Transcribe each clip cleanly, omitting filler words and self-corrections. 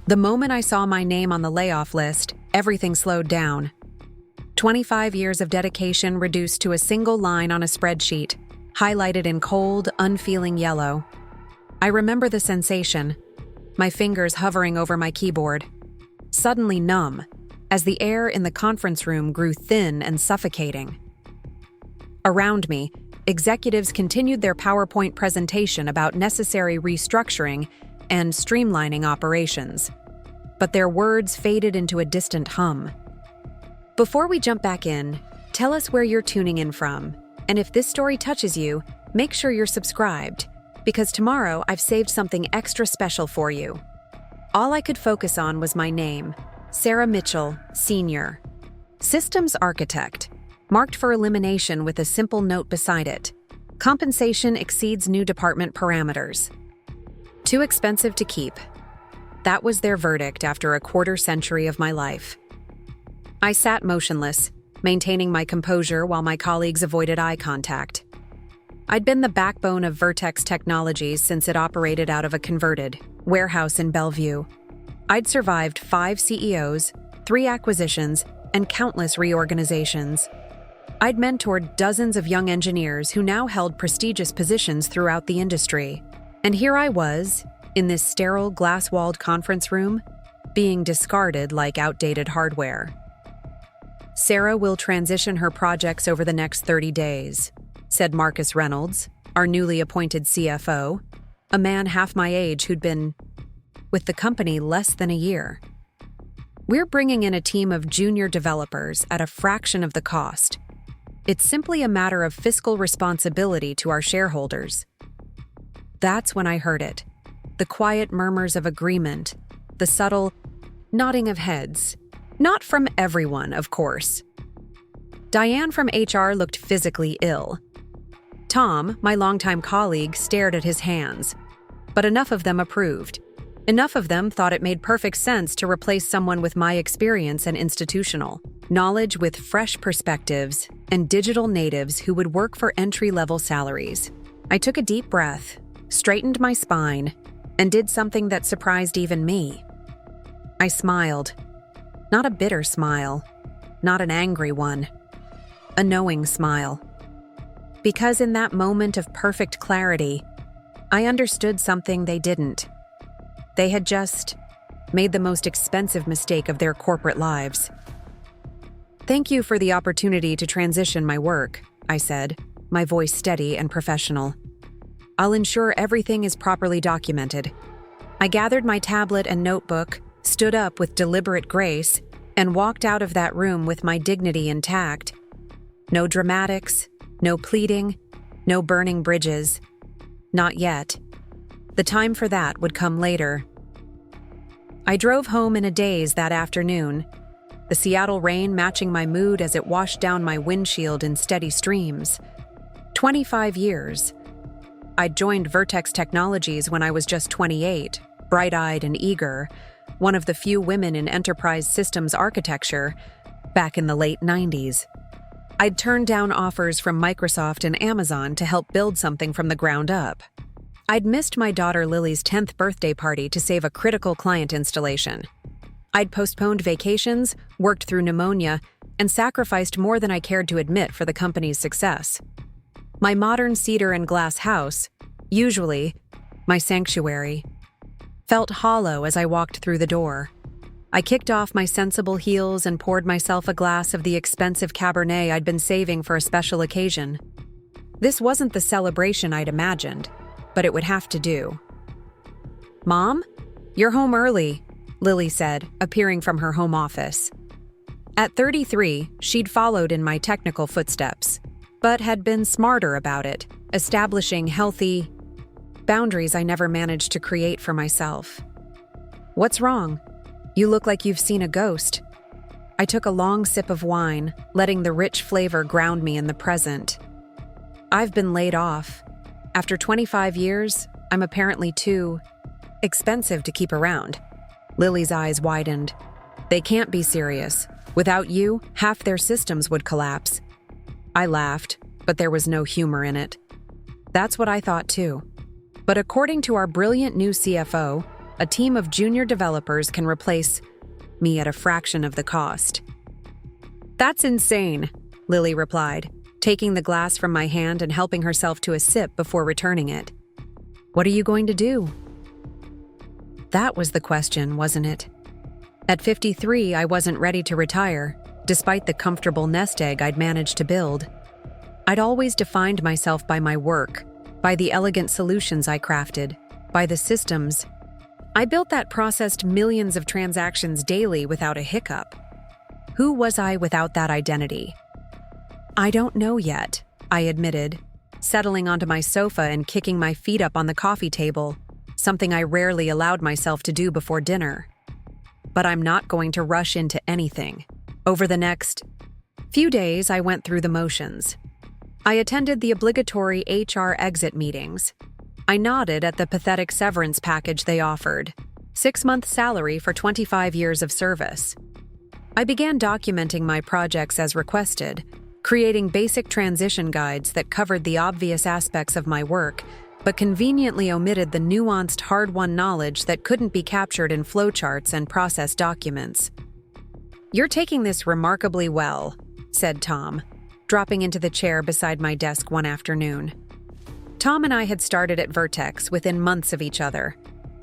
The moment I saw my name on the layoff list, everything slowed down. 25 years of dedication reduced to a single line on a spreadsheet, highlighted in cold, unfeeling yellow. I remember the sensation, my fingers hovering over my keyboard, suddenly numb, as the air in the conference room grew thin and suffocating. Around me, executives continued their PowerPoint presentation about necessary restructuring and streamlining operations, but their words faded into a distant hum. Before we jump back in, tell us where you're tuning in from, and if this story touches you, make sure you're subscribed, because tomorrow I've saved something extra special for you. All I could focus on was my name, Sarah Mitchell, Senior. Systems Architect, marked for elimination with a simple note beside it. Compensation exceeds new department parameters. Too expensive to keep. That was their verdict after a quarter-century of my life. I sat motionless, maintaining my composure while my colleagues avoided eye contact. I'd been the backbone of Vertex Technologies since it operated out of a converted warehouse in Bellevue. I'd survived 5 CEOs, 3 acquisitions, and countless reorganizations. I'd mentored dozens of young engineers who now held prestigious positions throughout the industry. And here I was, in this sterile, glass-walled conference room, being discarded like outdated hardware. Sarah will transition her projects over the next 30 days, said Marcus Reynolds, our newly appointed CFO, a man half my age who'd been with the company less than a year. We're bringing in a team of junior developers at a fraction of the cost. It's simply a matter of fiscal responsibility to our shareholders. That's when I heard it. The quiet murmurs of agreement, the subtle nodding of heads. Not from everyone, of course. Diane from HR looked physically ill. Tom, my longtime colleague, stared at his hands. But enough of them approved. Enough of them thought it made perfect sense to replace someone with my experience and institutional knowledge with fresh perspectives and digital natives who would work for entry-level salaries. I took a deep breath, straightened my spine, and did something that surprised even me. I smiled. Not a bitter smile, not an angry one. A knowing smile. Because in that moment of perfect clarity, I understood something they didn't. They had just made the most expensive mistake of their corporate lives. Thank you for the opportunity to transition my work, I said, my voice steady and professional. I'll ensure everything is properly documented. I gathered my tablet and notebook, stood up with deliberate grace, and walked out of that room with my dignity intact. No dramatics, no pleading, no burning bridges. Not yet. The time for that would come later. I drove home in a daze that afternoon, the Seattle rain matching my mood as it washed down my windshield in steady streams. 25 years. I'd joined Vertex Technologies when I was just 28, bright-eyed and eager, one of the few women in enterprise systems architecture, back in the late 90s. I'd turned down offers from Microsoft and Amazon to help build something from the ground up. I'd missed my daughter Lily's 10th birthday party to save a critical client installation. I'd postponed vacations, worked through pneumonia, and sacrificed more than I cared to admit for the company's success. My modern cedar and glass house, usually my sanctuary, felt hollow as I walked through the door. I kicked off my sensible heels and poured myself a glass of the expensive Cabernet I'd been saving for a special occasion. This wasn't the celebration I'd imagined, but it would have to do. "Mom, you're home early," Lily said, appearing from her home office. At 33, she'd followed in my technical footsteps, but had been smarter about it, establishing healthy boundaries I never managed to create for myself. "What's wrong? You look like you've seen a ghost." I took a long sip of wine, letting the rich flavor ground me in the present. "I've been laid off. After 25 years, I'm apparently too expensive to keep around." Lily's eyes widened. "They can't be serious. Without you, half their systems would collapse." I laughed, but there was no humor in it. That's what I thought too. But according to our brilliant new CFO, a team of junior developers can replace me at a fraction of the cost. That's insane, Lily replied, taking the glass from my hand and helping herself to a sip before returning it. What are you going to do? That was the question, wasn't it? At 53, I wasn't ready to retire, despite the comfortable nest egg I'd managed to build. I'd always defined myself by my work, by the elegant solutions I crafted, by the systems I built that processed millions of transactions daily without a hiccup. Who was I without that identity? I don't know yet, I admitted, settling onto my sofa and kicking my feet up on the coffee table, something I rarely allowed myself to do before dinner. But I'm not going to rush into anything. Over the next few days, I went through the motions. I attended the obligatory HR exit meetings. I nodded at the pathetic severance package they offered, 6-month salary for 25 years of service. I began documenting my projects as requested, creating basic transition guides that covered the obvious aspects of my work, but conveniently omitted the nuanced, hard-won knowledge that couldn't be captured in flowcharts and process documents. "You're taking this remarkably well," said Tom, dropping into the chair beside my desk one afternoon. Tom and I had started at Vertex within months of each other,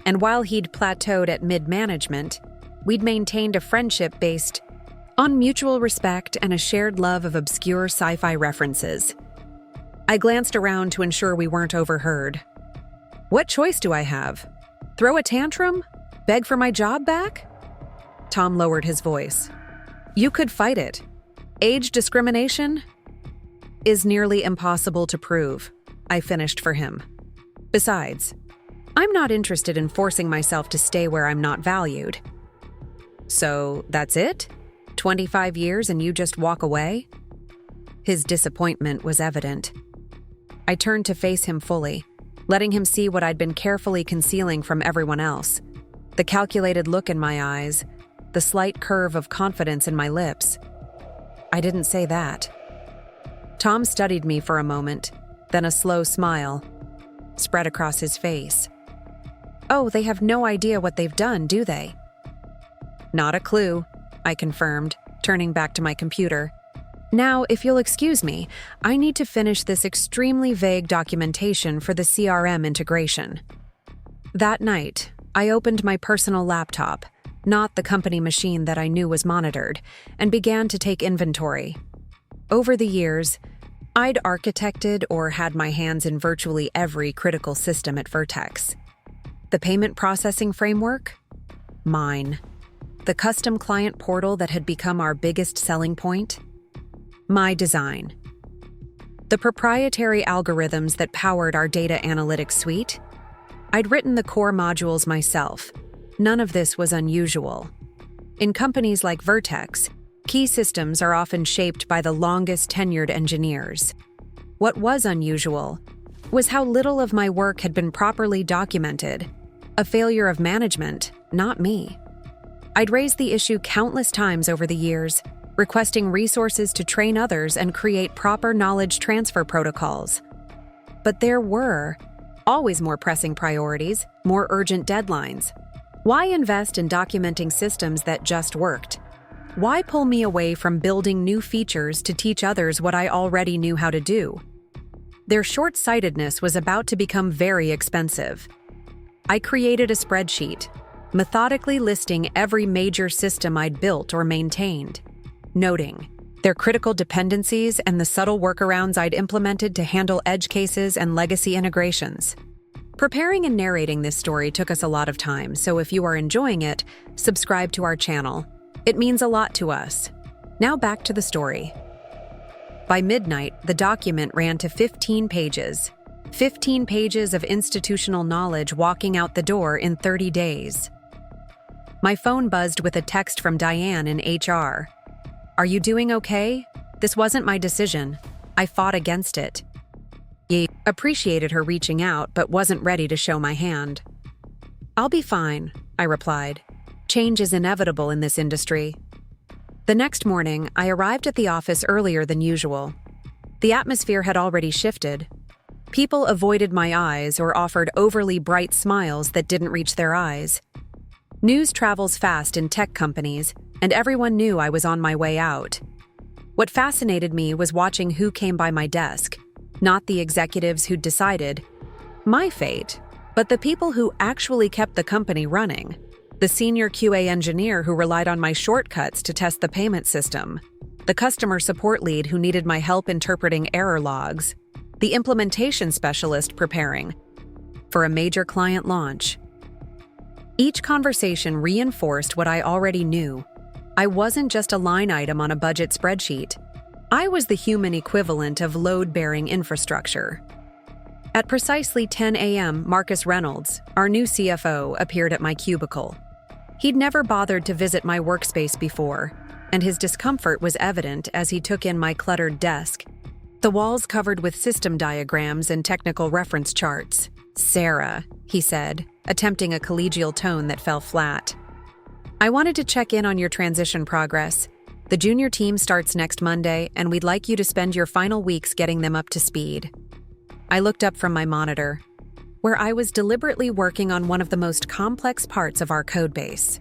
and while he'd plateaued at mid-management, we'd maintained a friendship based on mutual respect and a shared love of obscure sci-fi references. I glanced around to ensure we weren't overheard. "What choice do I have? Throw a tantrum? Beg for my job back?" Tom lowered his voice. "You could fight it. Age discrimination is nearly impossible to prove," I finished for him. "Besides, I'm not interested in forcing myself to stay where I'm not valued." "So, that's it? 25 years and you just walk away?" His disappointment was evident. I turned to face him fully, letting him see what I'd been carefully concealing from everyone else. The calculated look in my eyes, the slight curve of confidence in my lips. I didn't say that. Tom studied me for a moment, then a slow smile spread across his face. "Oh, they have no idea what they've done, do they?" "Not a clue," I confirmed, turning back to my computer. "Now, if you'll excuse me, I need to finish this extremely vague documentation for the CRM integration." That night, I opened my personal laptop, not the company machine that I knew was monitored, and began to take inventory. Over the years, I'd architected or had my hands in virtually every critical system at Vertex. The payment processing framework? Mine. The custom client portal that had become our biggest selling point? My design. The proprietary algorithms that powered our data analytics suite? I'd written the core modules myself. None of this was unusual. In companies like Vertex, key systems are often shaped by the longest-tenured engineers. What was unusual was how little of my work had been properly documented, a failure of management, not me. I'd raised the issue countless times over the years, requesting resources to train others and create proper knowledge transfer protocols. But there were always more pressing priorities, more urgent deadlines. Why invest in documenting systems that just worked? Why pull me away from building new features to teach others what I already knew how to do? Their short-sightedness was about to become very expensive. I created a spreadsheet, methodically listing every major system I'd built or maintained, noting their critical dependencies and the subtle workarounds I'd implemented to handle edge cases and legacy integrations. Preparing and narrating this story took us a lot of time, so if you are enjoying it, subscribe to our channel. It means a lot to us. Now back to the story. By midnight, the document ran to 15 pages. 15 pages of institutional knowledge walking out the door in 30 days. My phone buzzed with a text from Diane in HR. "Are you doing okay? This wasn't my decision. I fought against it." I appreciated her reaching out, but wasn't ready to show my hand. "I'll be fine," I replied. "Change is inevitable in this industry." The next morning, I arrived at the office earlier than usual. The atmosphere had already shifted. People avoided my eyes or offered overly bright smiles that didn't reach their eyes. News travels fast in tech companies, and everyone knew I was on my way out. What fascinated me was watching who came by my desk, not the executives who'd decided my fate, but the people who actually kept the company running. The senior QA engineer who relied on my shortcuts to test the payment system, the customer support lead who needed my help interpreting error logs, the implementation specialist preparing for a major client launch. Each conversation reinforced what I already knew. I wasn't just a line item on a budget spreadsheet. I was the human equivalent of load-bearing infrastructure. At precisely 10 a.m., Marcus Reynolds, our new CFO, appeared at my cubicle. He'd never bothered to visit my workspace before, and his discomfort was evident as he took in my cluttered desk, the walls covered with system diagrams and technical reference charts. "Sarah," he said, attempting a collegial tone that fell flat. "I wanted to check in on your transition progress. The junior team starts next Monday, and we'd like you to spend your final weeks getting them up to speed." I looked up from my monitor, where I was deliberately working on one of the most complex parts of our codebase.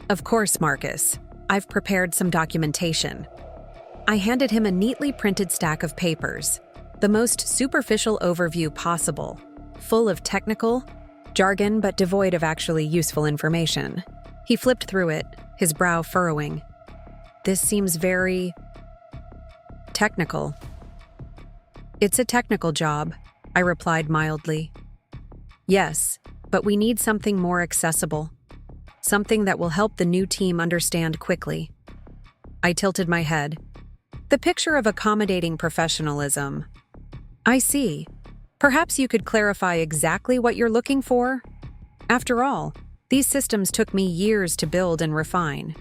"Of course, Marcus. I've prepared some documentation." I handed him a neatly printed stack of papers, the most superficial overview possible, full of technical jargon but devoid of actually useful information. He flipped through it, his brow furrowing. "This seems very technical." "It's a technical job," I replied mildly. "Yes, but we need something more accessible. Something that will help the new team understand quickly." I tilted my head. The picture of accommodating professionalism. "I see. Perhaps you could clarify exactly what you're looking for? After all, these systems took me years to build and refine.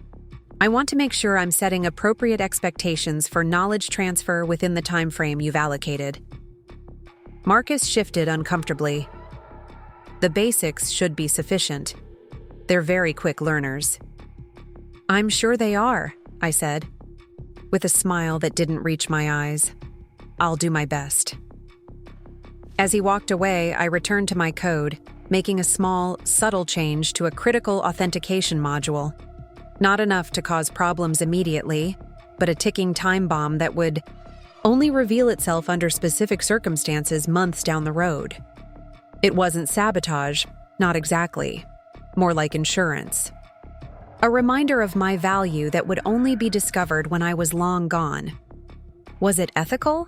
I want to make sure I'm setting appropriate expectations for knowledge transfer within the time frame you've allocated." Marcus shifted uncomfortably. "The basics should be sufficient. They're very quick learners." "I'm sure they are," I said, with a smile that didn't reach my eyes. "I'll do my best." As he walked away, I returned to my code, making a small, subtle change to a critical authentication module. Not enough to cause problems immediately, but a ticking time bomb that would only reveal itself under specific circumstances months down the road. It wasn't sabotage, not exactly. More like insurance. A reminder of my value that would only be discovered when I was long gone. Was it ethical?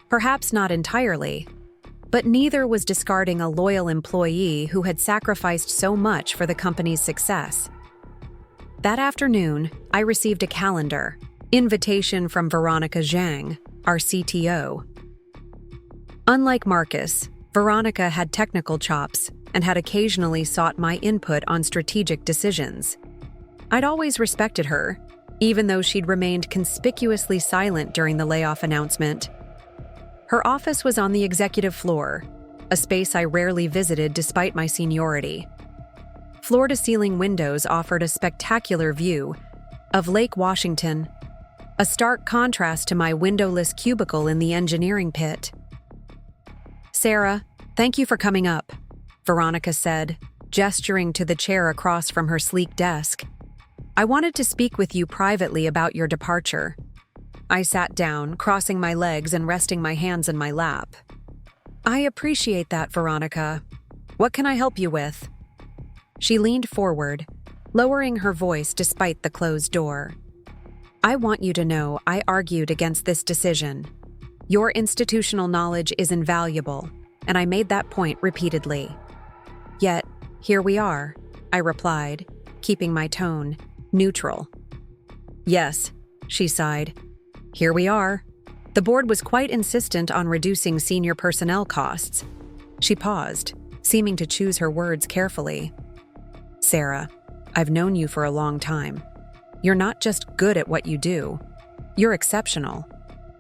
Perhaps not entirely. But neither was discarding a loyal employee who had sacrificed so much for the company's success. That afternoon, I received a calendar invitation from Veronica Zhang, our CTO. Unlike Marcus, Veronica had technical chops and had occasionally sought my input on strategic decisions. I'd always respected her, even though she'd remained conspicuously silent during the layoff announcement. Her office was on the executive floor, a space I rarely visited despite my seniority. Floor-to-ceiling windows offered a spectacular view of Lake Washington, a stark contrast to my windowless cubicle in the engineering pit. "Sarah, thank you for coming up," Veronica said, gesturing to the chair across from her sleek desk. "I wanted to speak with you privately about your departure." I sat down, crossing my legs and resting my hands in my lap. "I appreciate that, Veronica. What can I help you with?" She leaned forward, lowering her voice despite the closed door. "I want you to know I argued against this decision. Your institutional knowledge is invaluable, and I made that point repeatedly. Yet, here we are," I replied, keeping my tone neutral. "Yes," she sighed. "Here we are." The board was quite insistent on reducing senior personnel costs. She paused, seeming to choose her words carefully. "Sarah, I've known you for a long time. You're not just good at what you do, you're exceptional,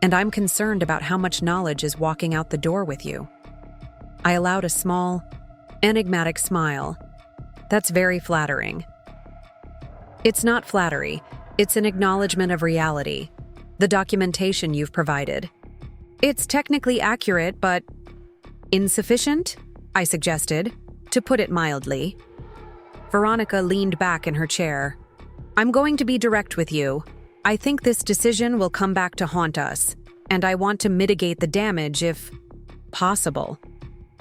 and I'm concerned about how much knowledge is walking out the door with you." I allowed a small, enigmatic smile. "That's very flattering." "It's not flattery, it's an acknowledgement of reality. The documentation you've provided. It's technically accurate, but Insufficient? I suggested, to put it mildly. Veronica leaned back in her chair. I'm going to be direct with you. I think this decision will come back to haunt us, and I want to mitigate the damage if possible.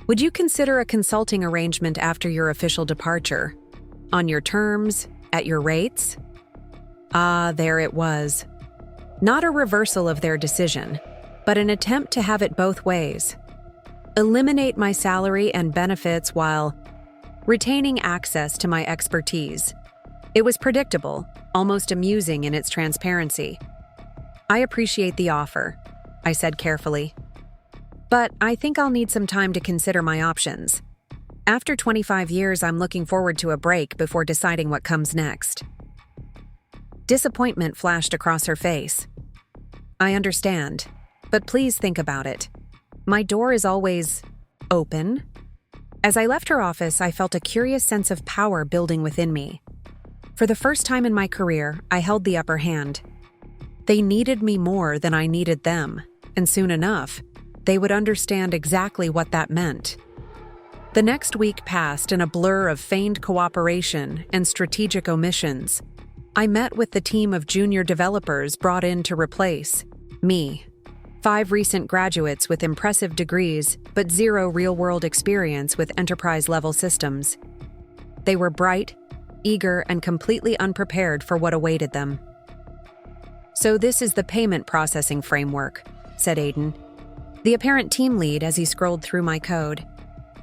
Would you consider a consulting arrangement after your official departure? On your terms, at your rates? Ah, there it was. Not a reversal of their decision, but an attempt to have it both ways. Eliminate my salary and benefits while retaining access to my expertise. It was predictable, almost amusing in its transparency. I appreciate the offer, I said carefully. But I think I'll need some time to consider my options. After 25 years, I'm looking forward to a break before deciding what comes next. Disappointment flashed across her face. I understand, but please think about it. My door is always open. As I left her office, I felt a curious sense of power building within me. For the first time in my career, I held the upper hand. They needed me more than I needed them, and soon enough, they would understand exactly what that meant. The next week passed in a blur of feigned cooperation and strategic omissions. I met with the team of junior developers brought in to replace me. 5 recent graduates with impressive degrees, but 0 real-world experience with enterprise-level systems. They were bright, eager, and completely unprepared for what awaited them. So this is the payment processing framework, said Aiden, the apparent team lead as he scrolled through my code.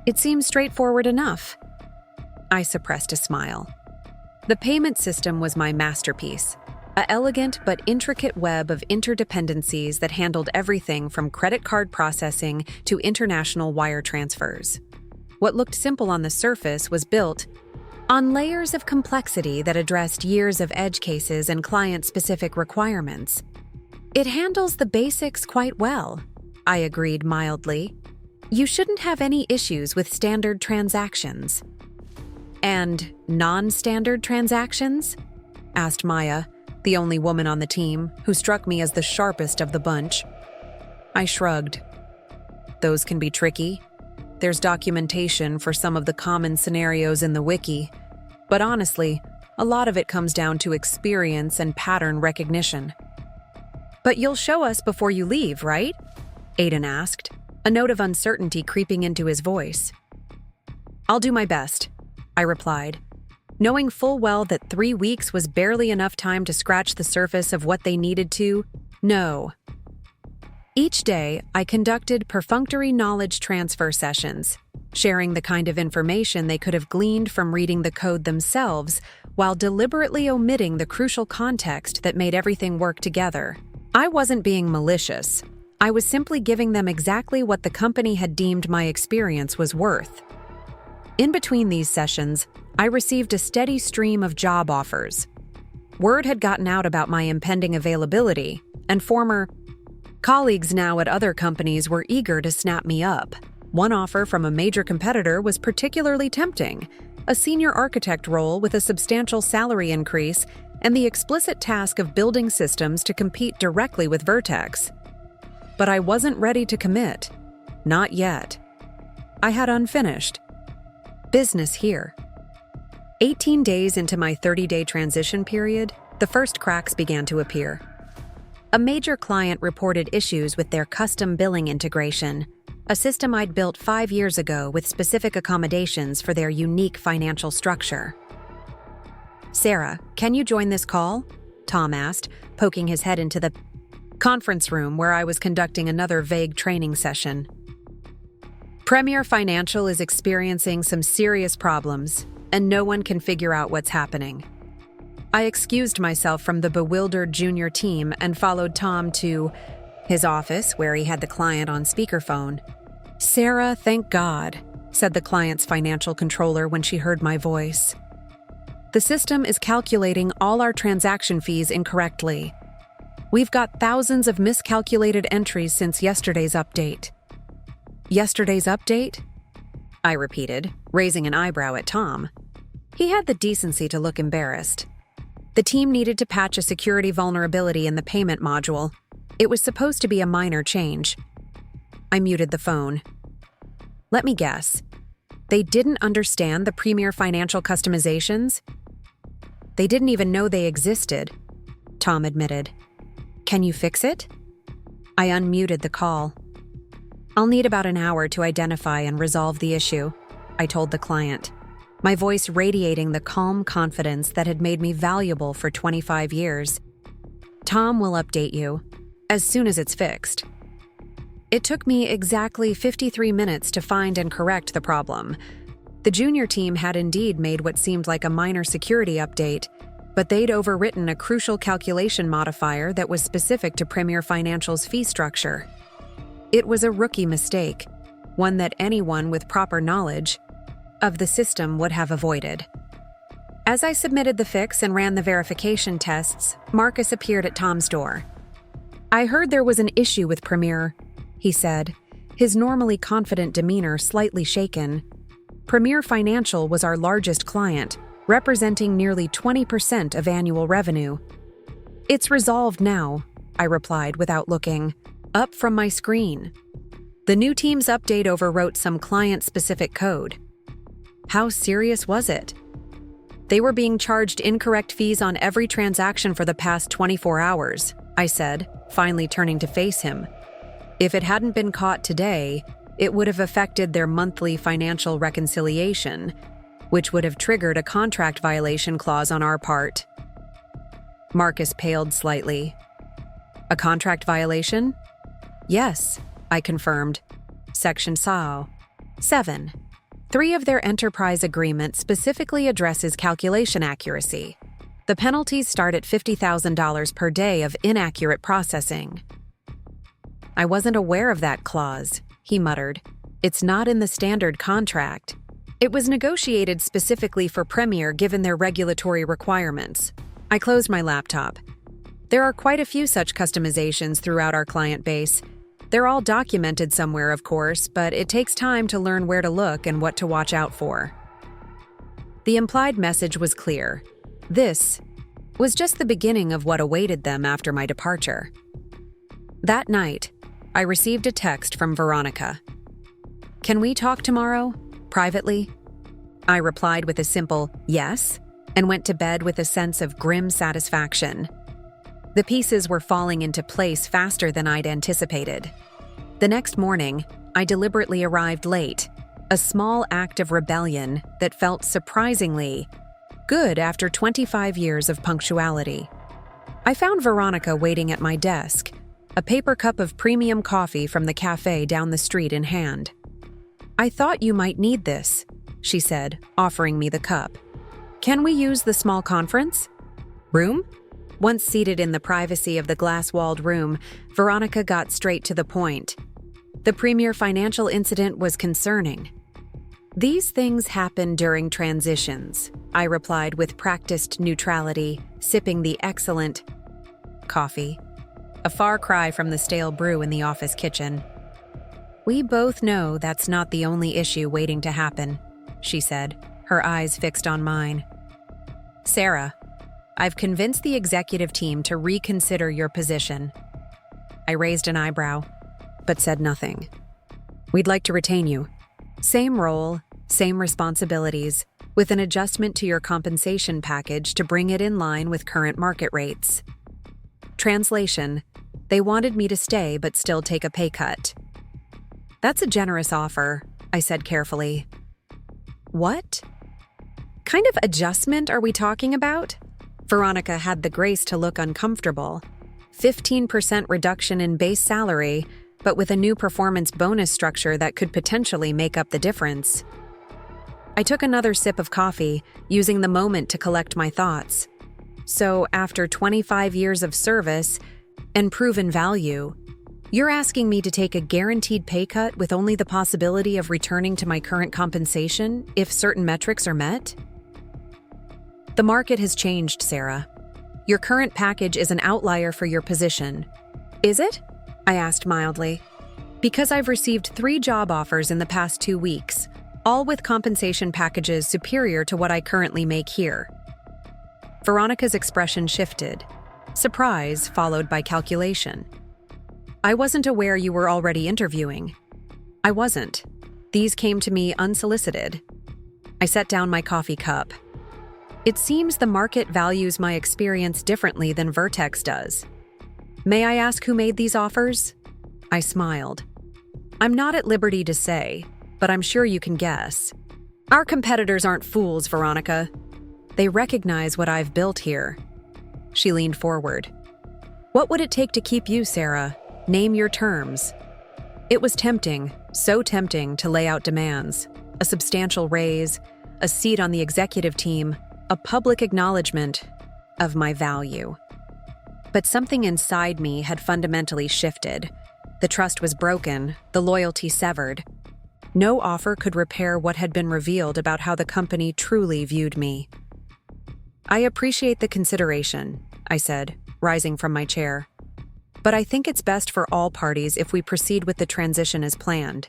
It seems straightforward enough. I suppressed a smile. The payment system was my masterpiece, an elegant but intricate web of interdependencies that handled everything from credit card processing to international wire transfers. What looked simple on the surface was built on layers of complexity that addressed years of edge cases and client-specific requirements. It handles the basics quite well, I agreed mildly. You shouldn't have any issues with standard transactions. And non-standard transactions? Asked Maya, the only woman on the team, who struck me as the sharpest of the bunch. I shrugged. Those can be tricky. There's documentation for some of the common scenarios in the wiki, but honestly, a lot of it comes down to experience and pattern recognition. But you'll show us before you leave, right? Aiden asked, a note of uncertainty creeping into his voice. I'll do my best, I replied, knowing full well that 3 weeks was barely enough time to scratch the surface of what they needed to know. Each day, I conducted perfunctory knowledge transfer sessions, sharing the kind of information they could have gleaned from reading the code themselves while deliberately omitting the crucial context that made everything work together. I wasn't being malicious. I was simply giving them exactly what the company had deemed my experience was worth. In between these sessions, I received a steady stream of job offers. Word had gotten out about my impending availability, and former colleagues now at other companies were eager to snap me up. One offer from a major competitor was particularly tempting, a senior architect role with a substantial salary increase and the explicit task of building systems to compete directly with Vertex. But I wasn't ready to commit. Not yet. I had unfinished business here. 18 days into my 30-day transition period, the first cracks began to appear. A major client reported issues with their custom billing integration, a system I'd built 5 years ago with specific accommodations for their unique financial structure. Sarah, can you join this call? Tom asked, poking his head into the conference room where I was conducting another vague training session. Premier Financial is experiencing some serious problems, and no one can figure out what's happening. I excused myself from the bewildered junior team and followed Tom to his office, where he had the client on speakerphone. Sarah, thank God, said the client's financial controller when she heard my voice. The system is calculating all our transaction fees incorrectly. We've got thousands of miscalculated entries since yesterday's update. Yesterday's update? I repeated, raising an eyebrow at Tom. He had the decency to look embarrassed. The team needed to patch a security vulnerability in the payment module. It was supposed to be a minor change. I muted the phone. Let me guess. They didn't understand the Premier financial customizations? They didn't even know they existed, Tom admitted. Can you fix it? I unmuted the call. I'll need about an hour to identify and resolve the issue, I told the client, my voice radiating the calm confidence that had made me valuable for 25 years. Tom will update you as soon as it's fixed. It took me exactly 53 minutes to find and correct the problem. The junior team had indeed made what seemed like a minor security update, but they'd overwritten a crucial calculation modifier that was specific to Premier Financial's fee structure. It was a rookie mistake, one that anyone with proper knowledge of the system would have avoided. As I submitted the fix and ran the verification tests, Marcus appeared at Tom's door. I heard there was an issue with Premier, he said, his normally confident demeanor slightly shaken. Premier Financial was our largest client, representing nearly 20% of annual revenue. It's resolved now, I replied without looking up from my screen. The new team's update overwrote some client-specific code. How serious was it? They were being charged incorrect fees on every transaction for the past 24 hours, I said, finally turning to face him. If it hadn't been caught today, it would have affected their monthly financial reconciliation, which would have triggered a contract violation clause on our part. Marcus paled slightly. A contract violation? Yes, I confirmed. Section 7. 3 of their enterprise agreement specifically addresses calculation accuracy. The penalties start at $50,000 per day of inaccurate processing. I wasn't aware of that clause, he muttered. It's not in the standard contract. It was negotiated specifically for Premier given their regulatory requirements. I closed my laptop. There are quite a few such customizations throughout our client base. They're all documented somewhere, of course, but it takes time to learn where to look and what to watch out for. The implied message was clear. This was just the beginning of what awaited them after my departure. That night, I received a text from Veronica. Can we talk tomorrow, privately? I replied with a simple yes and went to bed with a sense of grim satisfaction. The pieces were falling into place faster than I'd anticipated. The next morning, I deliberately arrived late, a small act of rebellion that felt surprisingly good after 25 years of punctuality. I found Veronica waiting at my desk, a paper cup of premium coffee from the cafe down the street in hand. I thought you might need this, she said, offering me the cup. Can we use the small conference room? Once seated in the privacy of the glass-walled room, Veronica got straight to the point. The Premier Financial incident was concerning. These things happen during transitions, I replied with practiced neutrality, sipping the excellent coffee, a far cry from the stale brew in the office kitchen. We both know that's not the only issue waiting to happen, she said, her eyes fixed on mine. Sarah, I've convinced the executive team to reconsider your position. I raised an eyebrow, but said nothing. We'd like to retain you. Same role, same responsibilities, with an adjustment to your compensation package to bring it in line with current market rates. Translation, they wanted me to stay but still take a pay cut. That's a generous offer, I said carefully. What kind of adjustment are we talking about? Veronica had the grace to look uncomfortable. 15% reduction in base salary, but with a new performance bonus structure that could potentially make up the difference. I took another sip of coffee, using the moment to collect my thoughts. So, after 25 years of service and proven value, you're asking me to take a guaranteed pay cut with only the possibility of returning to my current compensation if certain metrics are met? The market has changed, Sarah. Your current package is an outlier for your position. Is it? I asked mildly. Because I've received 3 job offers in the past 2 weeks, all with compensation packages superior to what I currently make here. Veronica's expression shifted. Surprise followed by calculation. I wasn't aware you were already interviewing. I wasn't. These came to me unsolicited. I set down my coffee cup. It seems the market values my experience differently than Vertex does. May I ask who made these offers? I smiled. I'm not at liberty to say, but I'm sure you can guess. Our competitors aren't fools, Veronica. They recognize what I've built here. She leaned forward. What would it take to keep you, Sarah? Name your terms. It was tempting, so tempting to lay out demands. A substantial raise, a seat on the executive team, a public acknowledgement of my value. But something inside me had fundamentally shifted. The trust was broken, the loyalty severed. No offer could repair what had been revealed about how the company truly viewed me. I appreciate the consideration, I said, rising from my chair. But I think it's best for all parties if we proceed with the transition as planned.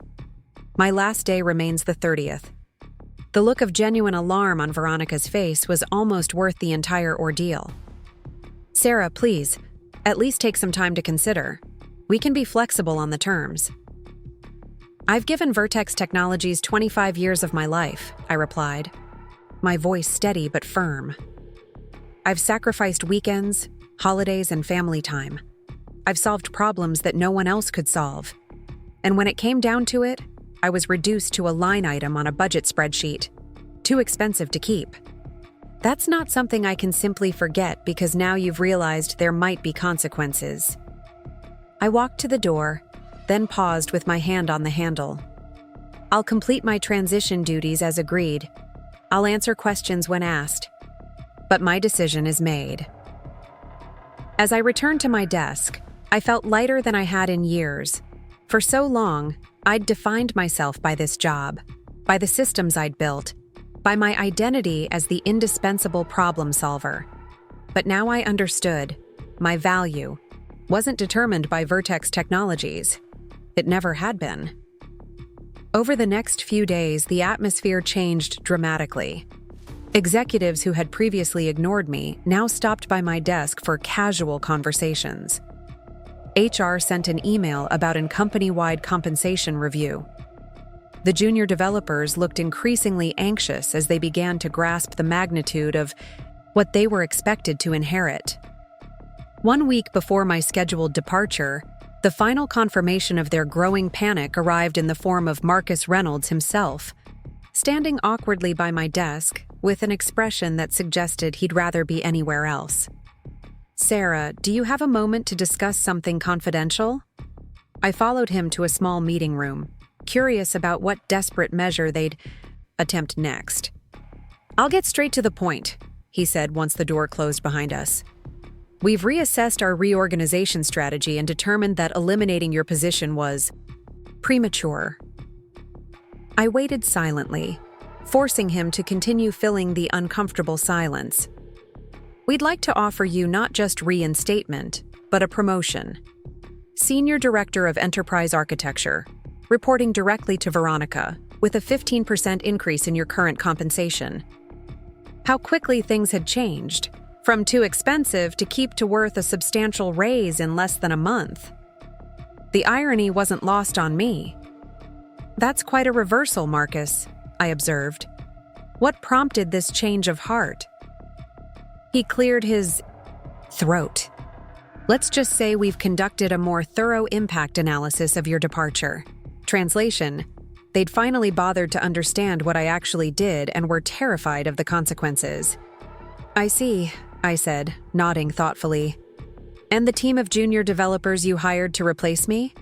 My last day remains the 30th. The look of genuine alarm on Veronica's face was almost worth the entire ordeal. Sarah, please, at least take some time to consider. We can be flexible on the terms. I've given Vertex Technologies 25 years of my life, I replied, my voice steady but firm. I've sacrificed weekends, holidays, and family time. I've solved problems that no one else could solve. And when it came down to it, I was reduced to a line item on a budget spreadsheet. Too expensive to keep. That's not something I can simply forget because now you've realized there might be consequences. I walked to the door, then paused with my hand on the handle. I'll complete my transition duties as agreed. I'll answer questions when asked. But my decision is made. As I returned to my desk, I felt lighter than I had in years. For so long, I'd defined myself by this job, by the systems I'd built, by my identity as the indispensable problem solver. But now I understood, my value wasn't determined by Vertex Technologies. It never had been. Over the next few days, the atmosphere changed dramatically. Executives who had previously ignored me now stopped by my desk for casual conversations. HR sent an email about a company-wide compensation review. The junior developers looked increasingly anxious as they began to grasp the magnitude of what they were expected to inherit. 1 week before my scheduled departure, the final confirmation of their growing panic arrived in the form of Marcus Reynolds himself, standing awkwardly by my desk with an expression that suggested he'd rather be anywhere else. Sarah, do you have a moment to discuss something confidential? I followed him to a small meeting room, curious about what desperate measure they'd attempt next. I'll get straight to the point, he said once the door closed behind us. We've reassessed our reorganization strategy and determined that eliminating your position was premature. I waited silently, forcing him to continue filling the uncomfortable silence. We'd like to offer you not just reinstatement, but a promotion. Senior Director of Enterprise Architecture, reporting directly to Veronica, with a 15% increase in your current compensation. How quickly things had changed, from too expensive to keep to worth a substantial raise in less than a month. The irony wasn't lost on me. That's quite a reversal, Marcus, I observed. What prompted this change of heart? He cleared his throat. Let's just say we've conducted a more thorough impact analysis of your departure. Translation: they'd finally bothered to understand what I actually did and were terrified of the consequences. I see, I said, nodding thoughtfully. And the team of junior developers you hired to replace me?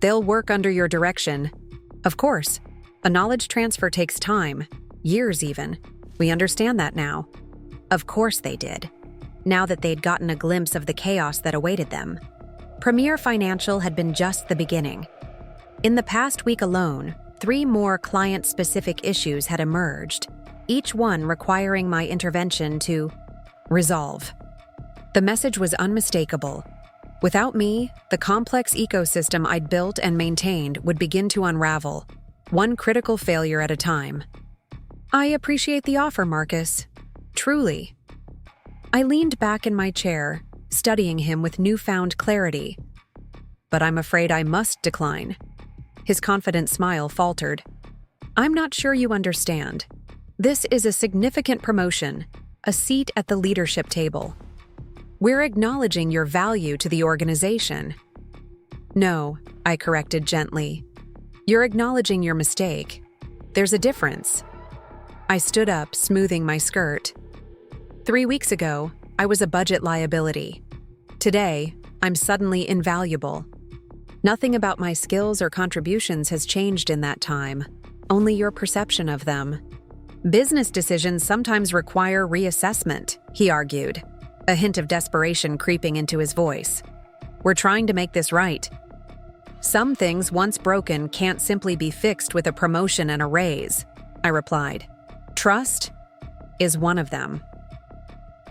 They'll work under your direction. Of course, a knowledge transfer takes time, years even. We understand that now. Of course they did, now that they'd gotten a glimpse of the chaos that awaited them. Premier Financial had been just the beginning. In the past week alone, 3 more client-specific issues had emerged, each one requiring my intervention to resolve. The message was unmistakable. Without me, the complex ecosystem I'd built and maintained would begin to unravel, one critical failure at a time. I appreciate the offer, Marcus. Truly. I leaned back in my chair, studying him with newfound clarity. But I'm afraid I must decline. His confident smile faltered. "I'm not sure you understand. This is a significant promotion, a seat at the leadership table. We're acknowledging your value to the organization." "No," I corrected gently. "You're acknowledging your mistake. There's a difference." I stood up, smoothing my skirt. 3 weeks ago, I was a budget liability. Today, I'm suddenly invaluable. Nothing about my skills or contributions has changed in that time, only your perception of them. "Business decisions sometimes require reassessment," he argued, a hint of desperation creeping into his voice. "We're trying to make this right. Some things once broken can't simply be fixed with a promotion and a raise," I replied. "Trust is one of them."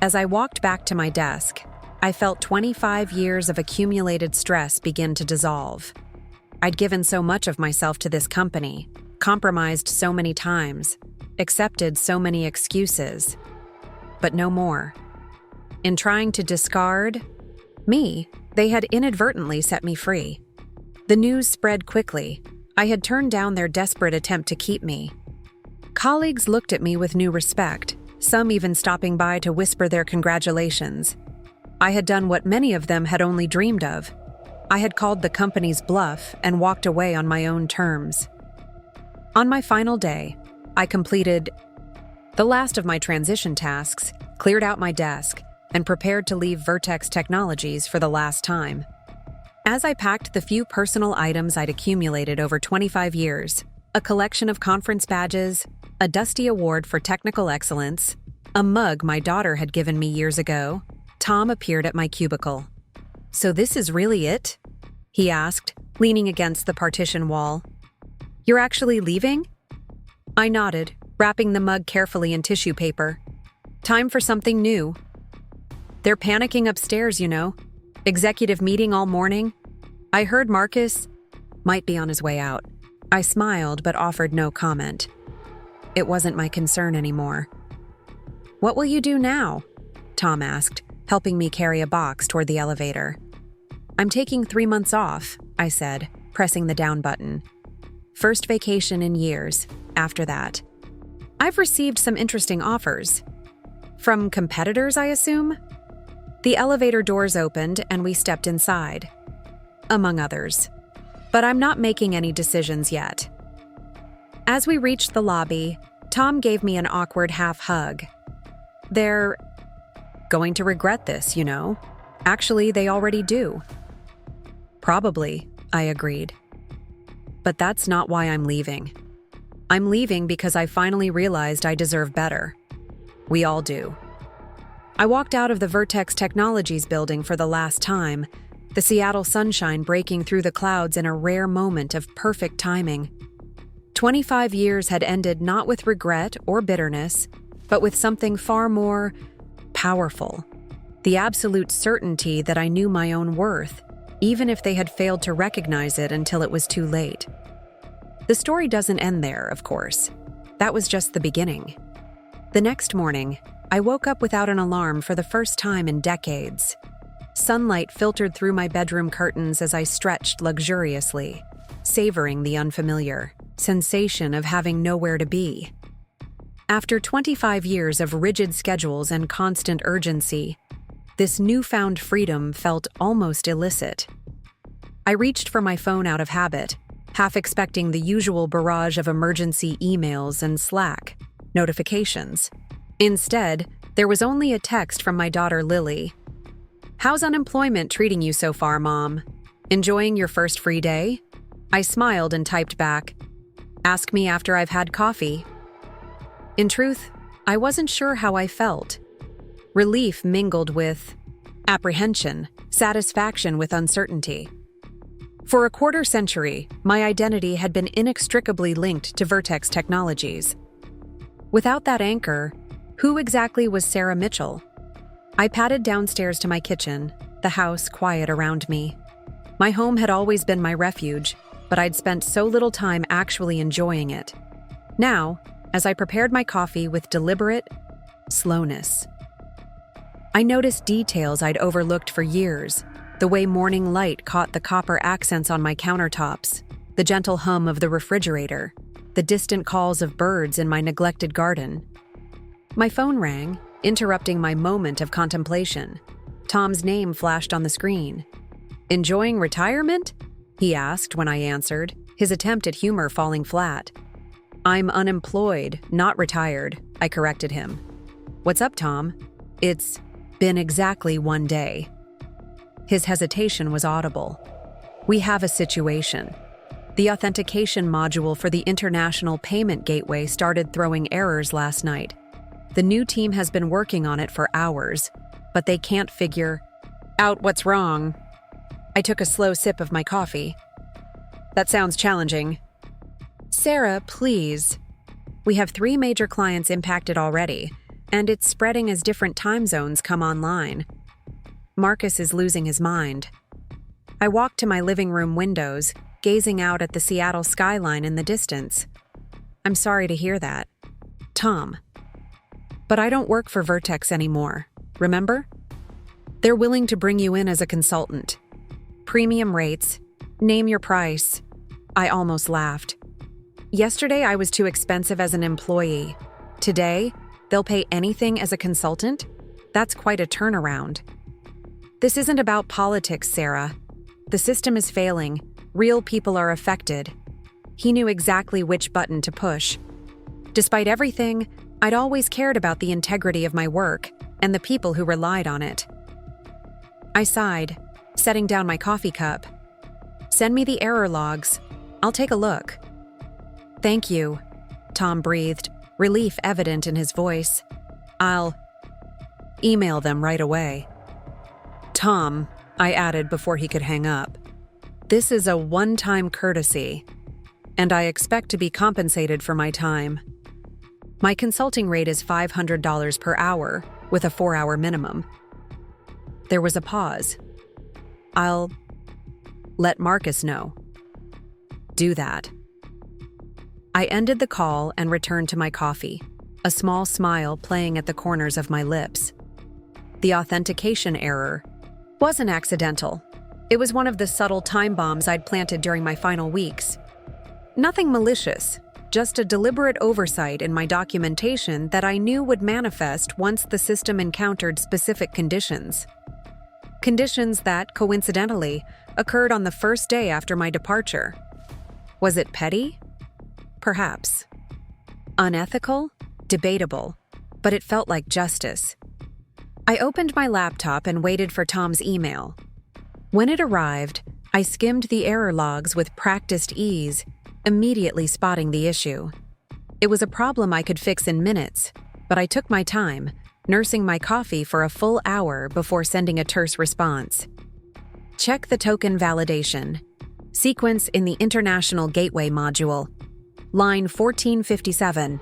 As I walked back to my desk, I felt 25 years of accumulated stress begin to dissolve. I'd given so much of myself to this company, compromised so many times, accepted so many excuses, but no more. In trying to discard me, they had inadvertently set me free. The news spread quickly. I had turned down their desperate attempt to keep me. Colleagues looked at me with new respect, some even stopping by to whisper their congratulations. I had done what many of them had only dreamed of. I had called the company's bluff and walked away on my own terms. On my final day, I completed the last of my transition tasks, cleared out my desk, and prepared to leave Vertex Technologies for the last time. As I packed the few personal items I'd accumulated over 25 years, a collection of conference badges, a dusty award for technical excellence, a mug my daughter had given me years ago, Tom appeared at my cubicle. "So this is really it?" he asked, leaning against the partition wall. "You're actually leaving?" I nodded, wrapping the mug carefully in tissue paper. "Time for something new." "They're panicking upstairs, you know. Executive meeting all morning. I heard Marcus might be on his way out." I smiled but offered no comment. It wasn't my concern anymore. "What will you do now?" Tom asked, helping me carry a box toward the elevator. "I'm taking 3 months off," I said, pressing the down button. "First vacation in years, after that. I've received some interesting offers. From competitors, I assume?" The elevator doors opened and we stepped inside. Among others. But I'm not making any decisions yet. As we reached the lobby, Tom gave me an awkward half hug. "They're going to regret this, you know. Actually, they already do." "Probably," I agreed. "But that's not why I'm leaving. I'm leaving because I finally realized I deserve better. We all do." I walked out of the Vertex Technologies building for the last time, the Seattle sunshine breaking through the clouds in a rare moment of perfect timing. 25 years had ended not with regret or bitterness, but with something far more powerful. The absolute certainty that I knew my own worth, even if they had failed to recognize it until it was too late. The story doesn't end there, of course. That was just the beginning. The next morning, I woke up without an alarm for the first time in decades. Sunlight filtered through my bedroom curtains as I stretched luxuriously, savoring the unfamiliar sensation of having nowhere to be. After 25 years of rigid schedules and constant urgency, this newfound freedom felt almost illicit. I reached for my phone out of habit, half expecting the usual barrage of emergency emails and Slack notifications. Instead, there was only a text from my daughter Lily. "How's unemployment treating you so far, Mom? Enjoying your first free day?" I smiled and typed back, "Ask me after I've had coffee." In truth, I wasn't sure how I felt. Relief mingled with apprehension, satisfaction with uncertainty. For a quarter century, my identity had been inextricably linked to Vertex Technologies. Without that anchor, who exactly was Sarah Mitchell? I padded downstairs to my kitchen, the house quiet around me. My home had always been my refuge, but I'd spent so little time actually enjoying it. Now, as I prepared my coffee with deliberate slowness, I noticed details I'd overlooked for years, the way morning light caught the copper accents on my countertops, the gentle hum of the refrigerator, the distant calls of birds in my neglected garden. My phone rang, interrupting my moment of contemplation. Tom's name flashed on the screen. "Enjoying retirement?" he asked when I answered, his attempt at humor falling flat. "I'm unemployed, not retired," I corrected him. "What's up, Tom?" "It's been exactly 1 day." His hesitation was audible. "We have a situation. The authentication module for the International Payment Gateway started throwing errors last night. The new team has been working on it for hours, but they can't figure out what's wrong." I took a slow sip of my coffee. "That sounds challenging." "Sarah, please. We have 3 major clients impacted already, and it's spreading as different time zones come online. Marcus is losing his mind." I walked to my living room windows, gazing out at the Seattle skyline in the distance. "I'm sorry to hear that, Tom. But I don't work for Vertex anymore, remember? They're willing to bring you in as a consultant. Premium rates, name your price." I almost laughed. Yesterday I was too expensive as an employee. Today, they'll pay anything as a consultant? That's quite a turnaround. "This isn't about politics, Sarah. The system is failing. Real people are affected." He knew exactly which button to push. Despite everything, I'd always cared about the integrity of my work and the people who relied on it. I sighed, setting down my coffee cup. "Send me the error logs. I'll take a look." "Thank you," Tom breathed, relief evident in his voice. "I'll email them right away." "Tom," I added before he could hang up, "this is a one-time courtesy, and I expect to be compensated for my time. My consulting rate is $500 per hour, with a 4-hour minimum." There was a pause. "I'll let Marcus know." "Do that." I ended the call and returned to my coffee, a small smile playing at the corners of my lips. The authentication error wasn't accidental. It was one of the subtle time bombs I'd planted during my final weeks. Nothing malicious, just a deliberate oversight in my documentation that I knew would manifest once the system encountered specific conditions. Conditions that, coincidentally, occurred on the first day after my departure. Was it petty? Perhaps. Unethical? Debatable. But it felt like justice. I opened my laptop and waited for Tom's email. When it arrived, I skimmed the error logs with practiced ease, immediately spotting the issue. It was a problem I could fix in minutes, but I took my time, nursing my coffee for a full hour before sending a terse response. Check the token validation. Sequence in the International Gateway module. Line 1457.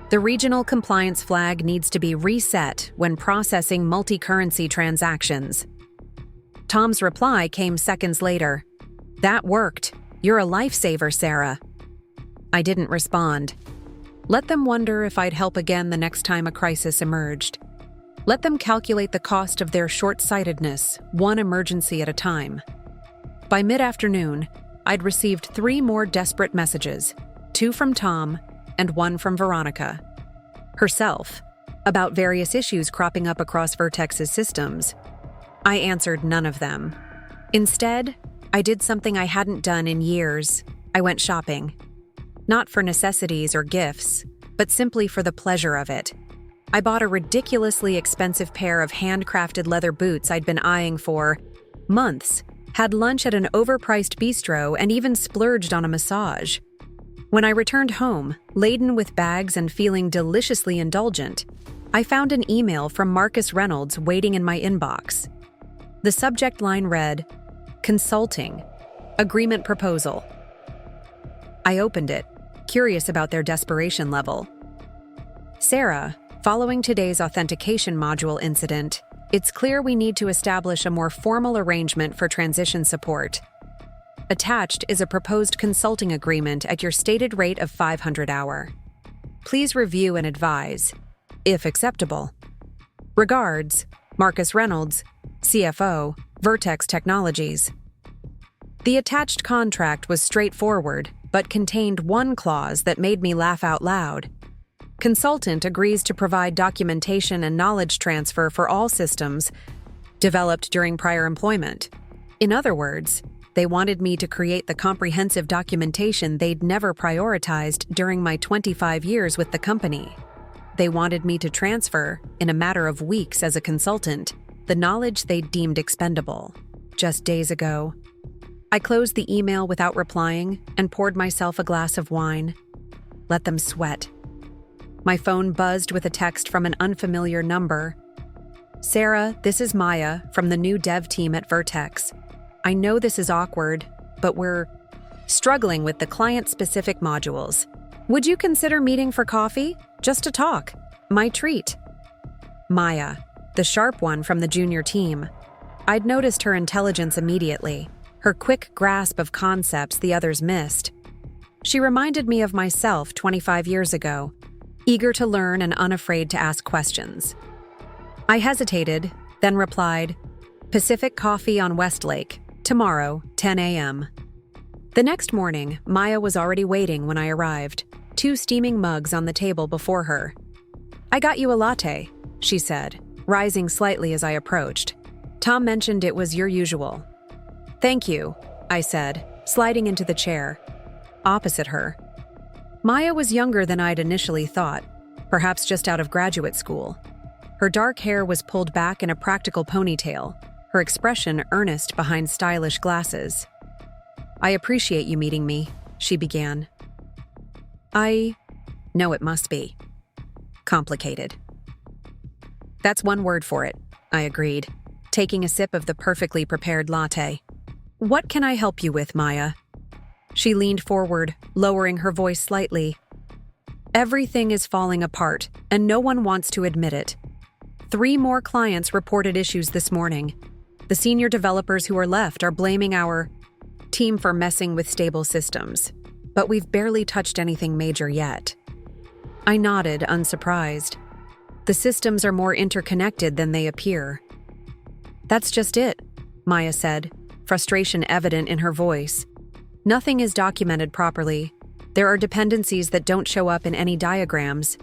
The regional compliance flag needs to be reset when processing multi-currency transactions. Tom's reply came seconds later. "That worked. You're a lifesaver, Sarah." I didn't respond. Let them wonder if I'd help again the next time a crisis emerged. Let them calculate the cost of their short-sightedness, one emergency at a time. By mid-afternoon, I'd received 3 more desperate messages, 2 from Tom and 1 from Veronica herself, about various issues cropping up across Vertex's systems. I answered none of them. Instead, I did something I hadn't done in years. I went shopping. Not for necessities or gifts, but simply for the pleasure of it. I bought a ridiculously expensive pair of handcrafted leather boots I'd been eyeing for months, had lunch at an overpriced bistro, and even splurged on a massage. When I returned home, laden with bags and feeling deliciously indulgent, I found an email from Marcus Reynolds waiting in my inbox. The subject line read, "Consulting. Agreement proposal." I opened it, curious about their desperation level. "Sarah, following today's authentication module incident, it's clear we need to establish a more formal arrangement for transition support. Attached is a proposed consulting agreement at your stated rate of $500 hour. Please review and advise, if acceptable. Regards, Marcus Reynolds, CFO, Vertex Technologies." The attached contract was straightforward, but contained one clause that made me laugh out loud. Consultant agrees to provide documentation and knowledge transfer for all systems developed during prior employment. In other words, they wanted me to create the comprehensive documentation they'd never prioritized during my 25 years with the company. They wanted me to transfer, in a matter of weeks as a consultant, the knowledge they'd deemed expendable. Just days ago, I closed the email without replying and poured myself a glass of wine. Let them sweat. My phone buzzed with a text from an unfamiliar number. "Sarah, this is Maya from the new dev team at Vertex. I know this is awkward, but we're struggling with the client-specific modules. Would you consider meeting for coffee? Just to talk. My treat." Maya, the sharp one from the junior team. I'd noticed her intelligence immediately, her quick grasp of concepts the others missed. She reminded me of myself 25 years ago, eager to learn and unafraid to ask questions. I hesitated, then replied, "Pacific Coffee on Westlake. Tomorrow, 10 a.m. The next morning, Maya was already waiting when I arrived, 2 steaming mugs on the table before her. "I got you a latte," she said, rising slightly as I approached. "Tom mentioned it was your usual." "Thank you," I said, sliding into the chair opposite her. Maya was younger than I'd initially thought, perhaps just out of graduate school. Her dark hair was pulled back in a practical ponytail, her expression earnest behind stylish glasses. "I appreciate you meeting me," she began. "I know it must be complicated." "That's one word for it," I agreed, taking a sip of the perfectly prepared latte. "What can I help you with, Maya?" She leaned forward, lowering her voice slightly. "Everything is falling apart, and no one wants to admit it. 3 more clients reported issues this morning. The senior developers who are left are blaming our team for messing with stable systems, but we've barely touched anything major yet." I nodded, unsurprised. The systems are more interconnected than they appear. "That's just it," Maya said, frustration evident in her voice. "Nothing is documented properly. There are dependencies that don't show up in any diagrams.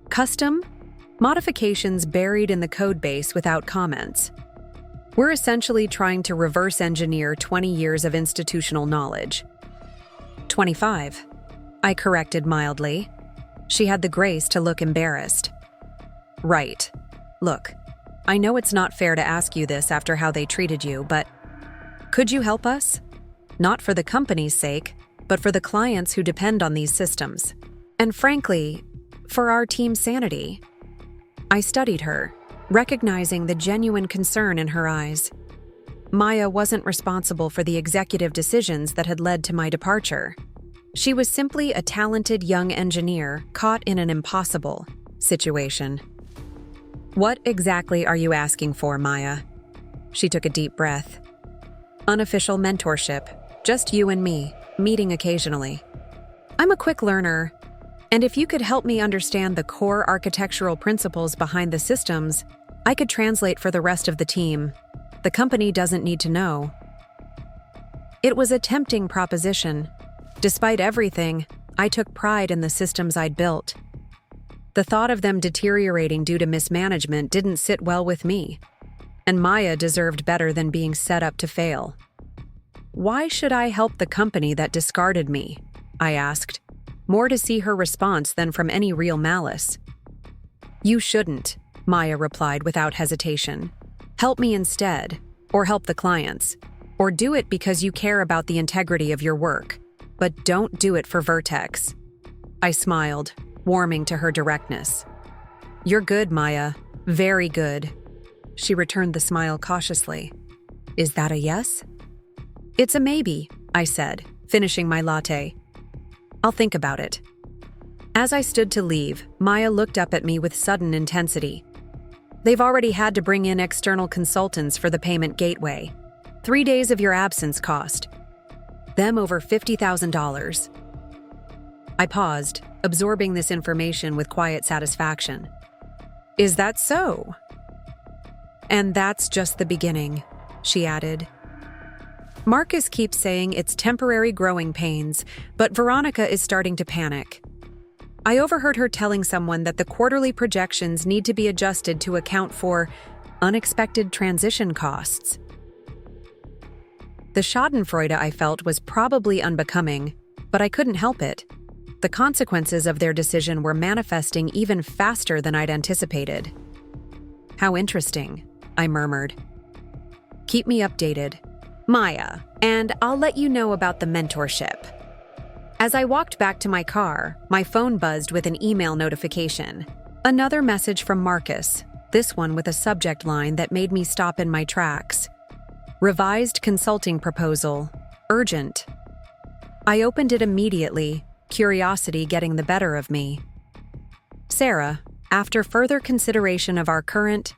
Custom modifications buried in the codebase without comments. We're essentially trying to reverse engineer 20 years of institutional knowledge." 25. I corrected mildly. She had the grace to look embarrassed. "Right. Look, I know it's not fair to ask you this after how they treated you, but could you help us? Not for the company's sake, but for the clients who depend on these systems. And frankly, for our team's sanity." I studied her, recognizing the genuine concern in her eyes. Maya wasn't responsible for the executive decisions that had led to my departure. She was simply a talented young engineer caught in an impossible situation. "What exactly are you asking for, Maya?" She took a deep breath. "Unofficial mentorship, just you and me, meeting occasionally. I'm a quick learner, and if you could help me understand the core architectural principles behind the systems, I could translate for the rest of the team. The company doesn't need to know." It was a tempting proposition. Despite everything, I took pride in the systems I'd built. The thought of them deteriorating due to mismanagement didn't sit well with me, and Maya deserved better than being set up to fail. "Why should I help the company that discarded me?" I asked, more to see her response than from any real malice. "You shouldn't," Maya replied without hesitation. "Help me instead, or help the clients, or do it because you care about the integrity of your work, but don't do it for Vertex." I smiled, warming to her directness. "You're good, Maya. Very good." She returned the smile cautiously. "Is that a yes?" "It's a maybe," I said, finishing my latte. "I'll think about it." As I stood to leave, Maya looked up at me with sudden intensity. "They've already had to bring in external consultants for the payment gateway. 3 days of your absence cost them over $50,000. I paused, absorbing this information with quiet satisfaction. "Is that so?" "And that's just the beginning," she added. Marcus keeps saying it's temporary growing pains, but Veronica is starting to panic. I overheard her telling someone that the quarterly projections need to be adjusted to account for unexpected transition costs. The schadenfreude I felt was probably unbecoming, but I couldn't help it. The consequences of their decision were manifesting even faster than I'd anticipated. "How interesting," I murmured. "Keep me updated, Maya, and I'll let you know about the mentorship." As I walked back to my car, my phone buzzed with an email notification. Another message from Marcus, this one with a subject line that made me stop in my tracks. "Revised consulting proposal. Urgent." I opened it immediately, curiosity getting the better of me. "Sarah, after further consideration of our current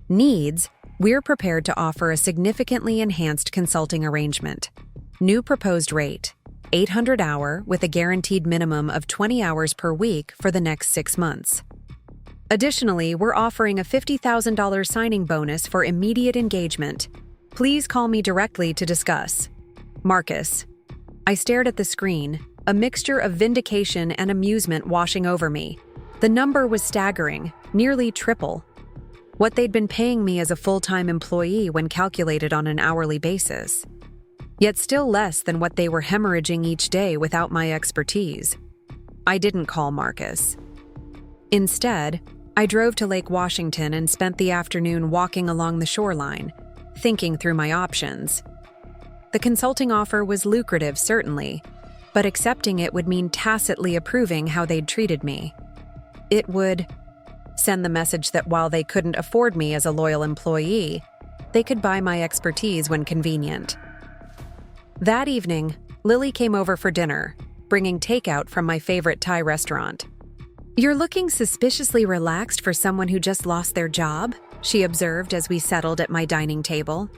needs, we're prepared to offer a significantly enhanced consulting arrangement. New proposed rate, $800 with a guaranteed minimum of 20 hours per week for the next 6 months. Additionally, we're offering a $50,000 signing bonus for immediate engagement. Please call me directly to discuss. Marcus." I stared at the screen, a mixture of vindication and amusement washing over me. The number was staggering, nearly triple what they'd been paying me as a full-time employee when calculated on an hourly basis, yet still less than what they were hemorrhaging each day without my expertise. I didn't call Marcus. Instead, I drove to Lake Washington and spent the afternoon walking along the shoreline, thinking through my options. The consulting offer was lucrative, certainly, but accepting it would mean tacitly approving how they'd treated me. It would send the message that while they couldn't afford me as a loyal employee, they could buy my expertise when convenient. That evening, Lily came over for dinner, bringing takeout from my favorite Thai restaurant. "You're looking suspiciously relaxed for someone who just lost their job," she observed as we settled at my dining table.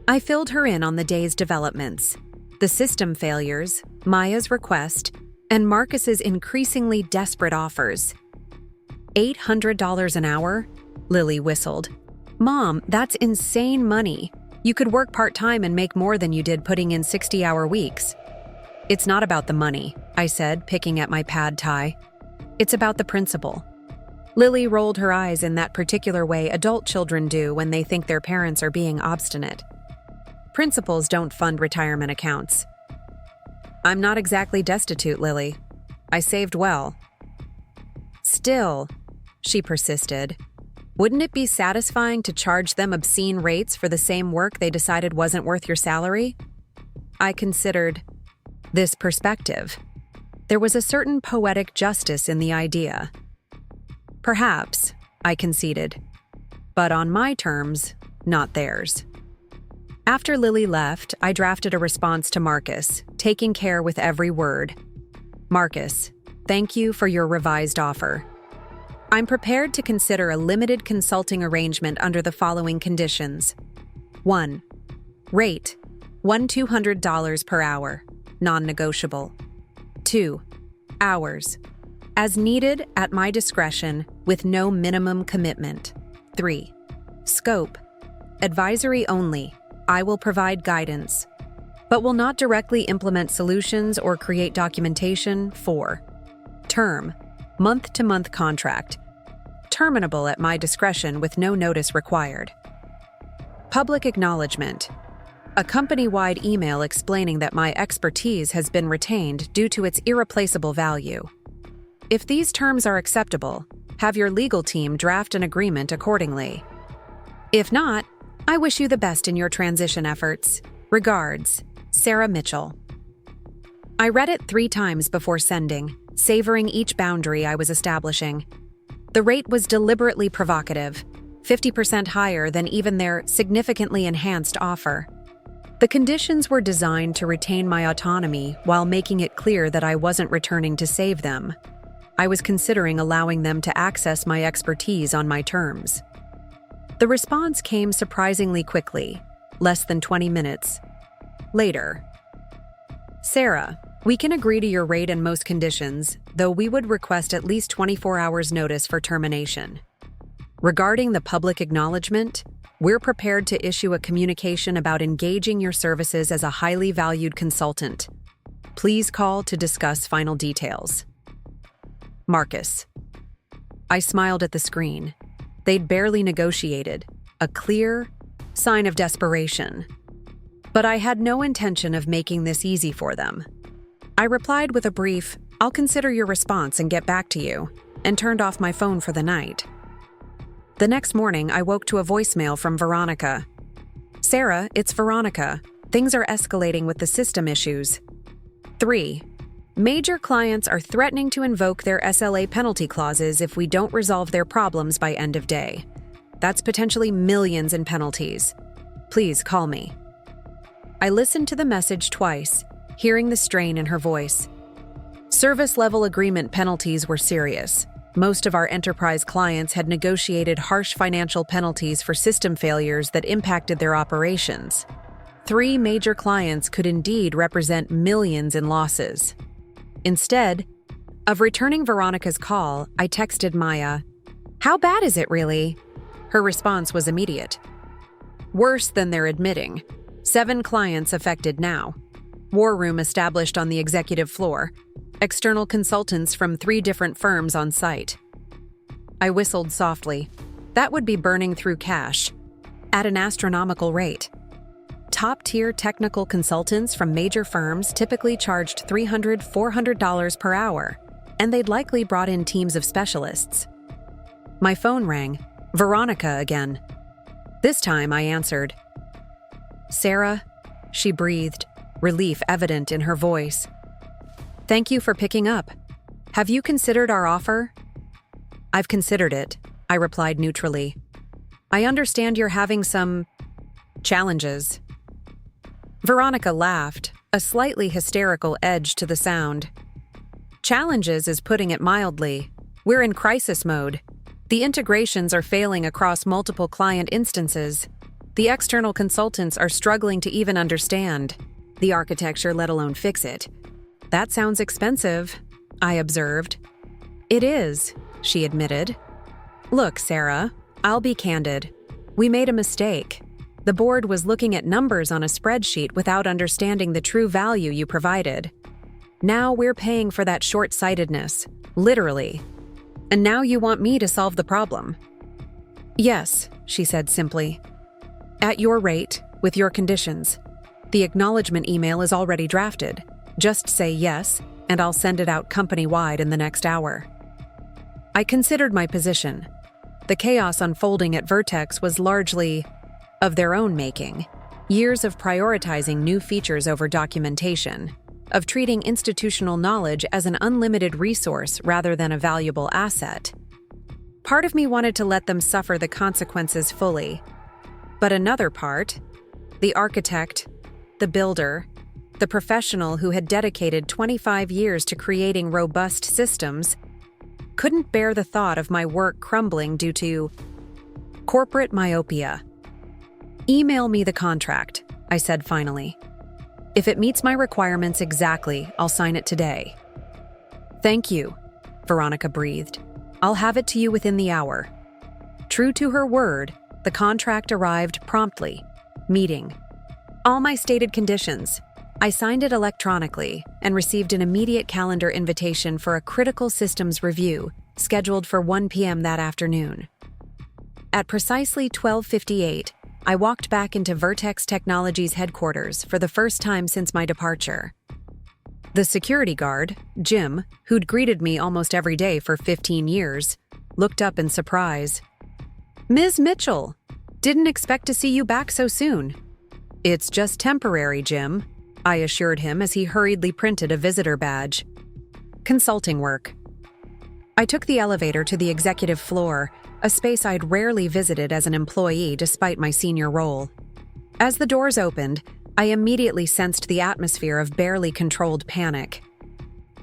I filled her in on the day's developments, the system failures, Maya's request, and Marcus's increasingly desperate offers. $800 an hour? Lily whistled. "Mom, that's insane money. You could work part-time and make more than you did putting in 60-hour weeks." "It's not about the money," I said, picking at my pad thai. "It's about the principle." Lily rolled her eyes in that particular way adult children do when they think their parents are being obstinate. "Principals don't fund retirement accounts." "I'm not exactly destitute, Lily. I saved well." "Still," she persisted, "wouldn't it be satisfying to charge them obscene rates for the same work they decided wasn't worth your salary?" I considered this perspective. There was a certain poetic justice in the idea. "Perhaps," I conceded, "but on my terms, not theirs." After Lily left, I drafted a response to Marcus, taking care with every word. "Marcus, thank you for your revised offer. I'm prepared to consider a limited consulting arrangement under the following conditions. 1. Rate, $1,200 per hour, non-negotiable. 2. Hours, as needed at my discretion with no minimum commitment. 3. Scope, advisory only. I will provide guidance, but will not directly implement solutions or create documentation. 4. Term, month-to-month contract, terminable at my discretion with no notice required. Public acknowledgement, a company-wide email explaining that my expertise has been retained due to its irreplaceable value. If these terms are acceptable, have your legal team draft an agreement accordingly. If not, I wish you the best in your transition efforts. Regards, Sarah Mitchell." I read it 3 times before sending, savoring each boundary I was establishing. The rate was deliberately provocative, 50% higher than even their significantly enhanced offer. The conditions were designed to retain my autonomy while making it clear that I wasn't returning to save them. I was considering allowing them to access my expertise on my terms. The response came surprisingly quickly, less than 20 minutes. Later. "Sarah, we can agree to your rate and most conditions, though we would request at least 24 hours notice for termination. Regarding the public acknowledgement, We're prepared to issue a communication about engaging your services as a highly valued consultant. Please call to discuss final details. Marcus. I smiled at the screen. They'd barely negotiated, a clear sign of desperation. But I had no intention of making this easy for them. I replied with a brief, "I'll consider your response and get back to you," and turned off my phone for the night. The next morning, I woke to a voicemail from Veronica. "Sarah, it's Veronica. Things are escalating with the system issues. 3. Major clients are threatening to invoke their SLA penalty clauses if we don't resolve their problems by end of day. That's potentially millions in penalties. Please call me." I listened to the message twice, hearing the strain in her voice. Service level agreement penalties were serious. Most of our enterprise clients had negotiated harsh financial penalties for system failures that impacted their operations. 3 major clients could indeed represent millions in losses. Instead of returning Veronica's call, I texted Maya, "How bad is it really?" Her response was immediate. "Worse than they're admitting. 7 clients affected now. War room established on the executive floor. External consultants from 3 different firms on site." I whistled softly. That would be burning through cash at an astronomical rate. Top-tier technical consultants from major firms typically charged $300, $400 per hour, and they'd likely brought in teams of specialists. My phone rang. Veronica again. This time I answered. "Sarah," she breathed, relief evident in her voice. "Thank you for picking up. Have you considered our offer?" "I've considered it," I replied neutrally. "I understand you're having some challenges." Veronica laughed, a slightly hysterical edge to the sound. "Challenges is putting it mildly. We're in crisis mode. The integrations are failing across multiple client instances. The external consultants are struggling to even understand the architecture, let alone fix it." "That sounds expensive," I observed. "It is," she admitted. "Look, Sarah, I'll be candid. We made a mistake. The board was looking at numbers on a spreadsheet without understanding the true value you provided. Now we're paying for that short-sightedness, literally. And now you want me to solve the problem." "Yes," she said simply. "At your rate, with your conditions. The acknowledgement email is already drafted. Just say yes, and I'll send it out company-wide in the next hour." I considered my position. The chaos unfolding at Vertex was largely of their own making. Years of prioritizing new features over documentation, of treating institutional knowledge as an unlimited resource rather than a valuable asset. Part of me wanted to let them suffer the consequences fully. But another part, the architect, the builder, the professional who had dedicated 25 years to creating robust systems, couldn't bear the thought of my work crumbling due to corporate myopia. "Email me the contract," I said finally. "If it meets my requirements exactly, I'll sign it today." "Thank you," Veronica breathed. "I'll have it to you within the hour." True to her word, the contract arrived promptly. Meeting. All my stated conditions. I signed it electronically and received an immediate calendar invitation for a critical systems review, scheduled for 1 p.m. that afternoon. At precisely 12:58, I walked back into Vertex Technologies headquarters for the first time since my departure. The security guard, Jim, who'd greeted me almost every day for 15 years, looked up in surprise. "Ms. Mitchell, didn't expect to see you back so soon." "It's just temporary, Jim," I assured him as he hurriedly printed a visitor badge. Consulting work. I took the elevator to the executive floor, a space I'd rarely visited as an employee despite my senior role. As the doors opened, I immediately sensed the atmosphere of barely controlled panic.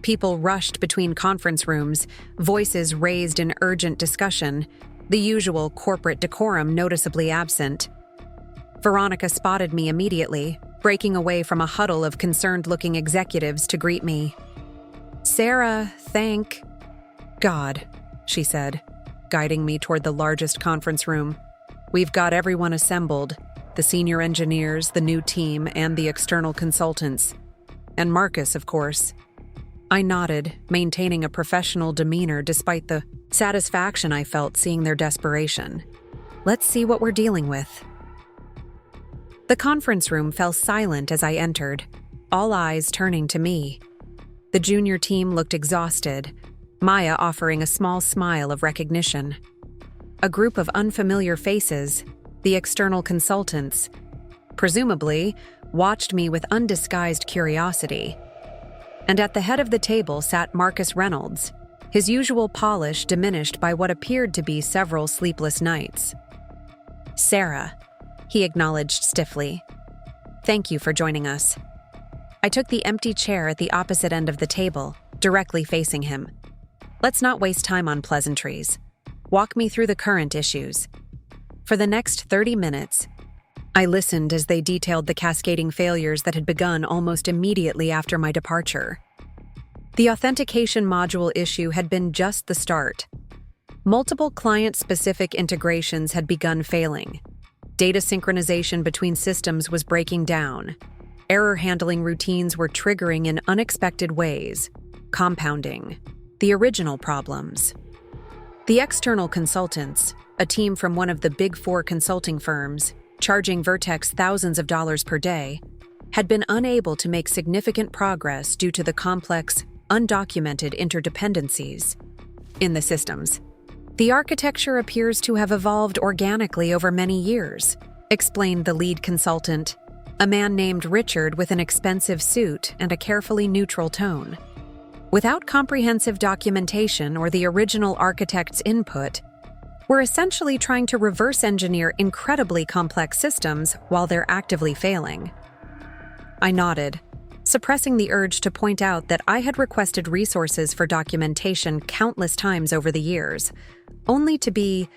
People rushed between conference rooms, voices raised in urgent discussion, the usual corporate decorum noticeably absent. Veronica spotted me immediately, breaking away from a huddle of concerned-looking executives to greet me. "Sarah, thank God," she said, guiding me toward the largest conference room. We've got everyone assembled, the senior engineers, the new team, and the external consultants. And Marcus, of course. I nodded, maintaining a professional demeanor despite the satisfaction I felt seeing their desperation. Let's see what we're dealing with. The conference room fell silent as I entered, all eyes turning to me. The junior team looked exhausted, Maya offering a small smile of recognition. A group of unfamiliar faces, the external consultants, presumably, watched me with undisguised curiosity. And at the head of the table sat Marcus Reynolds, his usual polish diminished by what appeared to be several sleepless nights. "Sarah," he acknowledged stiffly. "Thank you for joining us." I took the empty chair at the opposite end of the table, directly facing him. "Let's not waste time on pleasantries. Walk me through the current issues." For the next 30 minutes, I listened as they detailed the cascading failures that had begun almost immediately after my departure. The authentication module issue had been just the start. Multiple client-specific integrations had begun failing. Data synchronization between systems was breaking down. Error handling routines were triggering in unexpected ways, compounding the original problems. The external consultants, a team from one of the Big Four consulting firms, charging Vertex thousands of dollars per day, had been unable to make significant progress due to the complex, undocumented interdependencies in the systems. "The architecture appears to have evolved organically over many years," explained the lead consultant, a man named Richard with an expensive suit and a carefully neutral tone. "Without comprehensive documentation or the original architect's input, we're essentially trying to reverse engineer incredibly complex systems while they're actively failing." I nodded, suppressing the urge to point out that I had requested resources for documentation countless times over the years, only to be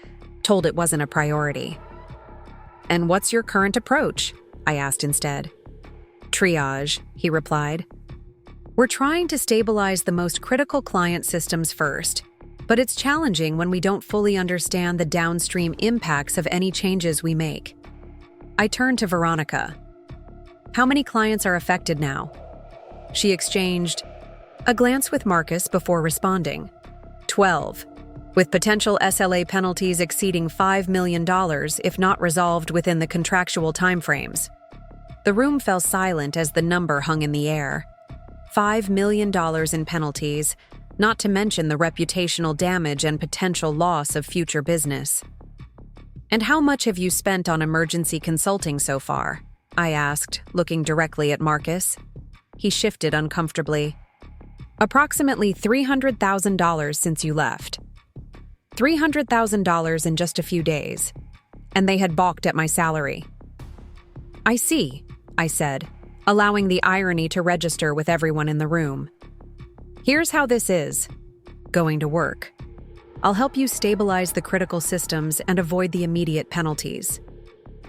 told it wasn't a priority. "And what's your current approach?" I asked instead. "Triage," he replied. "We're trying to stabilize the most critical client systems first, but it's challenging when we don't fully understand the downstream impacts of any changes we make." I turned to Veronica. "How many clients are affected now?" She exchanged a glance with Marcus before responding. 12, with potential SLA penalties exceeding $5 million if not resolved within the contractual timeframes. The room fell silent as the number hung in the air. $5 million in penalties, not to mention the reputational damage and potential loss of future business. "And how much have you spent on emergency consulting so far?" I asked, looking directly at Marcus. He shifted uncomfortably. "Approximately $300,000 since you left." $300,000 in just a few days. And they had balked at my salary. "I see," I said, allowing the irony to register with everyone in the room. "Here's how this is going to work. I'll help you stabilize the critical systems and avoid the immediate penalties.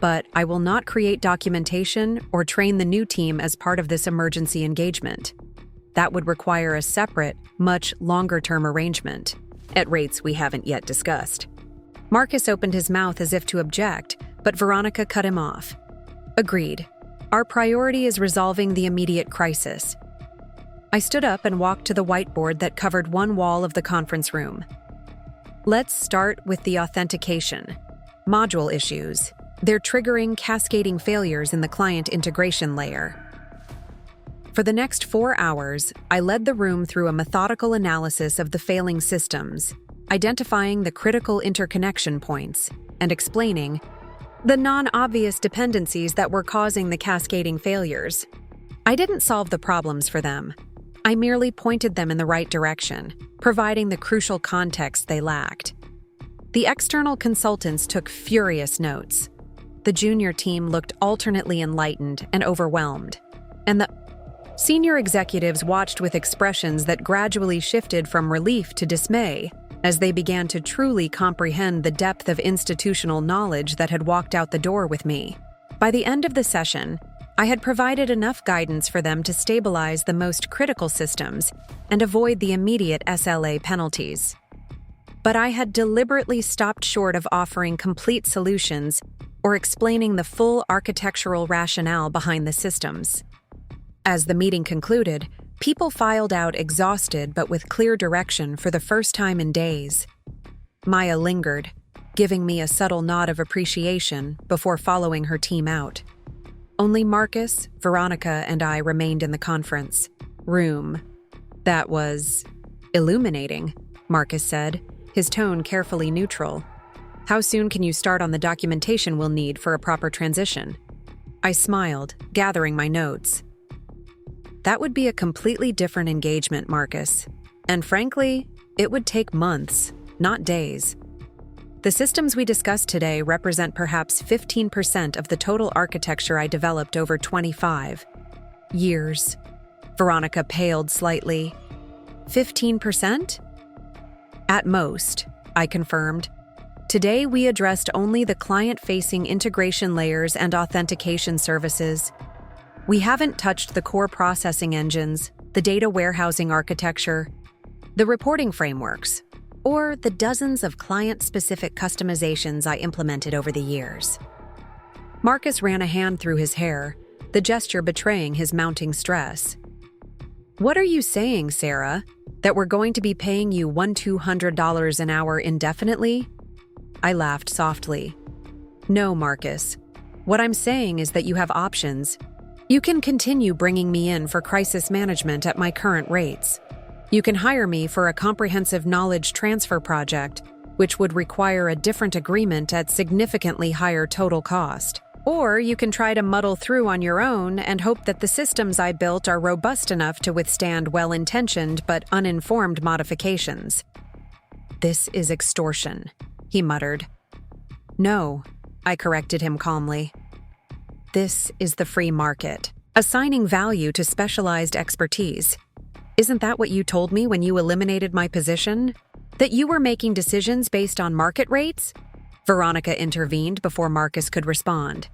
But I will not create documentation or train the new team as part of this emergency engagement. That would require a separate, much longer-term arrangement, at rates we haven't yet discussed." Marcus opened his mouth as if to object, but Veronica cut him off. "Agreed. Our priority is resolving the immediate crisis." I stood up and walked to the whiteboard that covered one wall of the conference room. "Let's start with the authentication module issues. They're triggering cascading failures in the client integration layer." For the next 4 hours, I led the room through a methodical analysis of the failing systems, identifying the critical interconnection points, and explaining the non-obvious dependencies that were causing the cascading failures. I didn't solve the problems for them. I merely pointed them in the right direction, providing the crucial context they lacked. The external consultants took furious notes. The junior team looked alternately enlightened and overwhelmed, and the senior executives watched with expressions that gradually shifted from relief to dismay as they began to truly comprehend the depth of institutional knowledge that had walked out the door with me. By the end of the session, I had provided enough guidance for them to stabilize the most critical systems and avoid the immediate SLA penalties. but I had deliberately stopped short of offering complete solutions or explaining the full architectural rationale behind the systems. As the meeting concluded, people filed out exhausted but with clear direction for the first time in days. Maya lingered, giving me a subtle nod of appreciation before following her team out. Only Marcus, Veronica, and I remained in the conference room. That was illuminating, Marcus said, his tone carefully neutral. How soon can you start on the documentation we'll need for a proper transition? I smiled, gathering my notes. That would be a completely different engagement, Marcus. And frankly, it would take months, not days. The systems we discussed today represent perhaps 15% of the total architecture I developed over 25 years. Veronica paled slightly. 15%? At most, I confirmed. Today we addressed only the client-facing integration layers and authentication services. We haven't touched the core processing engines, the data warehousing architecture, the reporting frameworks, or the dozens of client-specific customizations I implemented over the years. Marcus ran a hand through his hair, the gesture betraying his mounting stress. What are you saying, Sarah? That we're going to be paying you $1,200 an hour indefinitely? I laughed softly. No, Marcus. What I'm saying is that you have options. You can continue bringing me in for crisis management at my current rates. You can hire me for a comprehensive knowledge transfer project, which would require a different agreement at significantly higher total cost. Or you can try to muddle through on your own and hope that the systems I built are robust enough to withstand well-intentioned but uninformed modifications. This is extortion, he muttered. No, I corrected him calmly. This is the free market, assigning value to specialized expertise. Isn't that what you told me when you eliminated my position? That you were making decisions based on market rates? Veronica intervened before Marcus could respond.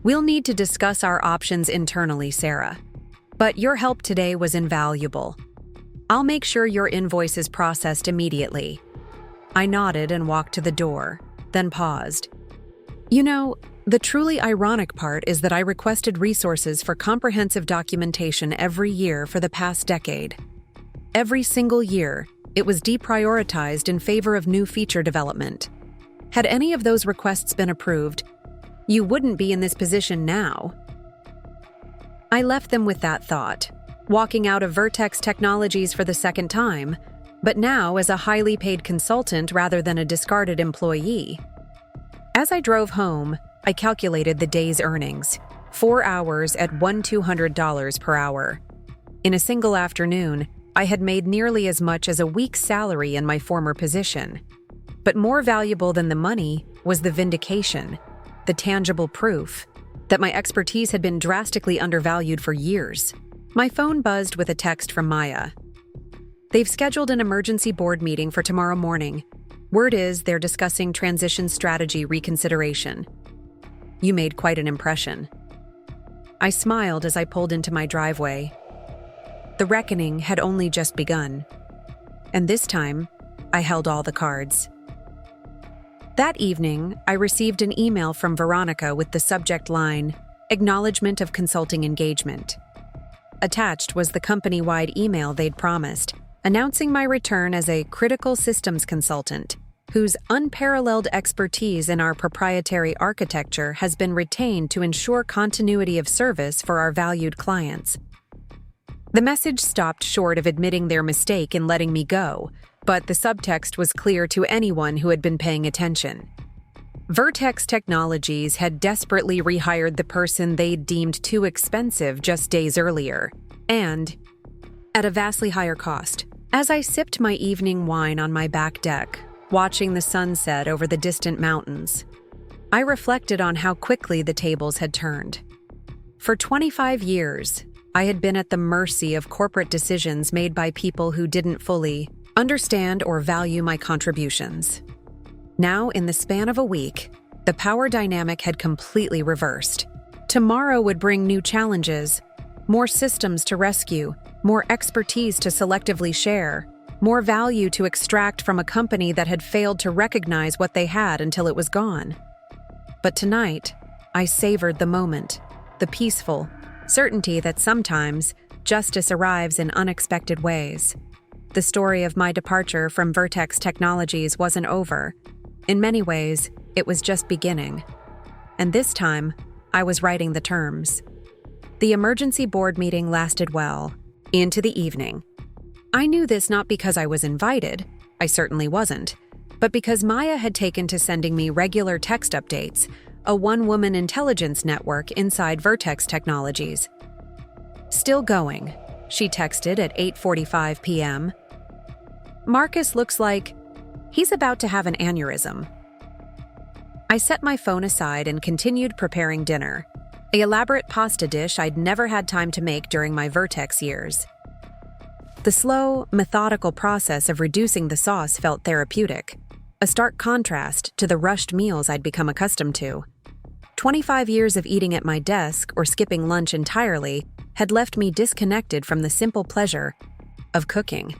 We'll need to discuss our options internally, Sarah. But your help today was invaluable. I'll make sure your invoice is processed immediately. I nodded and walked to the door, then paused. You know, the truly ironic part is that I requested resources for comprehensive documentation every year for the past decade. Every single year, it was deprioritized in favor of new feature development. Had any of those requests been approved, you wouldn't be in this position now. I left them with that thought, walking out of Vertex Technologies for the second time, but now as a highly paid consultant rather than a discarded employee. As I drove home, I calculated the day's earnings, 4 hours at $1,200 per hour. In a single afternoon, I had made nearly as much as a week's salary in my former position. But more valuable than the money was the vindication, the tangible proof, that my expertise had been drastically undervalued for years. My phone buzzed with a text from Maya. They've scheduled an emergency board meeting for tomorrow morning. Word is they're discussing transition strategy reconsideration. You made quite an impression. I smiled as I pulled into my driveway. The reckoning had only just begun. And this time, I held all the cards. That evening, I received an email from Veronica with the subject line, Acknowledgement of Consulting Engagement. Attached was the company-wide email they'd promised, announcing my return as a critical systems consultant, whose unparalleled expertise in our proprietary architecture has been retained to ensure continuity of service for our valued clients. The message stopped short of admitting their mistake in letting me go, but the subtext was clear to anyone who had been paying attention. Vertex Technologies had desperately rehired the person they'd deemed too expensive just days earlier, and at a vastly higher cost. As I sipped my evening wine on my back deck, watching the sunset over the distant mountains, I reflected on how quickly the tables had turned. For 25 years, I had been at the mercy of corporate decisions made by people who didn't fully understand or value my contributions. Now, in the span of a week, the power dynamic had completely reversed. Tomorrow would bring new challenges, more systems to rescue, more expertise to selectively share, more value to extract from a company that had failed to recognize what they had until it was gone. But tonight, I savored the moment, the peaceful certainty that sometimes justice arrives in unexpected ways. The story of my departure from Vertex Technologies wasn't over. In many ways, it was just beginning. And this time, I was writing the terms. The emergency board meeting lasted well, into the evening. I knew this not because I was invited, I certainly wasn't, but because Maya had taken to sending me regular text updates, a one-woman intelligence network inside Vertex Technologies. "Still going," she texted at 8:45 p.m. "Marcus looks like he's about to have an aneurysm." I set my phone aside and continued preparing dinner, an elaborate pasta dish I'd never had time to make during my Vertex years. The slow, methodical process of reducing the sauce felt therapeutic, a stark contrast to the rushed meals I'd become accustomed to. 25 years of eating at my desk or skipping lunch entirely had left me disconnected from the simple pleasure of cooking.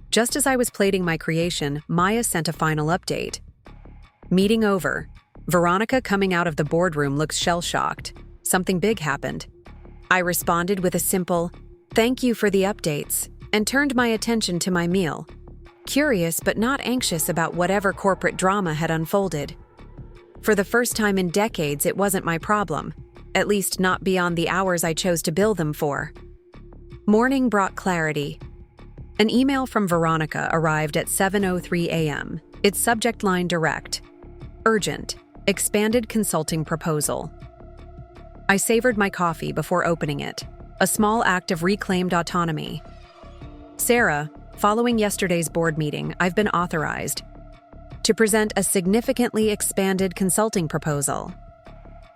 Just as I was plating my creation, Maya sent a final update. "Meeting over. Veronica coming out of the boardroom looks shell-shocked. Something big happened." I responded with a simple, "Thank you for the updates," and turned my attention to my meal, curious but not anxious about whatever corporate drama had unfolded. For the first time in decades, it wasn't my problem, at least not beyond the hours I chose to bill them for. Morning brought clarity. An email from Veronica arrived at 7:03 a.m., its subject line direct. Urgent. Expanded consulting proposal. I savored my coffee before opening it, a small act of reclaimed autonomy. "Sarah, following yesterday's board meeting, I've been authorized to present a significantly expanded consulting proposal.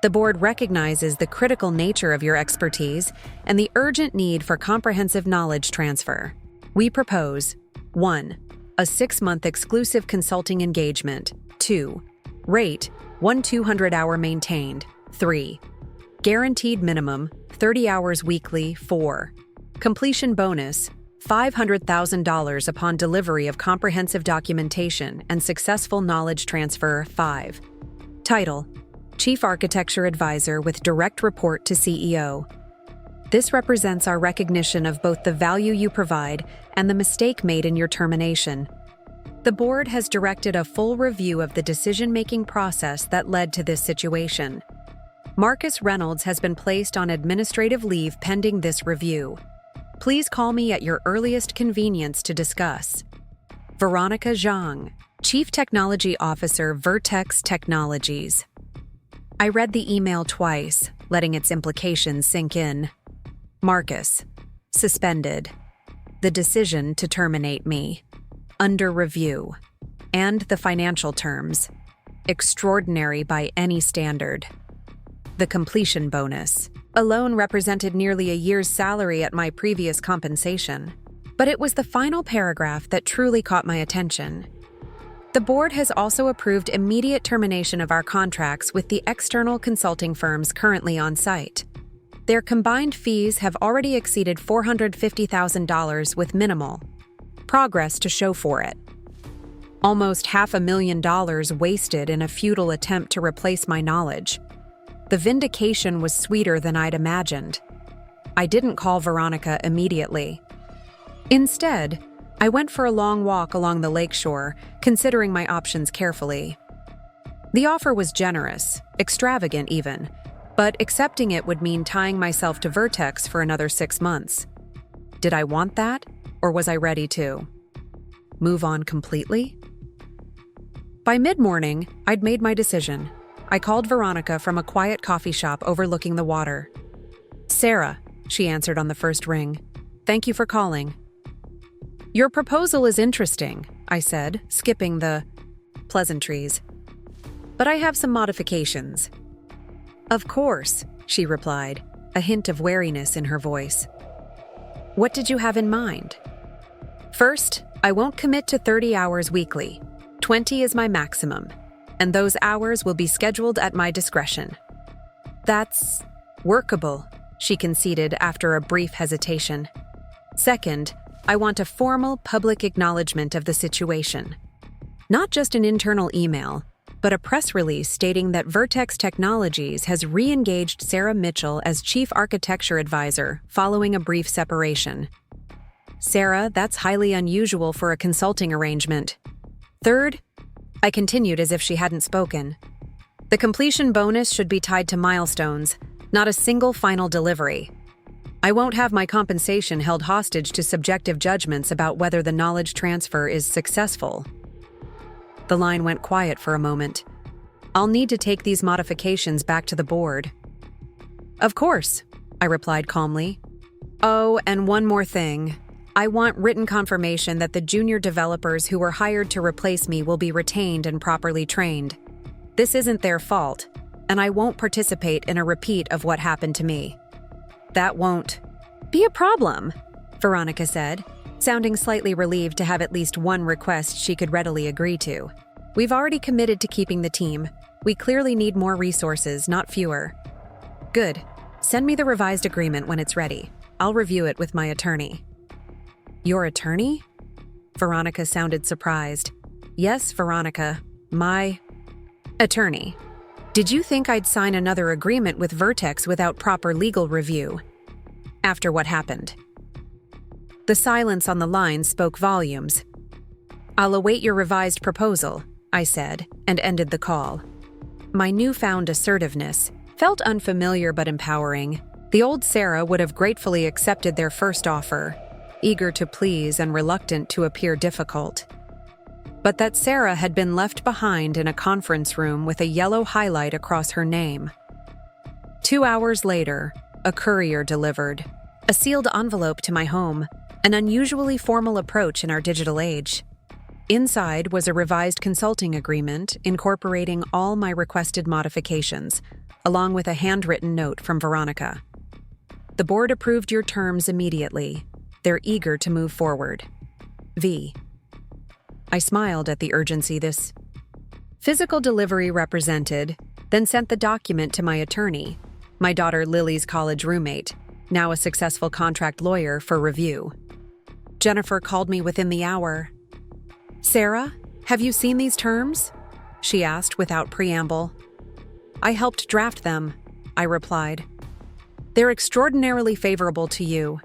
The board recognizes the critical nature of your expertise and the urgent need for comprehensive knowledge transfer. We propose 1. A 6-month exclusive consulting engagement. 2. Rate 1 200-hour maintained. 3. Guaranteed minimum 30 hours weekly. 4. Completion bonus $500,000 upon delivery of comprehensive documentation and successful knowledge transfer. 5. Title: Chief Architecture Advisor with direct report to CEO. This represents our recognition of both the value you provide and the mistake made in your termination. The board has directed a full review of the decision-making process that led to this situation. Marcus Reynolds has been placed on administrative leave pending this review. Please call me at your earliest convenience to discuss. Veronica Zhang, Chief Technology Officer, Vertex Technologies. I read the email twice, letting its implications sink in. Marcus. Suspended. The decision to terminate me. Under review. And the financial terms. Extraordinary by any standard. The completion bonus alone represented nearly a year's salary at my previous compensation. But it was the final paragraph that truly caught my attention. The board has also approved immediate termination of our contracts with the external consulting firms currently on site. Their combined fees have already exceeded $450,000 with minimal progress to show for it. Almost $500,000 wasted in a futile attempt to replace my knowledge. The vindication was sweeter than I'd imagined. I didn't call Veronica immediately. Instead, I went for a long walk along the lakeshore, considering my options carefully. The offer was generous, extravagant even, but accepting it would mean tying myself to Vertex for another 6 months. Did I want that, or was I ready to move on completely? By mid-morning, I'd made my decision. I called Veronica from a quiet coffee shop overlooking the water. "Sarah," she answered on the first ring. "Thank you for calling." "Your proposal is interesting," I said, skipping the pleasantries. "But I have some modifications." "Of course," she replied, a hint of wariness in her voice. "What did you have in mind?" "First, I won't commit to 30 hours weekly. 20 is my maximum, and those hours will be scheduled at my discretion." "That's workable," she conceded after a brief hesitation. "Second, I want a formal public acknowledgement of the situation. Not just an internal email, but a press release stating that Vertex Technologies has re-engaged Sarah Mitchell as Chief Architecture Advisor following a brief separation. Sarah, that's highly unusual for a consulting arrangement. Third, I continued as if she hadn't spoken. The completion bonus should be tied to milestones, not a single final delivery. I won't have my compensation held hostage to subjective judgments about whether the knowledge transfer is successful. The line went quiet for a moment. I'll need to take these modifications back to the board. Of course, I replied calmly. Oh, and one more thing. I want written confirmation that the junior developers who were hired to replace me will be retained and properly trained. This isn't their fault, and I won't participate in a repeat of what happened to me. That won't be a problem, Veronica said, sounding slightly relieved to have at least one request she could readily agree to. We've already committed to keeping the team. We clearly need more resources, not fewer. Good. Send me the revised agreement when it's ready. I'll review it with my attorney. Your attorney? Veronica sounded surprised. Yes, Veronica. My attorney. Did you think I'd sign another agreement with Vertex without proper legal review? After what happened? The silence on the line spoke volumes. I'll await your revised proposal, I said, and ended the call. My newfound assertiveness felt unfamiliar but empowering. The old Sarah would have gratefully accepted their first offer, eager to please and reluctant to appear difficult. But that Sarah had been left behind in a conference room with a yellow highlight across her name. 2 hours later, a courier delivered a sealed envelope to my home, an unusually formal approach in our digital age. Inside was a revised consulting agreement incorporating all my requested modifications, along with a handwritten note from Veronica. The board approved your terms immediately. They're eager to move forward. V. I smiled at the urgency this physical delivery represented, then sent the document to my attorney, my daughter Lily's college roommate, now a successful contract lawyer, for review. Jennifer called me within the hour. Sarah, have you seen these terms? She asked without preamble. I helped draft them, I replied. They're extraordinarily favorable to you.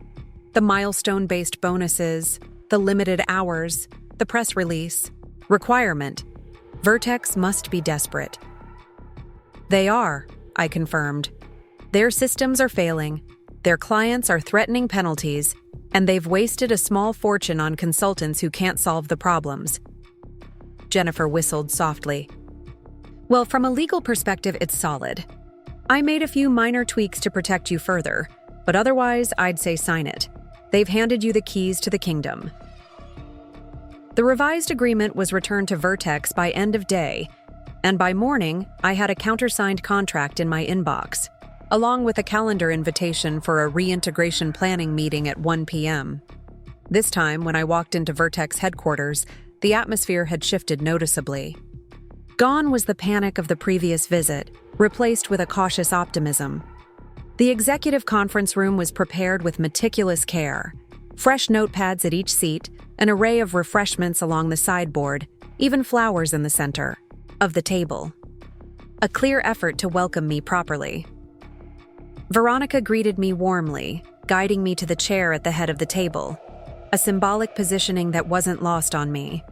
The milestone-based bonuses, the limited hours, the press release, requirement. Vertex must be desperate. They are, I confirmed. Their systems are failing, their clients are threatening penalties, and they've wasted a small fortune on consultants who can't solve the problems. Jennifer whistled softly. Well, from a legal perspective, it's solid. I made a few minor tweaks to protect you further, but otherwise, I'd say sign it. They've handed you the keys to the kingdom. The revised agreement was returned to Vertex by end of day, and by morning, I had a countersigned contract in my inbox, along with a calendar invitation for a reintegration planning meeting at 1 p.m. This time, when I walked into Vertex headquarters, the atmosphere had shifted noticeably. Gone was the panic of the previous visit, replaced with a cautious optimism. The executive conference room was prepared with meticulous care. Fresh notepads at each seat, an array of refreshments along the sideboard, even flowers in the center of the table. A clear effort to welcome me properly. Veronica greeted me warmly, guiding me to the chair at the head of the table, a symbolic positioning that wasn't lost on me.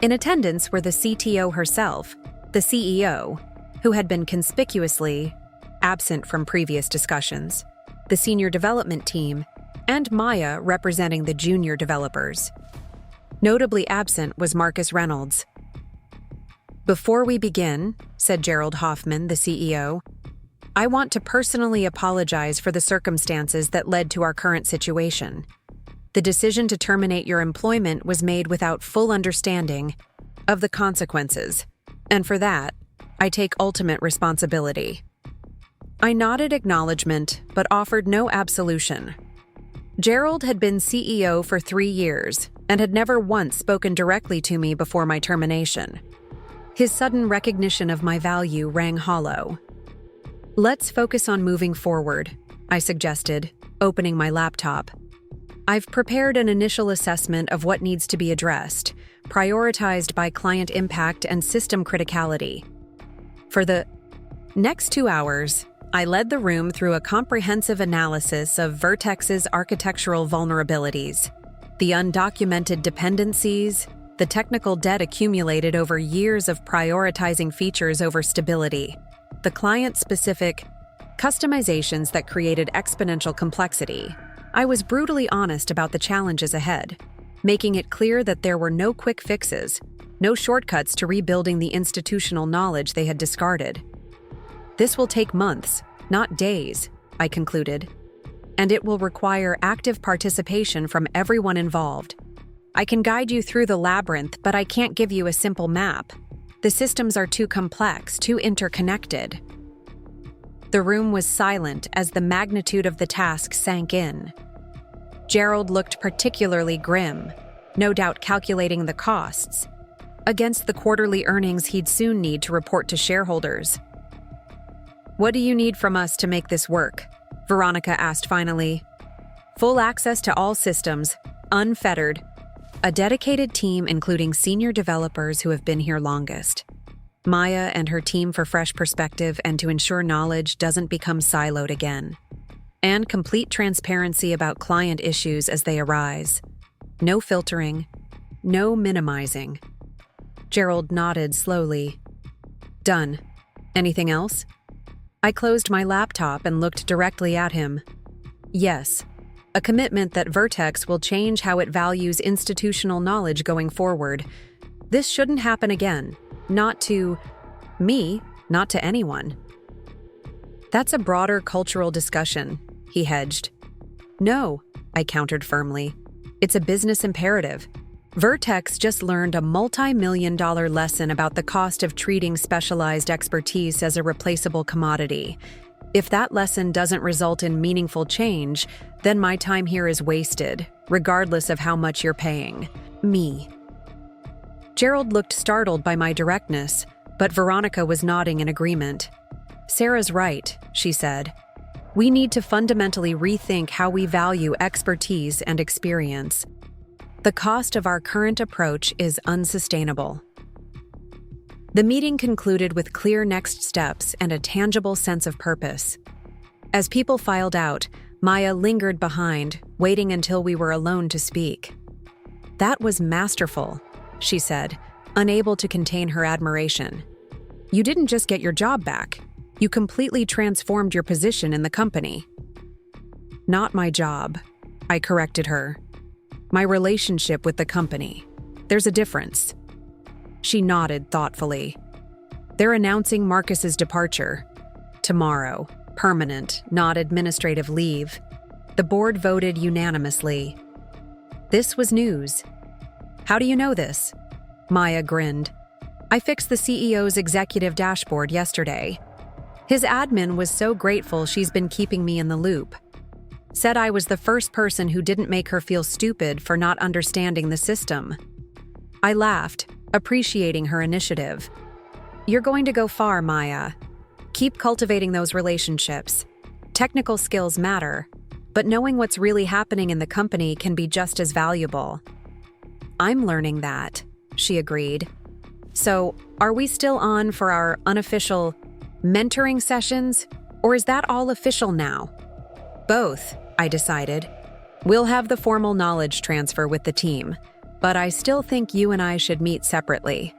In attendance were the CTO herself, the CEO, who had been conspicuously absent from previous discussions, the senior development team, and Maya representing the junior developers. Notably absent was Marcus Reynolds. Before we begin, said Gerald Hoffman, the CEO, I want to personally apologize for the circumstances that led to our current situation. The decision to terminate your employment was made without full understanding of the consequences, and for that, I take ultimate responsibility. I nodded acknowledgement, but offered no absolution. Gerald had been CEO for 3 years and had never once spoken directly to me before my termination. His sudden recognition of my value rang hollow. Let's focus on moving forward, I suggested, opening my laptop. I've prepared an initial assessment of what needs to be addressed, prioritized by client impact and system criticality. For the next 2 hours, I led the room through a comprehensive analysis of Vertex's architectural vulnerabilities, the undocumented dependencies, the technical debt accumulated over years of prioritizing features over stability, the client-specific customizations that created exponential complexity. I was brutally honest about the challenges ahead, making it clear that there were no quick fixes, no shortcuts to rebuilding the institutional knowledge they had discarded. This will take months, not days, I concluded, and it will require active participation from everyone involved. I can guide you through the labyrinth, but I can't give you a simple map. The systems are too complex, too interconnected. The room was silent as the magnitude of the task sank in. Gerald looked particularly grim, no doubt calculating the costs, against the quarterly earnings he'd soon need to report to shareholders. "What do you need from us to make this work?" Veronica asked finally. "Full access to all systems, unfettered. A dedicated team including senior developers who have been here longest. Maya and her team for fresh perspective and to ensure knowledge doesn't become siloed again. And complete transparency about client issues as they arise. No filtering, no minimizing." Gerald nodded slowly. "Done. Anything else?" I closed my laptop and looked directly at him. "Yes. A commitment that Vertex will change how it values institutional knowledge going forward. This shouldn't happen again. Not to me, not to anyone." "That's a broader cultural discussion," he hedged. "No," I countered firmly. "It's a business imperative. Vertex just learned a multi-million-dollar lesson about the cost of treating specialized expertise as a replaceable commodity. If that lesson doesn't result in meaningful change, then my time here is wasted, regardless of how much you're paying me." Gerald looked startled by my directness, but Veronica was nodding in agreement. "Sarah's right," she said. "We need to fundamentally rethink how we value expertise and experience. The cost of our current approach is unsustainable." The meeting concluded with clear next steps and a tangible sense of purpose. As people filed out, Maya lingered behind, waiting until we were alone to speak. "That was masterful," she said, unable to contain her admiration. "You didn't just get your job back. You completely transformed your position in the company." "Not my job," I corrected her. "My relationship with the company. There's a difference." She nodded thoughtfully. "They're announcing Marcus's departure. Tomorrow, permanent, not administrative leave. The board voted unanimously." This was news. "How do you know this?" Maya grinned. "I fixed the CEO's executive dashboard yesterday. His admin was so grateful she's been keeping me in the loop. Said I was the first person who didn't make her feel stupid for not understanding the system." I laughed, appreciating her initiative. "You're going to go far, Maya. Keep cultivating those relationships. Technical skills matter, but knowing what's really happening in the company can be just as valuable." "I'm learning that," she agreed. "So, are we still on for our unofficial mentoring sessions, or is that all official now?" "Both," I decided. "We'll have the formal knowledge transfer with the team, but I still think you and I should meet separately.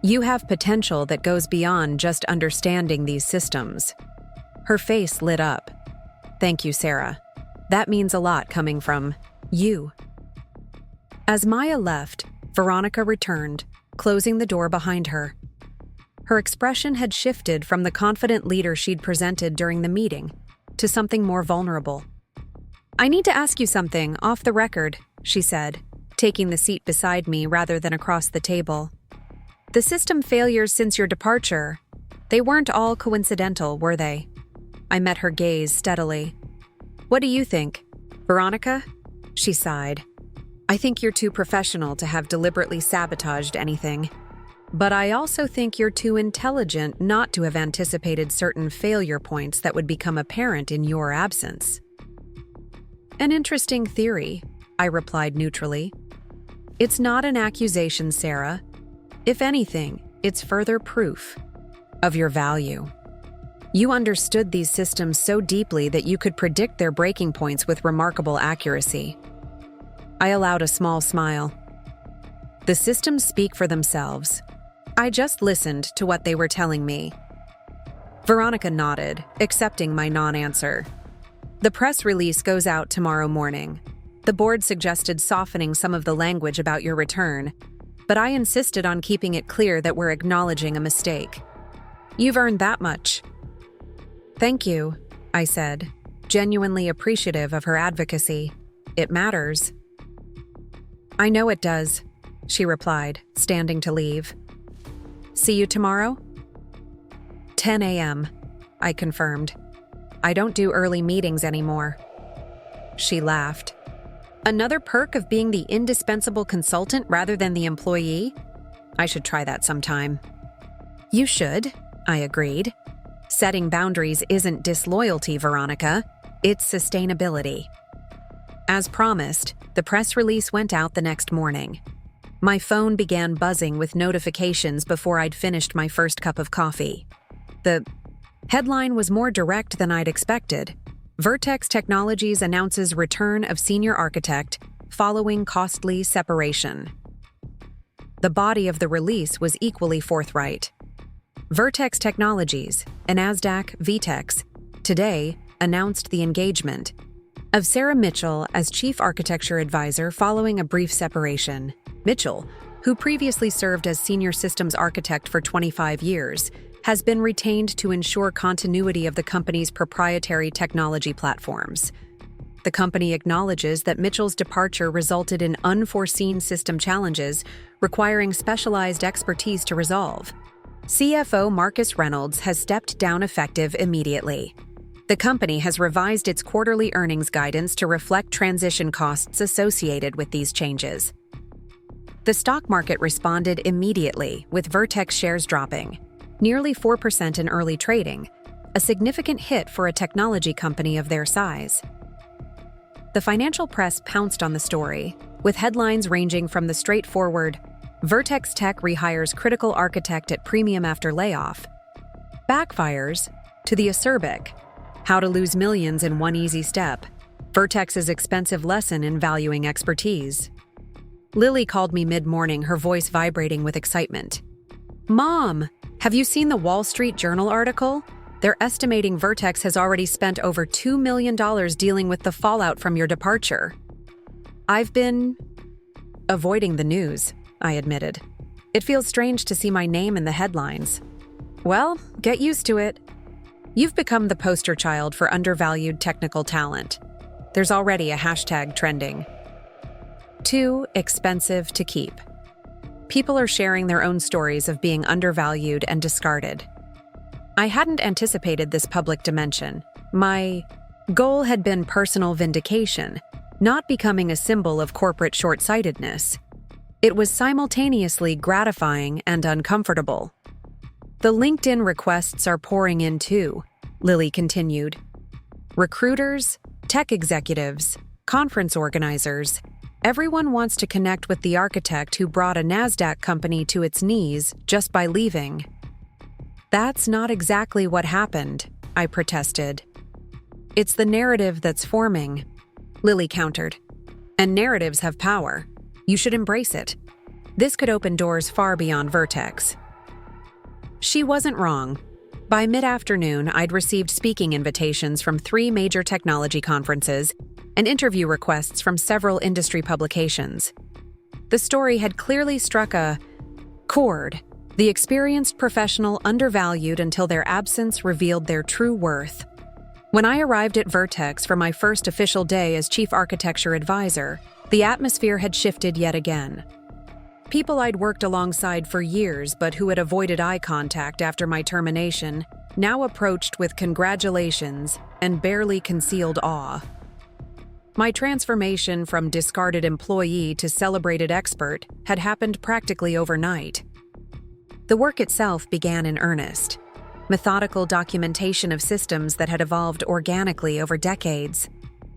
You have potential that goes beyond just understanding these systems." Her face lit up. "Thank you, Sarah. That means a lot coming from you." As Maya left, Veronica returned, closing the door behind her. Her expression had shifted from the confident leader she'd presented during the meeting to something more vulnerable. "I need to ask you something, off the record," she said, taking the seat beside me rather than across the table. "The system failures since your departure, they weren't all coincidental, were they?" I met her gaze steadily. "What do you think, Veronica?" She sighed. "I think you're too professional to have deliberately sabotaged anything. But I also think you're too intelligent not to have anticipated certain failure points that would become apparent in your absence." "An interesting theory," I replied neutrally. It's not an accusation, Sarah. If anything, it's further proof of your value. You understood these systems so deeply that you could predict their breaking points with remarkable accuracy. I allowed a small smile. The systems speak for themselves. I just listened to what they were telling me. Veronica nodded, accepting my non-answer. The press release goes out tomorrow morning. The board suggested softening some of the language about your return, but I insisted on keeping it clear that we're acknowledging a mistake. You've earned that much. Thank you, I said, genuinely appreciative of her advocacy. It matters. I know it does, she replied, standing to leave. See you tomorrow? 10 a.m., I confirmed. I don't do early meetings anymore. She laughed. Another perk of being the indispensable consultant rather than the employee? I should try that sometime. You should, I agreed. Setting boundaries isn't disloyalty, Veronica. It's sustainability. As promised, the press release went out the next morning. My phone began buzzing with notifications before I'd finished my first cup of coffee. The headline was more direct than I'd expected. Vertex Technologies announces return of senior architect following costly separation. The body of the release was equally forthright. Vertex Technologies, a NASDAQ VTEX, today announced the engagement of Sarah Mitchell as Chief Architecture Advisor following a brief separation. Mitchell, who previously served as Senior Systems Architect for 25 years, has been retained to ensure continuity of the company's proprietary technology platforms. The company acknowledges that Mitchell's departure resulted in unforeseen system challenges requiring specialized expertise to resolve. CFO Marcus Reynolds has stepped down effective immediately. The company has revised its quarterly earnings guidance to reflect transition costs associated with these changes. The stock market responded immediately, with Vertex shares dropping nearly 4% in early trading, a significant hit for a technology company of their size. The financial press pounced on the story, with headlines ranging from the straightforward, Vertex Tech rehires critical architect at premium after layoff, backfires, to the acerbic, how to lose millions in one easy step, Vertex's expensive lesson in valuing expertise. Lily called me mid-morning, her voice vibrating with excitement. Mom, have you seen the Wall Street Journal article? They're estimating Vertex has already spent over $2 million dealing with the fallout from your departure. I've been avoiding the news, I admitted. It feels strange to see my name in the headlines. Well, get used to it. You've become the poster child for undervalued technical talent. There's already a hashtag trending. Too expensive to keep. People are sharing their own stories of being undervalued and discarded. I hadn't anticipated this public dimension. My goal had been personal vindication, not becoming a symbol of corporate short-sightedness. It was simultaneously gratifying and uncomfortable. The LinkedIn requests are pouring in too, Lily continued. Recruiters, tech executives, conference organizers, everyone wants to connect with the architect who brought a NASDAQ company to its knees just by leaving. That's not exactly what happened, I protested. It's the narrative that's forming, Lily countered. And narratives have power. You should embrace it. This could open doors far beyond Vertex. She wasn't wrong. By mid-afternoon, I'd received speaking invitations from 3 major technology conferences and interview requests from several industry publications. The story had clearly struck a chord, the experienced professional undervalued until their absence revealed their true worth. When I arrived at Vertex for my first official day as Chief Architecture Advisor, the atmosphere had shifted yet again. People I'd worked alongside for years but who had avoided eye contact after my termination now approached with congratulations and barely concealed awe. My transformation from discarded employee to celebrated expert had happened practically overnight. The work itself began in earnest. Methodical documentation of systems that had evolved organically over decades.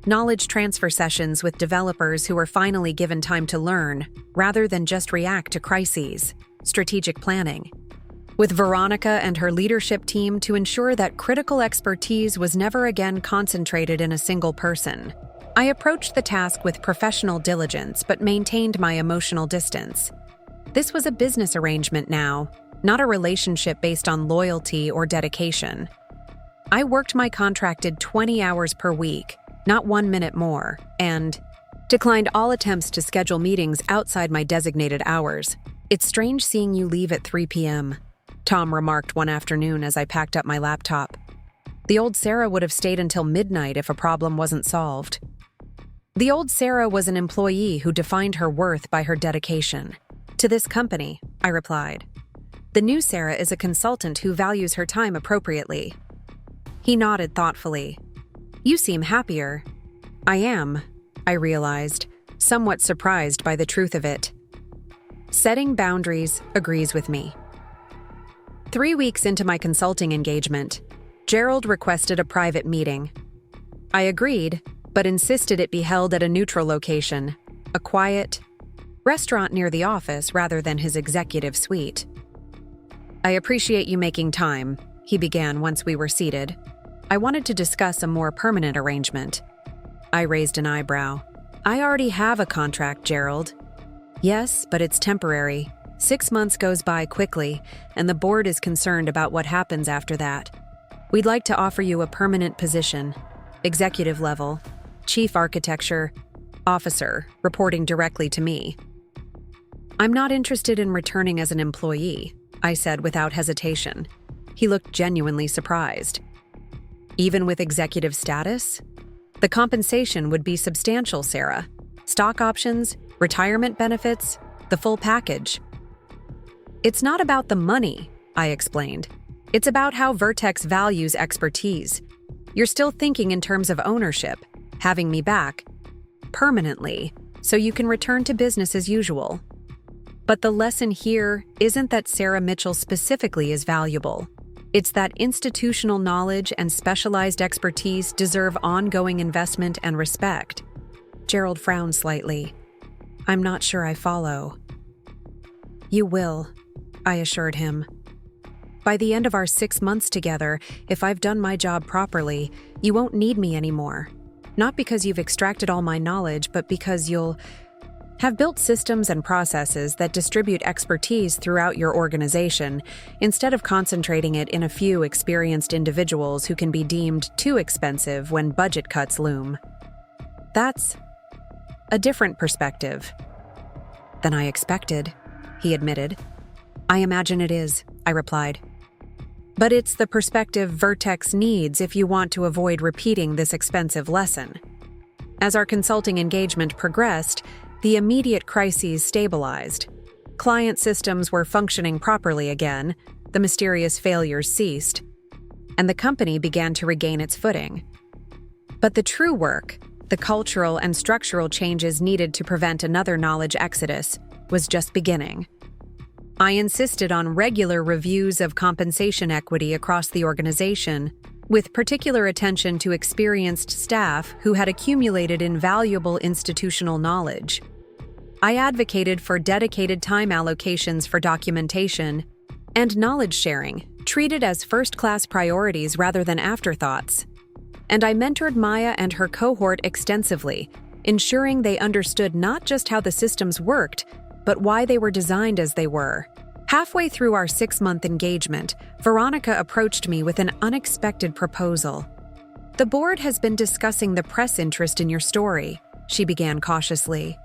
knowledge transfer sessions with developers who were finally given time to learn, rather than just react to crises, strategic planning, with Veronica and her leadership team to ensure that critical expertise was never again concentrated in a single person. I approached the task with professional diligence but maintained my emotional distance. This was a business arrangement now, not a relationship based on loyalty or dedication. I worked my contracted 20 hours per week, not 1 minute more, and declined all attempts to schedule meetings outside my designated hours. "It's strange seeing you leave at 3 p.m., Tom remarked one afternoon as I packed up my laptop. The old Sarah would have stayed until midnight if a problem wasn't solved. The old Sarah was an employee who defined her worth by her dedication to this company, I replied. The new Sarah is a consultant who values her time appropriately. He nodded thoughtfully. You seem happier. I am, I realized, somewhat surprised by the truth of it. Setting boundaries agrees with me. 3 weeks into my consulting engagement, Gerald requested a private meeting. I agreed, but insisted it be held at a neutral location, a quiet restaurant near the office rather than his executive suite. I appreciate you making time, he began once we were seated. I wanted to discuss a more permanent arrangement. I raised an eyebrow. I already have a contract, Gerald. Yes, but it's temporary. 6 months goes by quickly, and the board is concerned about what happens after that. We'd like to offer you a permanent position, executive level, chief architecture officer, reporting directly to me. I'm not interested in returning as an employee, I said without hesitation. He looked genuinely surprised. Even with executive status? The compensation would be substantial, Sarah. Stock options, retirement benefits, the full package. It's not about the money, I explained. It's about how Vertex values expertise. You're still thinking in terms of ownership, having me back, permanently, so you can return to business as usual. But the lesson here isn't that Sarah Mitchell specifically is valuable. It's that institutional knowledge and specialized expertise deserve ongoing investment and respect. Gerald frowned slightly. I'm not sure I follow. You will, I assured him. By the end of our 6 months together, if I've done my job properly, you won't need me anymore. Not because you've extracted all my knowledge, but because you'll have built systems and processes that distribute expertise throughout your organization, instead of concentrating it in a few experienced individuals who can be deemed too expensive when budget cuts loom. That's a different perspective than I expected, he admitted. I imagine it is, I replied. But it's the perspective Vertex needs if you want to avoid repeating this expensive lesson. As our consulting engagement progressed, the immediate crises stabilized. Client systems were functioning properly again, the mysterious failures ceased, and the company began to regain its footing. But the true work, the cultural and structural changes needed to prevent another knowledge exodus, was just beginning. I insisted on regular reviews of compensation equity across the organization, with particular attention to experienced staff who had accumulated invaluable institutional knowledge. I advocated for dedicated time allocations for documentation and knowledge sharing, treated as first-class priorities rather than afterthoughts. And I mentored Maya and her cohort extensively, ensuring they understood not just how the systems worked, but why they were designed as they were. Halfway through our 6-month engagement, Veronica approached me with an unexpected proposal. The board has been discussing the press interest in your story, she began cautiously.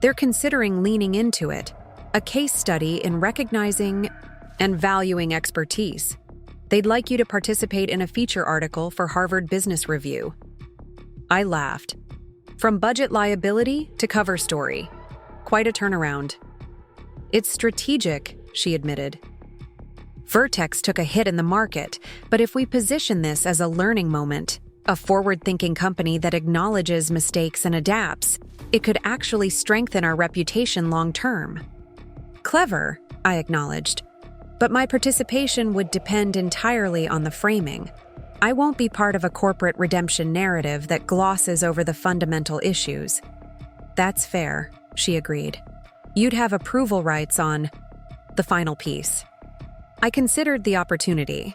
They're considering leaning into it, a case study in recognizing and valuing expertise. They'd like you to participate in a feature article for Harvard Business Review. I laughed. From budget liability to cover story. Quite a turnaround. It's strategic, she admitted. Vertex took a hit in the market, but if we position this as a learning moment, a forward-thinking company that acknowledges mistakes and adapts, it could actually strengthen our reputation long-term. Clever, I acknowledged, but my participation would depend entirely on the framing. I won't be part of a corporate redemption narrative that glosses over the fundamental issues. That's fair, she agreed. You'd have approval rights on the final piece. I considered the opportunity.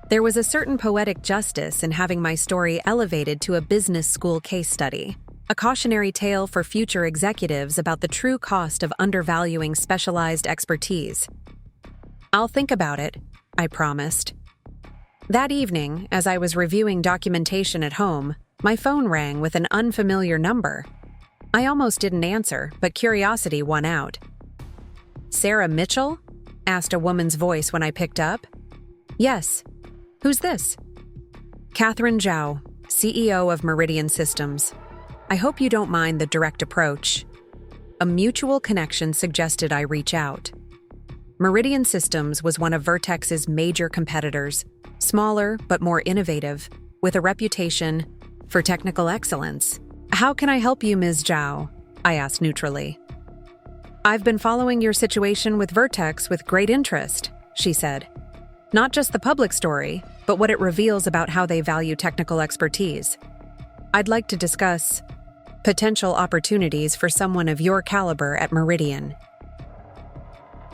There was a certain poetic justice in having my story elevated to a business school case study, a cautionary tale for future executives about the true cost of undervaluing specialized expertise. I'll think about it, I promised. That evening, as I was reviewing documentation at home, my phone rang with an unfamiliar number. I almost didn't answer, but curiosity won out. "Sarah Mitchell?" asked a woman's voice when I picked up. "Yes. Who's this?" "Catherine Zhao, CEO of Meridian Systems. I hope you don't mind the direct approach." A mutual connection suggested I reach out. Meridian Systems was one of Vertex's major competitors, smaller but more innovative, with a reputation for technical excellence. "How can I help you, Ms. Zhao?" I asked neutrally. "I've been following your situation with Vertex with great interest," she said. "Not just the public story, but what it reveals about how they value technical expertise. I'd like to discuss potential opportunities for someone of your caliber at Meridian."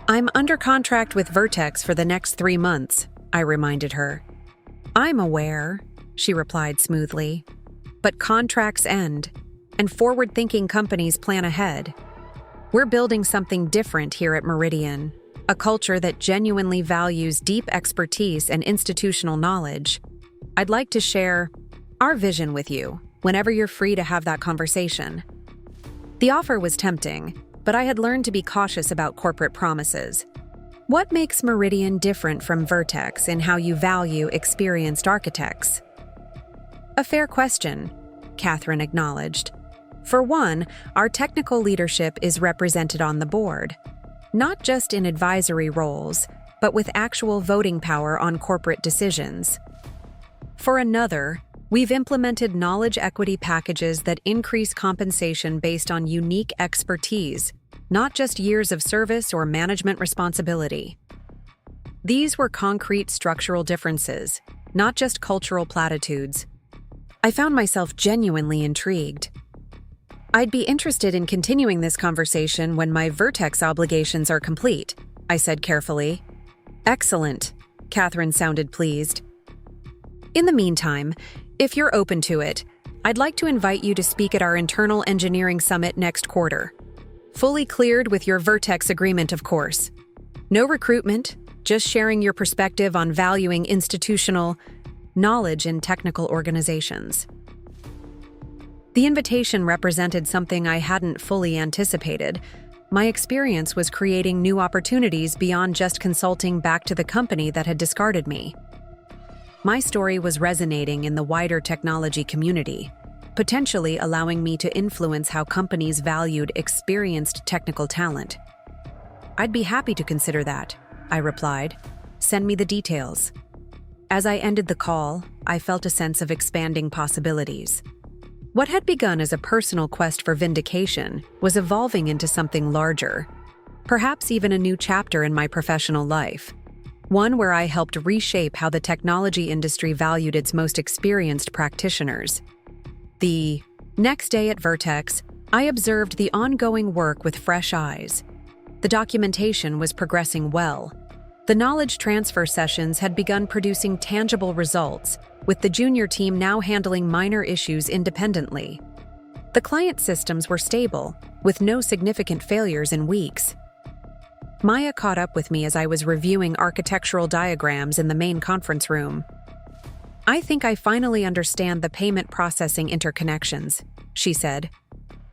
"I'm under contract with Vertex for the next 3 months," I reminded her. "I'm aware," she replied smoothly. "But contracts end, and forward-thinking companies plan ahead. We're building something different here at Meridian, a culture that genuinely values deep expertise and institutional knowledge. I'd like to share our vision with you whenever you're free to have that conversation." The offer was tempting, but I had learned to be cautious about corporate promises. What makes Meridian different from Vertex in how you value experienced architects? "A fair question," Catherine acknowledged. "For one, our technical leadership is represented on the board, not just in advisory roles, but with actual voting power on corporate decisions. For another, we've implemented knowledge equity packages that increase compensation based on unique expertise, not just years of service or management responsibility." These were concrete structural differences, not just cultural platitudes. I found myself genuinely intrigued. "I'd be interested in continuing this conversation when my Vertex obligations are complete," I said carefully. "Excellent," Catherine sounded pleased. "In the meantime, if you're open to it, I'd like to invite you to speak at our internal engineering summit next quarter. Fully cleared with your Vertex agreement, of course. No recruitment, just sharing your perspective on valuing institutional knowledge in technical organizations." The invitation represented something I hadn't fully anticipated. My experience was creating new opportunities beyond just consulting back to the company that had discarded me. My story was resonating in the wider technology community, potentially allowing me to influence how companies valued experienced technical talent. "I'd be happy to consider that," I replied. "Send me the details." As I ended the call, I felt a sense of expanding possibilities. What had begun as a personal quest for vindication was evolving into something larger, perhaps even a new chapter in my professional life, one where I helped reshape how the technology industry valued its most experienced practitioners. The next day at Vertex, I observed the ongoing work with fresh eyes. The documentation was progressing well. The knowledge transfer sessions had begun producing tangible results, with the junior team now handling minor issues independently. The client systems were stable, with no significant failures in weeks. Maya caught up with me as I was reviewing architectural diagrams in the main conference room. "I think I finally understand the payment processing interconnections," she said,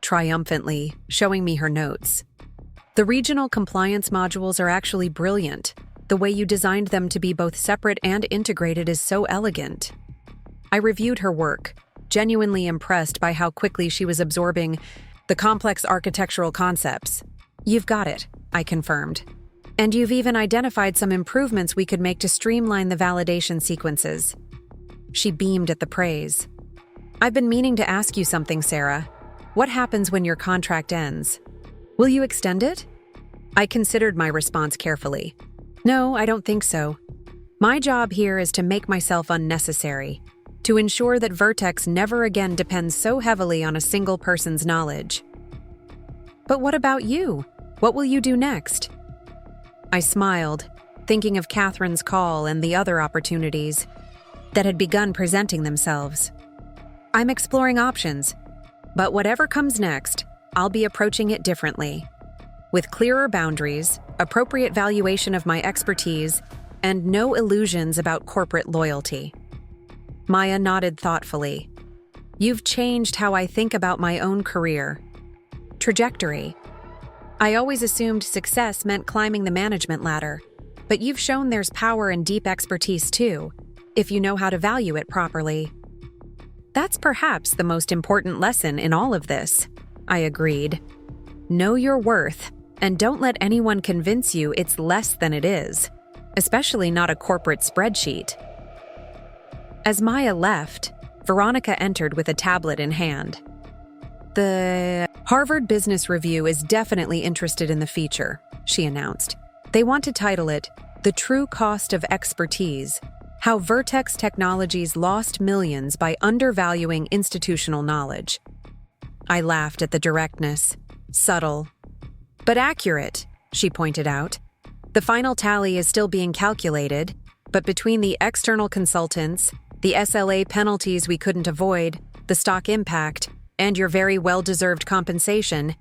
triumphantly, showing me her notes. "The regional compliance modules are actually brilliant. The way you designed them to be both separate and integrated is so elegant." I reviewed her work, genuinely impressed by how quickly she was absorbing the complex architectural concepts. "You've got it," I confirmed. "And you've even identified some improvements we could make to streamline the validation sequences." She beamed at the praise. "I've been meaning to ask you something, Sarah. What happens when your contract ends? Will you extend it?" I considered my response carefully. "No, I don't think so. My job here is to make myself unnecessary, to ensure that Vertex never again depends so heavily on a single person's knowledge. But what about you? What will you do next? I smiled, thinking of Catherine's call and the other opportunities that had begun presenting themselves. I'm exploring options, but whatever comes next, I'll be approaching it differently, with clearer boundaries, appropriate valuation of my expertise, and no illusions about corporate loyalty. Maya nodded thoughtfully. You've changed how I think about my own career. Trajectory. I always assumed success meant climbing the management ladder, but you've shown there's power in deep expertise too, if you know how to value it properly. That's perhaps the most important lesson in all of this, I agreed. Know your worth, and don't let anyone convince you it's less than it is, especially not a corporate spreadsheet. As Maya left, Veronica entered with a tablet in hand. The Harvard Business Review is definitely interested in the feature, she announced. They want to title it, The True Cost of Expertise: How Vertex Technologies Lost Millions by Undervaluing Institutional Knowledge. I laughed at the directness. Subtle, but accurate, she pointed out. The final tally is still being calculated, but between the external consultants, the SLA penalties we couldn't avoid, the stock impact, and your very well-deserved compensation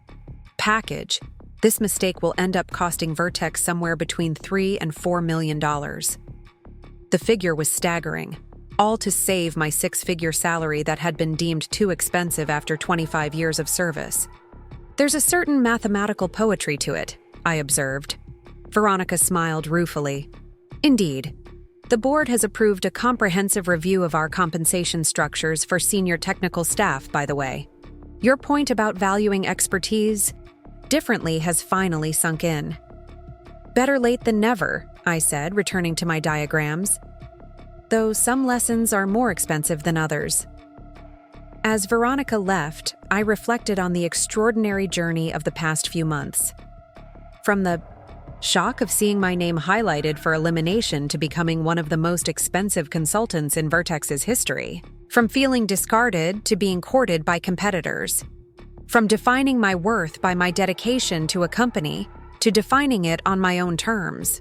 package, this mistake will end up costing Vertex somewhere between $3 and $4 million. The figure was staggering, all to save my six-figure salary that had been deemed too expensive after 25 years of service. There's a certain mathematical poetry to it, I observed. Veronica smiled ruefully. Indeed. The board has approved a comprehensive review of our compensation structures for senior technical staff, by the way. Your point about valuing expertise differently has finally sunk in. Better late than never, I said, returning to my diagrams. Though some lessons are more expensive than others. As Veronica left, I reflected on the extraordinary journey of the past few months. From the shock of seeing my name highlighted for elimination to becoming one of the most expensive consultants in Vertex's history. From feeling discarded to being courted by competitors. From defining my worth by my dedication to a company to defining it on my own terms.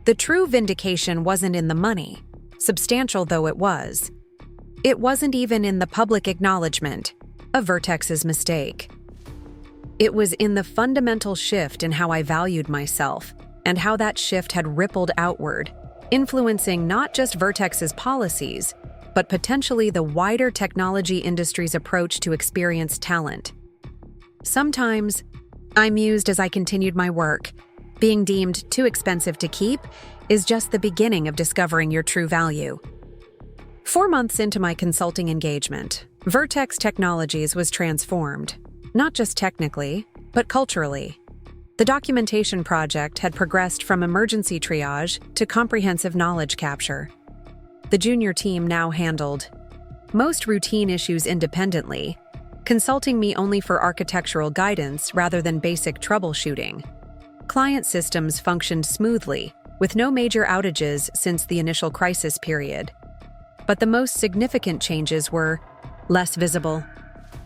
The true vindication wasn't in the money, substantial though it was. It wasn't even in the public acknowledgement of Vertex's mistake. It was in the fundamental shift in how I valued myself and how that shift had rippled outward, influencing not just Vertex's policies, but potentially the wider technology industry's approach to experienced talent. Sometimes, I mused as I continued my work, being deemed too expensive to keep is just the beginning of discovering your true value. 4 months into my consulting engagement, Vertex Technologies was transformed, not just technically, but culturally. The documentation project had progressed from emergency triage to comprehensive knowledge capture. The junior team now handled most routine issues independently, consulting me only for architectural guidance rather than basic troubleshooting. Client systems functioned smoothly, with no major outages since the initial crisis period. But the most significant changes were less visible.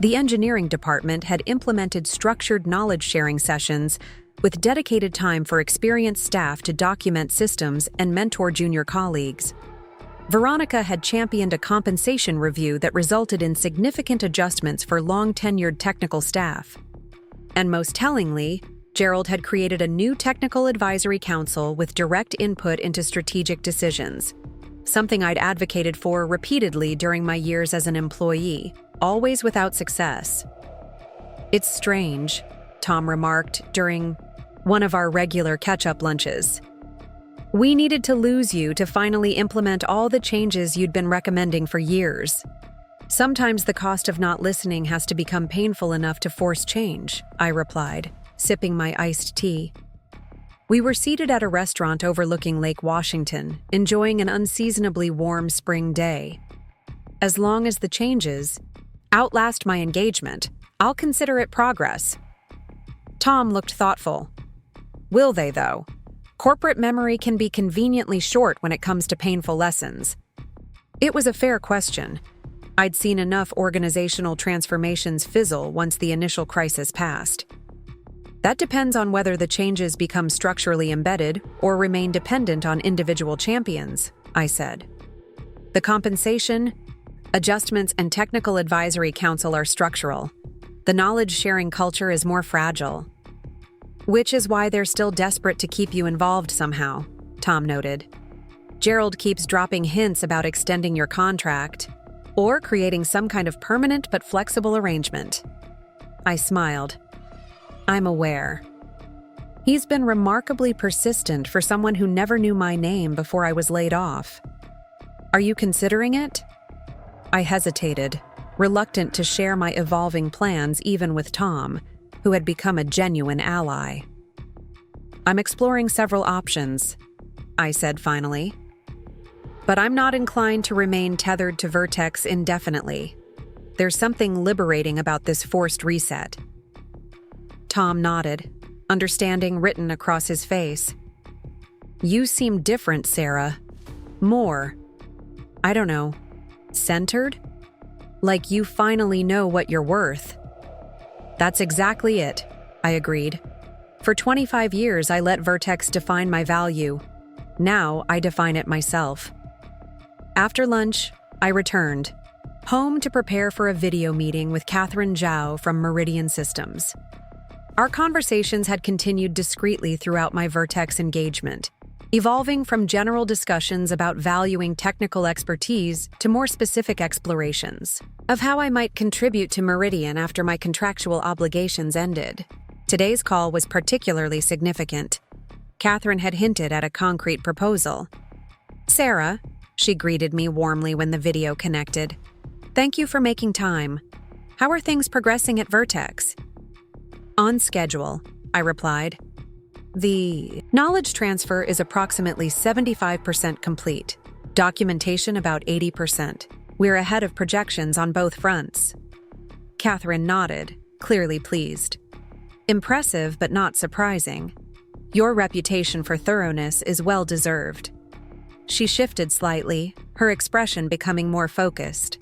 The engineering department had implemented structured knowledge-sharing sessions with dedicated time for experienced staff to document systems and mentor junior colleagues. Veronica had championed a compensation review that resulted in significant adjustments for long-tenured technical staff. And most tellingly, Gerald had created a new technical advisory council with direct input into strategic decisions, something I'd advocated for repeatedly during my years as an employee, always without success. It's strange, Tom remarked during one of our regular catch-up lunches. We needed to lose you to finally implement all the changes you'd been recommending for years. Sometimes the cost of not listening has to become painful enough to force change, I replied, sipping my iced tea. We were seated at a restaurant overlooking Lake Washington, enjoying an unseasonably warm spring day. As long as the changes outlast my engagement, I'll consider it progress. Tom looked thoughtful. Will they, though? Corporate memory can be conveniently short when it comes to painful lessons. It was a fair question. I'd seen enough organizational transformations fizzle once the initial crisis passed. That depends on whether the changes become structurally embedded or remain dependent on individual champions, I said. The compensation, adjustments, and technical advisory council are structural. The knowledge-sharing culture is more fragile. Which is why they're still desperate to keep you involved somehow, Tom noted. Gerald keeps dropping hints about extending your contract or creating some kind of permanent but flexible arrangement. I smiled. I'm aware. He's been remarkably persistent for someone who never knew my name before I was laid off. Are you considering it? I hesitated, reluctant to share my evolving plans even with Tom, who had become a genuine ally. I'm exploring several options, I said finally. But I'm not inclined to remain tethered to Vertex indefinitely. There's something liberating about this forced reset. Tom nodded, understanding written across his face. You seem different, Sarah. More, I don't know, centered? Like you finally know what you're worth. That's exactly it, I agreed. For 25 years, I let Vertex define my value. Now I define it myself. After lunch, I returned, home to prepare for a video meeting with Catherine Zhao from Meridian Systems. Our conversations had continued discreetly throughout my Vertex engagement, evolving from general discussions about valuing technical expertise to more specific explorations of how I might contribute to Meridian after my contractual obligations ended. Today's call was particularly significant. Catherine had hinted at a concrete proposal. Sarah, she greeted me warmly when the video connected. Thank you for making time. How are things progressing at Vertex? On schedule, I replied. The knowledge transfer is approximately 75% complete. Documentation about 80%. We're ahead of projections on both fronts. Catherine nodded, clearly pleased. Impressive but not surprising. Your reputation for thoroughness is well deserved. She shifted slightly, her expression becoming more focused.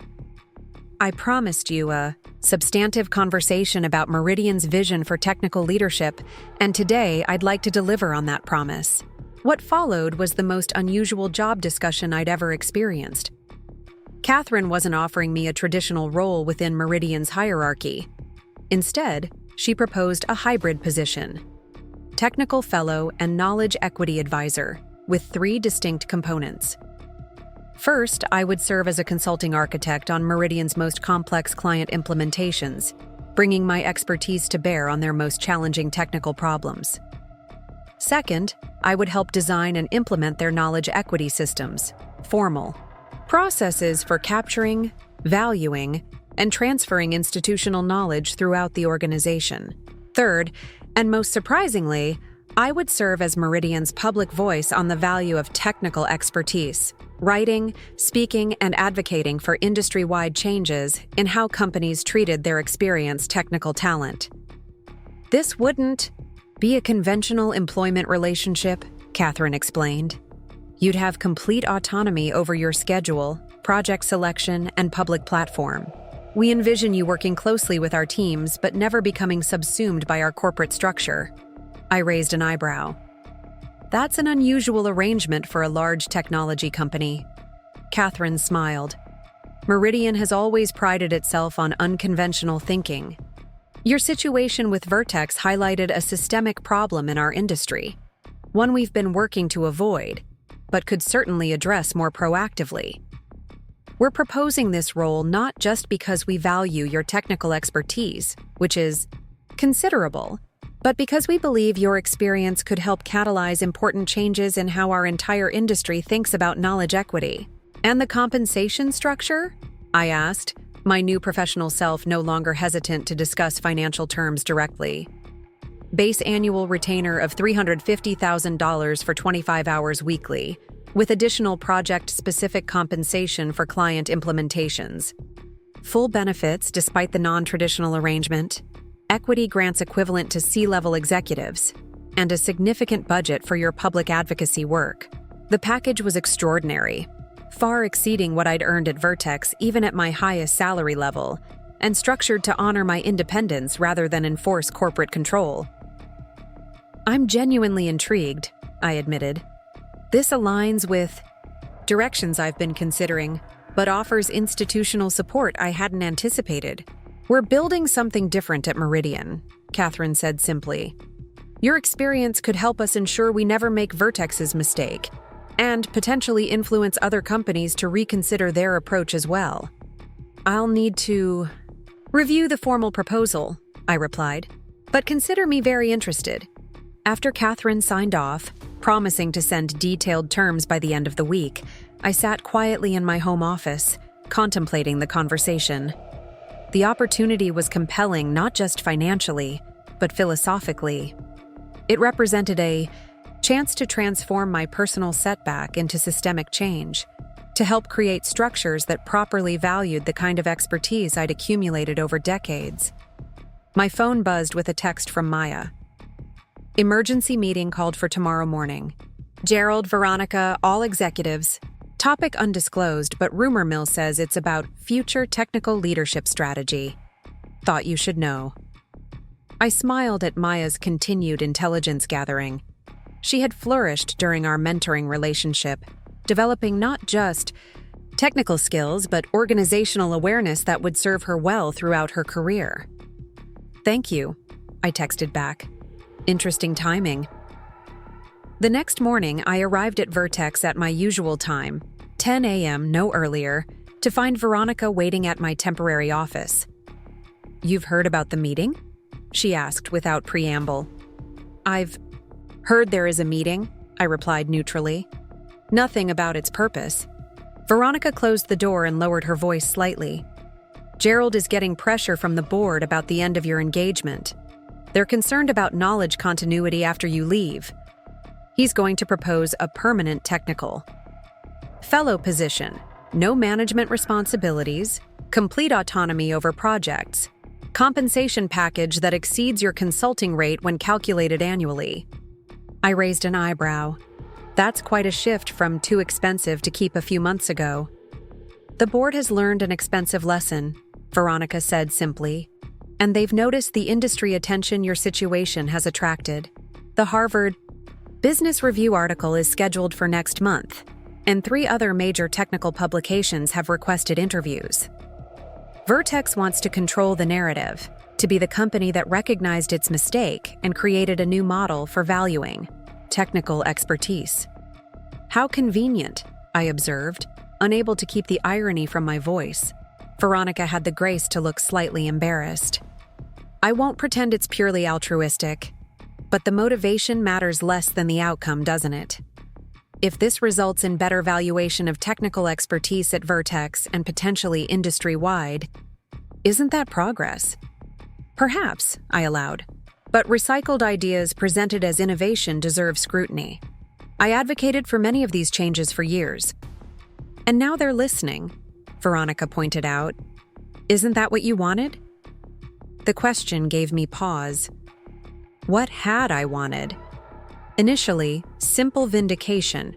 I promised you a substantive conversation about Meridian's vision for technical leadership, and today I'd like to deliver on that promise. What followed was the most unusual job discussion I'd ever experienced. Catherine wasn't offering me a traditional role within Meridian's hierarchy. Instead, she proposed a hybrid position: technical fellow and knowledge equity advisor, with 3 distinct components. First, I would serve as a consulting architect on Meridian's most complex client implementations, bringing my expertise to bear on their most challenging technical problems. Second, I would help design and implement their knowledge equity systems, formal processes for capturing, valuing, and transferring institutional knowledge throughout the organization. Third, and most surprisingly, I would serve as Meridian's public voice on the value of technical expertise, writing, speaking, and advocating for industry-wide changes in how companies treated their experienced technical talent. This wouldn't be a conventional employment relationship, Catherine explained. You'd have complete autonomy over your schedule, project selection, and public platform. We envision you working closely with our teams, but never becoming subsumed by our corporate structure. I raised an eyebrow. That's an unusual arrangement for a large technology company. Catherine smiled. Meridian has always prided itself on unconventional thinking. Your situation with Vertex highlighted a systemic problem in our industry, one we've been working to avoid, but could certainly address more proactively. We're proposing this role not just because we value your technical expertise, which is considerable, but because we believe your experience could help catalyze important changes in how our entire industry thinks about knowledge equity. And the compensation structure? I asked, my new professional self no longer hesitant to discuss financial terms directly. Base annual retainer of $350,000 for 25 hours weekly, with additional project-specific compensation for client implementations. Full benefits despite the non-traditional arrangement. Equity grants equivalent to C-level executives. and a significant budget for your public advocacy work. The package was extraordinary, far exceeding what I'd earned at Vertex even at my highest salary level, and structured to honor my independence rather than enforce corporate control. I'm genuinely intrigued, I admitted. This aligns with directions I've been considering, but offers institutional support I hadn't anticipated. We're building something different at Meridian, Catherine said simply. Your experience could help us ensure we never make Vertex's mistake, and potentially influence other companies to reconsider their approach as well. I'll need to review the formal proposal, I replied, but consider me very interested. After Catherine signed off, promising to send detailed terms by the end of the week, I sat quietly in my home office, contemplating the conversation. The opportunity was compelling not just financially, but philosophically. It represented a chance to transform my personal setback into systemic change, to help create structures that properly valued the kind of expertise I'd accumulated over decades. My phone buzzed with a text from Maya. Emergency meeting called for tomorrow morning. Gerald, Veronica, all executives. Topic undisclosed, but rumor mill says it's about future technical leadership strategy. Thought you should know. I smiled at Maya's continued intelligence gathering. She had flourished during our mentoring relationship, developing not just technical skills, but organizational awareness that would serve her well throughout her career. Thank you, I texted back. Interesting timing. The next morning, I arrived at Vertex at my usual time, 10 a.m., no earlier, to find Veronica waiting at my temporary office. You've heard about the meeting? She asked without preamble. I've heard there is a meeting, I replied neutrally. Nothing about its purpose. Veronica closed the door and lowered her voice slightly. Gerald is getting pressure from the board about the end of your engagement. They're concerned about knowledge continuity after you leave. He's going to propose a permanent technical fellow position, no management responsibilities, complete autonomy over projects, compensation package that exceeds your consulting rate when calculated annually. I raised an eyebrow. That's quite a shift from too expensive to keep a few months ago. The board has learned an expensive lesson, Veronica said simply, and they've noticed the industry attention your situation has attracted. The Harvard Business Review article is scheduled for next month, and 3 other major technical publications have requested interviews. Vertex wants to control the narrative, to be the company that recognized its mistake and created a new model for valuing technical expertise. How convenient, I observed, unable to keep the irony from my voice. Veronica had the grace to look slightly embarrassed. I won't pretend it's purely altruistic, but the motivation matters less than the outcome, doesn't it? If this results in better valuation of technical expertise at Vertex and potentially industry-wide, isn't that progress? Perhaps, I allowed, but recycled ideas presented as innovation deserve scrutiny. I advocated for many of these changes for years. And now they're listening, Veronica pointed out. Isn't that what you wanted? The question gave me pause. What had I wanted? Initially, simple vindication,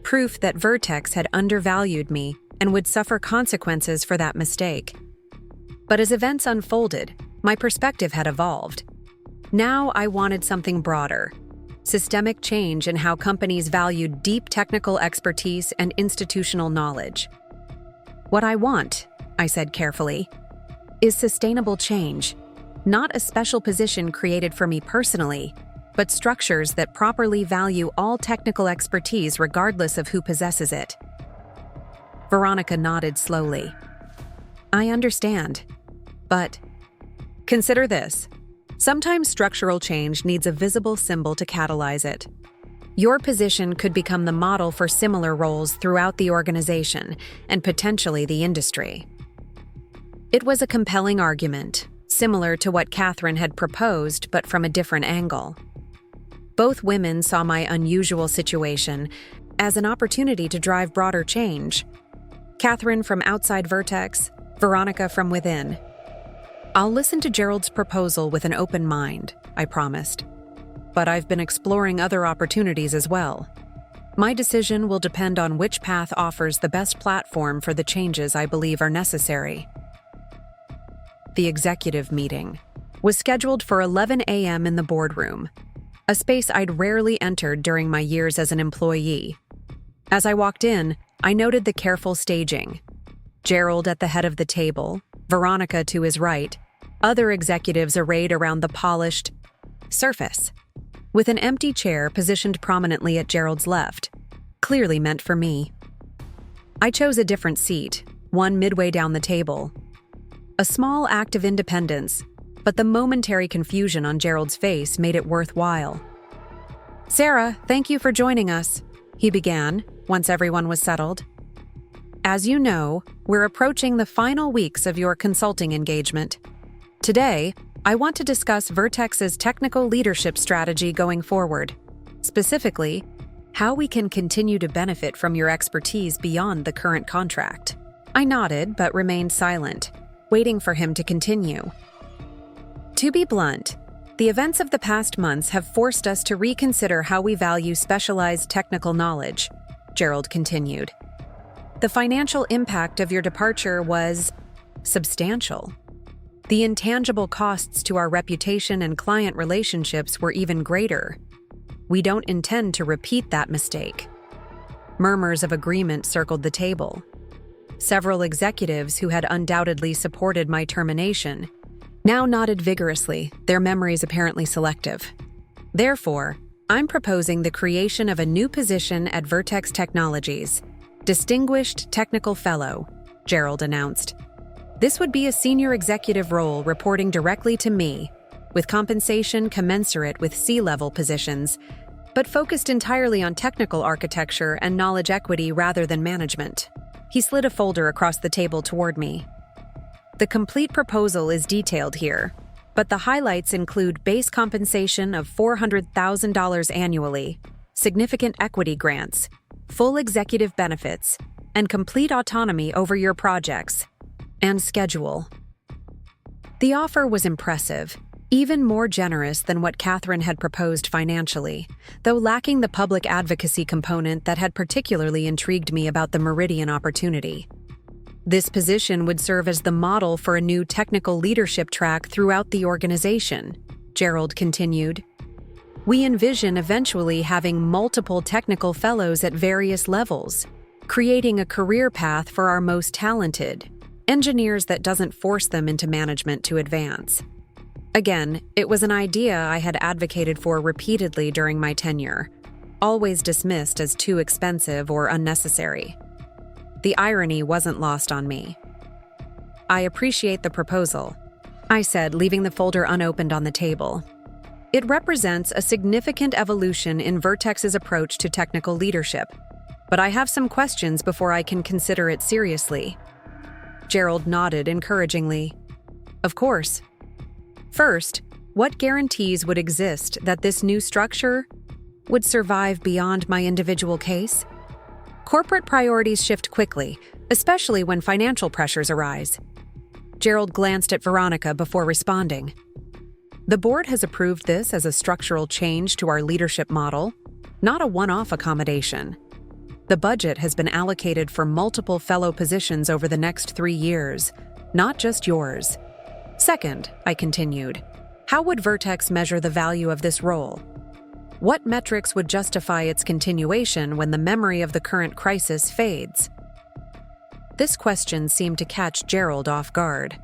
proof that Vertex had undervalued me and would suffer consequences for that mistake. But as events unfolded, my perspective had evolved. Now I wanted something broader, systemic change in how companies valued deep technical expertise and institutional knowledge. What I want, I said carefully, is sustainable change, not a special position created for me personally, but structures that properly value all technical expertise regardless of who possesses it. Veronica nodded slowly. I understand, but consider this. Sometimes structural change needs a visible symbol to catalyze it. Your position could become the model for similar roles throughout the organization and potentially the industry. It was a compelling argument, similar to what Catherine had proposed, but from a different angle. Both women saw my unusual situation as an opportunity to drive broader change. Catherine from outside Vertex, Veronica from within. I'll listen to Gerald's proposal with an open mind, I promised. but I've been exploring other opportunities as well. My decision will depend on which path offers the best platform for the changes I believe are necessary. The executive meeting was scheduled for 11 a.m. in the boardroom, a space I'd rarely entered during my years as an employee. As I walked in, I noted the careful staging. Gerald at the head of the table, Veronica to his right, other executives arrayed around the polished surface, with an empty chair positioned prominently at Gerald's left, clearly meant for me. I chose a different seat, one midway down the table. A small act of independence, but the momentary confusion on Gerald's face made it worthwhile. "Sarah, thank you for joining us," he began, once everyone was settled. "As you know, we're approaching the final weeks of your consulting engagement. Today, I want to discuss Vertex's technical leadership strategy going forward. Specifically, how we can continue to benefit from your expertise beyond the current contract." I nodded but remained silent, waiting for him to continue. "To be blunt, the events of the past months have forced us to reconsider how we value specialized technical knowledge," Gerald continued. "The financial impact of your departure was substantial. The intangible costs to our reputation and client relationships were even greater. We don't intend to repeat that mistake." Murmurs of agreement circled the table. Several executives who had undoubtedly supported my termination now nodded vigorously, their memories apparently selective. "Therefore, I'm proposing the creation of a new position at Vertex Technologies, Distinguished Technical Fellow," Gerald announced. "This would be a senior executive role reporting directly to me, with compensation commensurate with C-level positions, but focused entirely on technical architecture and knowledge equity rather than management." He slid a folder across the table toward me. "The complete proposal is detailed here, but the highlights include base compensation of $400,000 annually, significant equity grants, full executive benefits, and complete autonomy over your projects and schedule." The offer was impressive, even more generous than what Catherine had proposed financially, though lacking the public advocacy component that had particularly intrigued me about the Meridian opportunity. This position would serve as the model for a new technical leadership track throughout the organization, Gerald continued. "We envision eventually having multiple technical fellows at various levels, creating a career path for our most talented engineers that doesn't force them into management to advance." Again, it was an idea I had advocated for repeatedly during my tenure, always dismissed as too expensive or unnecessary. The irony wasn't lost on me. "I appreciate the proposal," I said, leaving the folder unopened on the table. "It represents a significant evolution in Vertex's approach to technical leadership, but I have some questions before I can consider it seriously." Gerald nodded encouragingly. "Of course. First, what guarantees would exist that this new structure would survive beyond my individual case? Corporate priorities shift quickly, especially when financial pressures arise." Gerald glanced at Veronica before responding. "The board has approved this as a structural change to our leadership model, not a one-off accommodation. The budget has been allocated for multiple fellow positions over the next 3 years, not just yours. Second," I continued, "how would Vertex measure the value of this role? What metrics would justify its continuation when the memory of the current crisis fades?" This question seemed to catch Gerald off guard.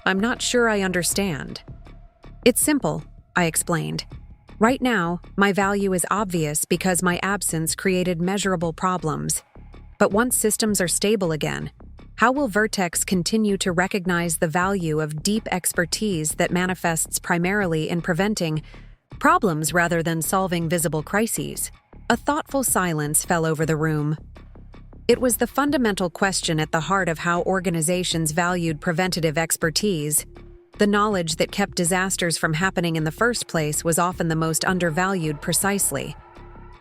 "I'm not sure I understand." "It's simple," I explained. "Right now, my value is obvious because my absence created measurable problems. But once systems are stable again, how will Vertex continue to recognize the value of deep expertise that manifests primarily in preventing problems rather than solving visible crises?" A thoughtful silence fell over the room. It was the fundamental question at the heart of how organizations valued preventative expertise. The knowledge that kept disasters from happening in the first place was often the most undervalued precisely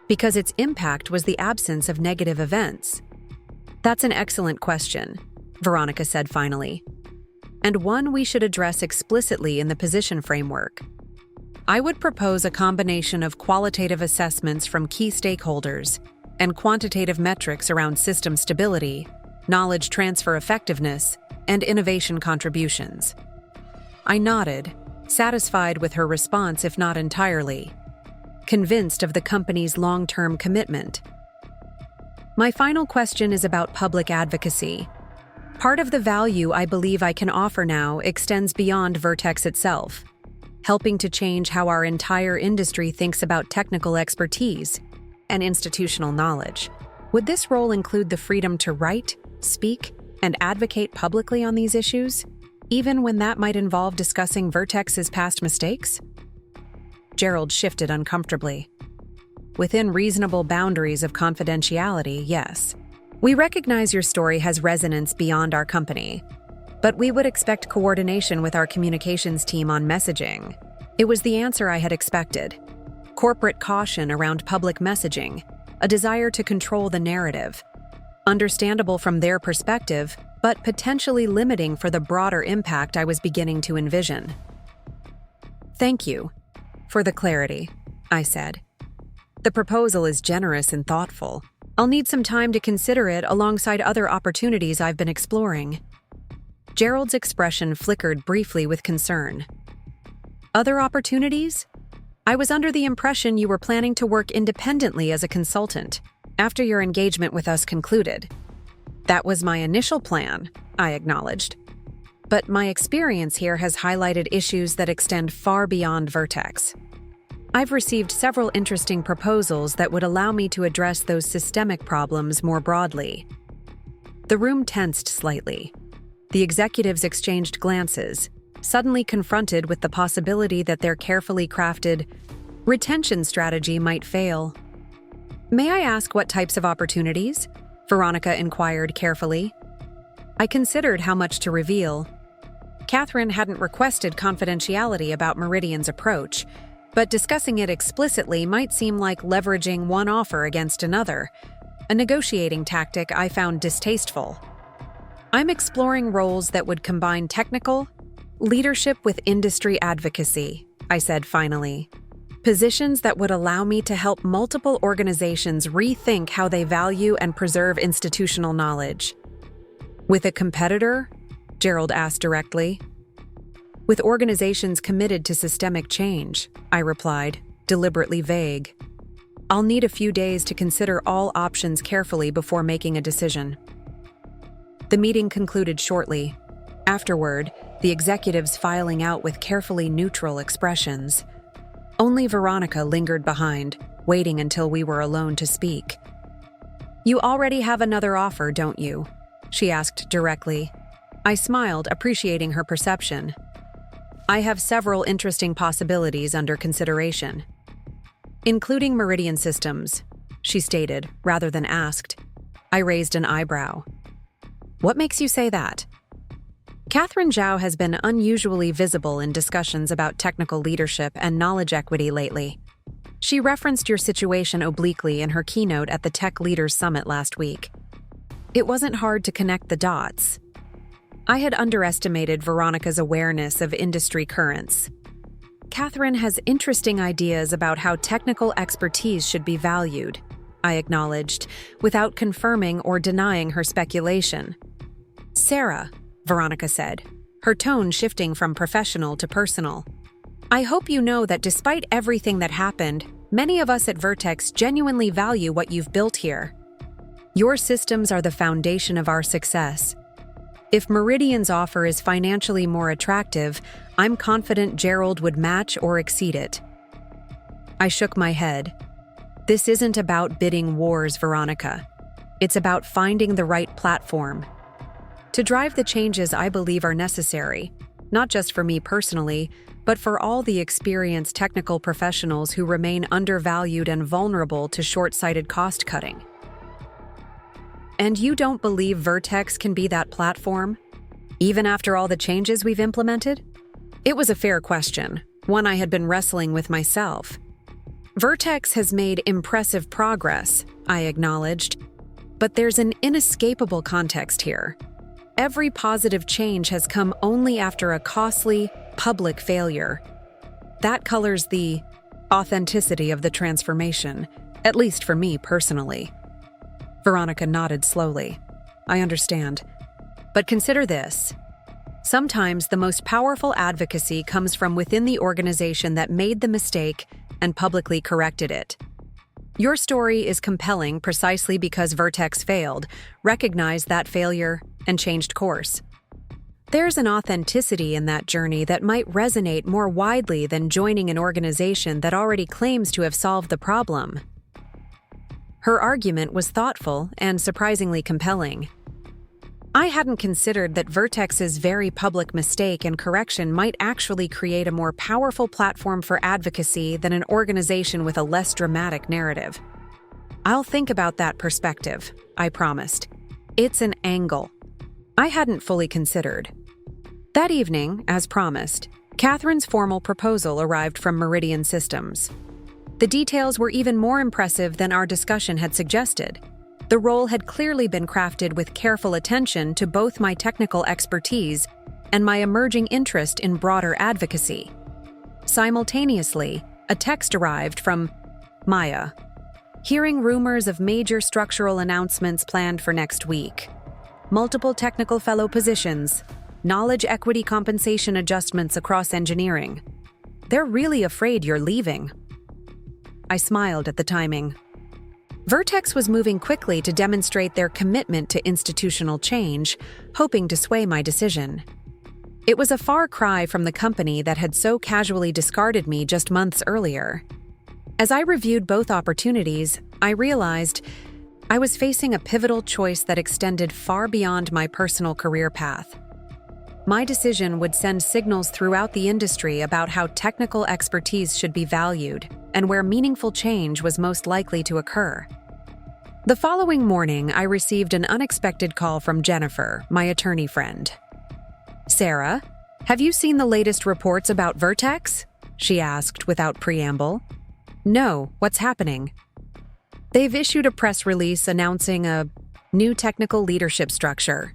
because its impact was the absence of negative events. "That's an excellent question," Veronica said finally, "and one we should address explicitly in the position framework. I would propose a combination of qualitative assessments from key stakeholders and quantitative metrics around system stability, knowledge transfer effectiveness, and innovation contributions. I nodded, satisfied with her response if not entirely, convinced of the company's long-term commitment. My final question is about public advocacy. Part of the value I believe I can offer now extends beyond Vertex itself, helping to change how our entire industry thinks about technical expertise and institutional knowledge. Would this role include the freedom to write, speak, and advocate publicly on these issues, even when that might involve discussing Vertex's past mistakes? Gerald shifted uncomfortably. Within reasonable boundaries of confidentiality, yes. We recognize your story has resonance beyond our company, but we would expect coordination with our communications team on messaging. It was the answer I had expected. Corporate caution around public messaging, a desire to control the narrative. Understandable from their perspective, but potentially limiting for the broader impact I was beginning to envision. Thank you for the clarity, I said. The proposal is generous and thoughtful. I'll need some time to consider it alongside other opportunities I've been exploring. Gerald's expression flickered briefly with concern. Other opportunities? I was under the impression you were planning to work independently as a consultant after your engagement with us concluded. That was my initial plan, I acknowledged. But my experience here has highlighted issues that extend far beyond Vertex. I've received several interesting proposals that would allow me to address those systemic problems more broadly. The room tensed slightly. The executives exchanged glances, suddenly confronted with the possibility that their carefully crafted retention strategy might fail. May I ask what types of opportunities? Veronica inquired carefully. I considered how much to reveal. Catherine hadn't requested confidentiality about Meridian's approach, but discussing it explicitly might seem like leveraging one offer against another, a negotiating tactic I found distasteful. I'm exploring roles that would combine technical leadership with industry advocacy, I said finally. Positions that would allow me to help multiple organizations rethink how they value and preserve institutional knowledge. With a competitor? Gerald asked directly. With organizations committed to systemic change, I replied, deliberately vague. I'll need a few days to consider all options carefully before making a decision. The meeting concluded shortly. Afterward, the executives filing out with carefully neutral expressions. Only Veronica lingered behind, waiting until we were alone to speak. You already have another offer, don't you? She asked directly. I smiled, appreciating her perception. I have several interesting possibilities under consideration, including Meridian Systems, she stated, rather than asked. I raised an eyebrow. What makes you say that? Catherine Zhao has been unusually visible in discussions about technical leadership and knowledge equity lately. She referenced your situation obliquely in her keynote at the Tech Leaders Summit last week. It wasn't hard to connect the dots. I had underestimated Veronica's awareness of industry currents. Catherine has interesting ideas about how technical expertise should be valued, I acknowledged, without confirming or denying her speculation. Sarah, Veronica said, her tone shifting from professional to personal. I hope you know that despite everything that happened, many of us at Vertex genuinely value what you've built here. Your systems are the foundation of our success. If Meridian's offer is financially more attractive, I'm confident Gerald would match or exceed it. I shook my head. This isn't about bidding wars, Veronica. It's about finding the right platform to drive the changes I believe are necessary, not just for me personally, but for all the experienced technical professionals who remain undervalued and vulnerable to short-sighted cost-cutting. And you don't believe Vertex can be that platform, even after all the changes we've implemented? It was a fair question, one I had been wrestling with myself. Vertex has made impressive progress, I acknowledged, but there's an inescapable context here. Every positive change has come only after a costly, public failure. That colors the authenticity of the transformation, at least for me personally. Veronica nodded slowly. I understand. But consider this. Sometimes the most powerful advocacy comes from within the organization that made the mistake and publicly corrected it. Your story is compelling precisely because Vertex failed, recognized that failure, and changed course. There's an authenticity in that journey that might resonate more widely than joining an organization that already claims to have solved the problem. Her argument was thoughtful and surprisingly compelling. I hadn't considered that Vertex's very public mistake and correction might actually create a more powerful platform for advocacy than an organization with a less dramatic narrative. I'll think about that perspective, I promised. It's an angle I hadn't fully considered. That evening, as promised, Catherine's formal proposal arrived from Meridian Systems. The details were even more impressive than our discussion had suggested. The role had clearly been crafted with careful attention to both my technical expertise and my emerging interest in broader advocacy. Simultaneously, a text arrived from Maya, hearing rumors of major structural announcements planned for next week. Multiple technical fellow positions, knowledge equity compensation adjustments across engineering. They're really afraid you're leaving. I smiled at the timing. Vertex was moving quickly to demonstrate their commitment to institutional change, hoping to sway my decision. It was a far cry from the company that had so casually discarded me just months earlier. As I reviewed both opportunities, I realized I was facing a pivotal choice that extended far beyond my personal career path. My decision would send signals throughout the industry about how technical expertise should be valued and where meaningful change was most likely to occur. The following morning, I received an unexpected call from Jennifer, my attorney friend. "Sarah, have you seen the latest reports about Vertex?" she asked without preamble. "No, what's happening?" "They've issued a press release announcing a new technical leadership structure,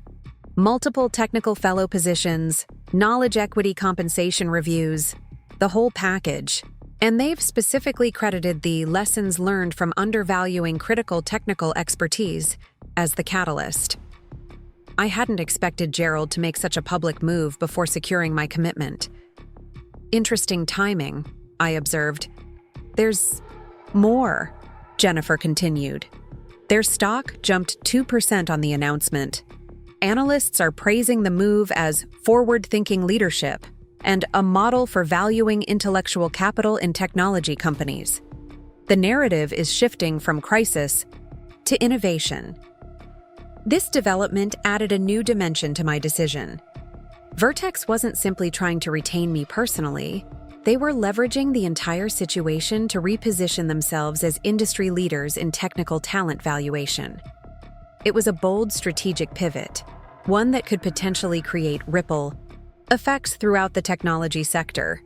multiple technical fellow positions, knowledge equity compensation reviews, the whole package. And they've specifically credited the lessons learned from undervaluing critical technical expertise as the catalyst." I hadn't expected Gerald to make such a public move before securing my commitment. "Interesting timing," I observed. "There's more," Jennifer continued. Their stock jumped 2% on the announcement. Analysts are praising the move as forward-thinking leadership and a model for valuing intellectual capital in technology companies. The narrative is shifting from crisis to innovation. This development added a new dimension to my decision. Vertex wasn't simply trying to retain me personally. They were leveraging the entire situation to reposition themselves as industry leaders in technical talent valuation. It was a bold strategic pivot, one that could potentially create ripple effects throughout the technology sector.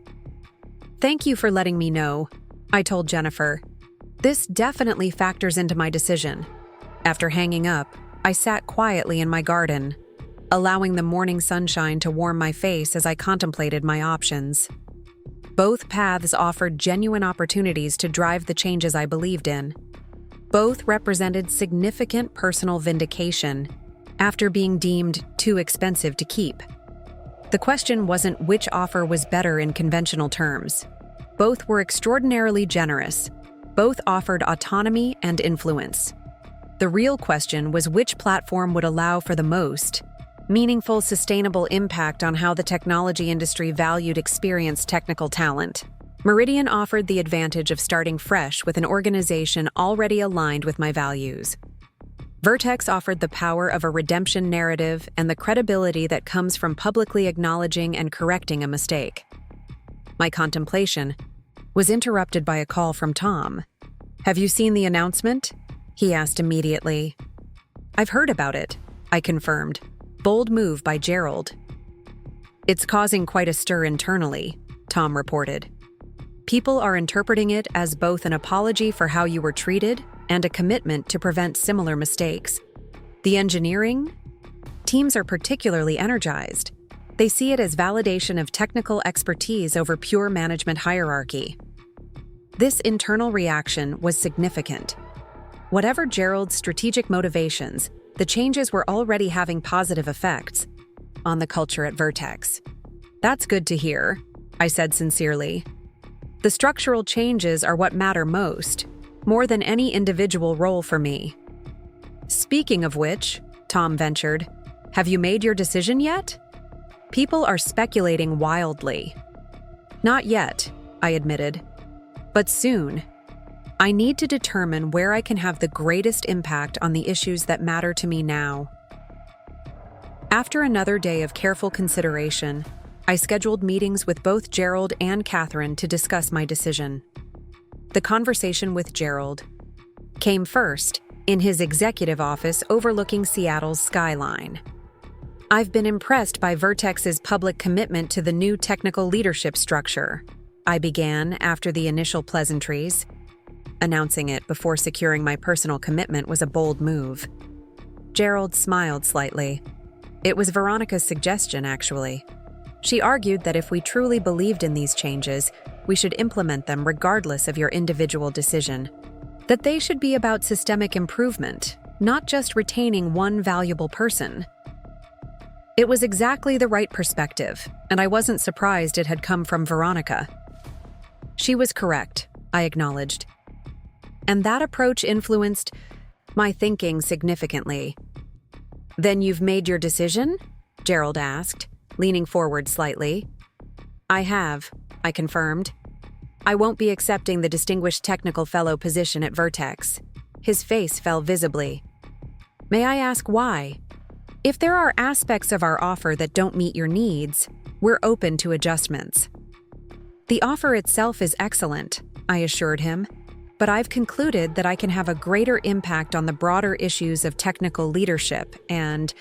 "Thank you for letting me know," I told Jennifer. "This definitely factors into my decision." After hanging up, I sat quietly in my garden, allowing the morning sunshine to warm my face as I contemplated my options. Both paths offered genuine opportunities to drive the changes I believed in. Both represented significant personal vindication after being deemed too expensive to keep. The question wasn't which offer was better in conventional terms. Both were extraordinarily generous. Both offered autonomy and influence. The real question was which platform would allow for the most meaningful, sustainable impact on how the technology industry valued experienced technical talent. Meridian offered the advantage of starting fresh with an organization already aligned with my values. Vertex offered the power of a redemption narrative and the credibility that comes from publicly acknowledging and correcting a mistake. My contemplation was interrupted by a call from Tom. "Have you seen the announcement?" he asked immediately. "I've heard about it," I confirmed. "Bold move by Gerald." "It's causing quite a stir internally," Tom reported. "People are interpreting it as both an apology for how you were treated and a commitment to prevent similar mistakes. The engineering teams are particularly energized. They see it as validation of technical expertise over pure management hierarchy. This internal reaction was significant. Whatever Gerald's strategic motivations, the changes were already having positive effects on the culture at Vertex. "That's good to hear," I said sincerely. "The structural changes are what matter most, more than any individual role for me." "Speaking of which," Tom ventured, "have you made your decision yet?" "People are speculating wildly." "Not yet," I admitted. "But soon. I need to determine where I can have the greatest impact on the issues that matter to me now." After another day of careful consideration, I scheduled meetings with both Gerald and Catherine to discuss my decision. The conversation with Gerald came first, in his executive office overlooking Seattle's skyline. "I've been impressed by Vertex's public commitment to the new technical leadership structure," I began after the initial pleasantries. Announcing it before securing my personal commitment was a bold move. Gerald smiled slightly. It was Veronica's suggestion, actually. She argued that if we truly believed in these changes, we should implement them regardless of your individual decision. That they should be about systemic improvement, not just retaining one valuable person. It was exactly the right perspective, and I wasn't surprised it had come from Veronica. She was correct, I acknowledged. And that approach influenced my thinking significantly. "Then you've made your decision?" Gerald asked, leaning forward slightly. "I have," I confirmed. "I won't be accepting the Distinguished Technical Fellow position at Vertex." His face fell visibly. "May I ask why?" "If there are aspects of our offer that don't meet your needs, we're open to adjustments." "The offer itself is excellent," I assured him, "but I've concluded that I can have a greater impact on the broader issues of technical leadership and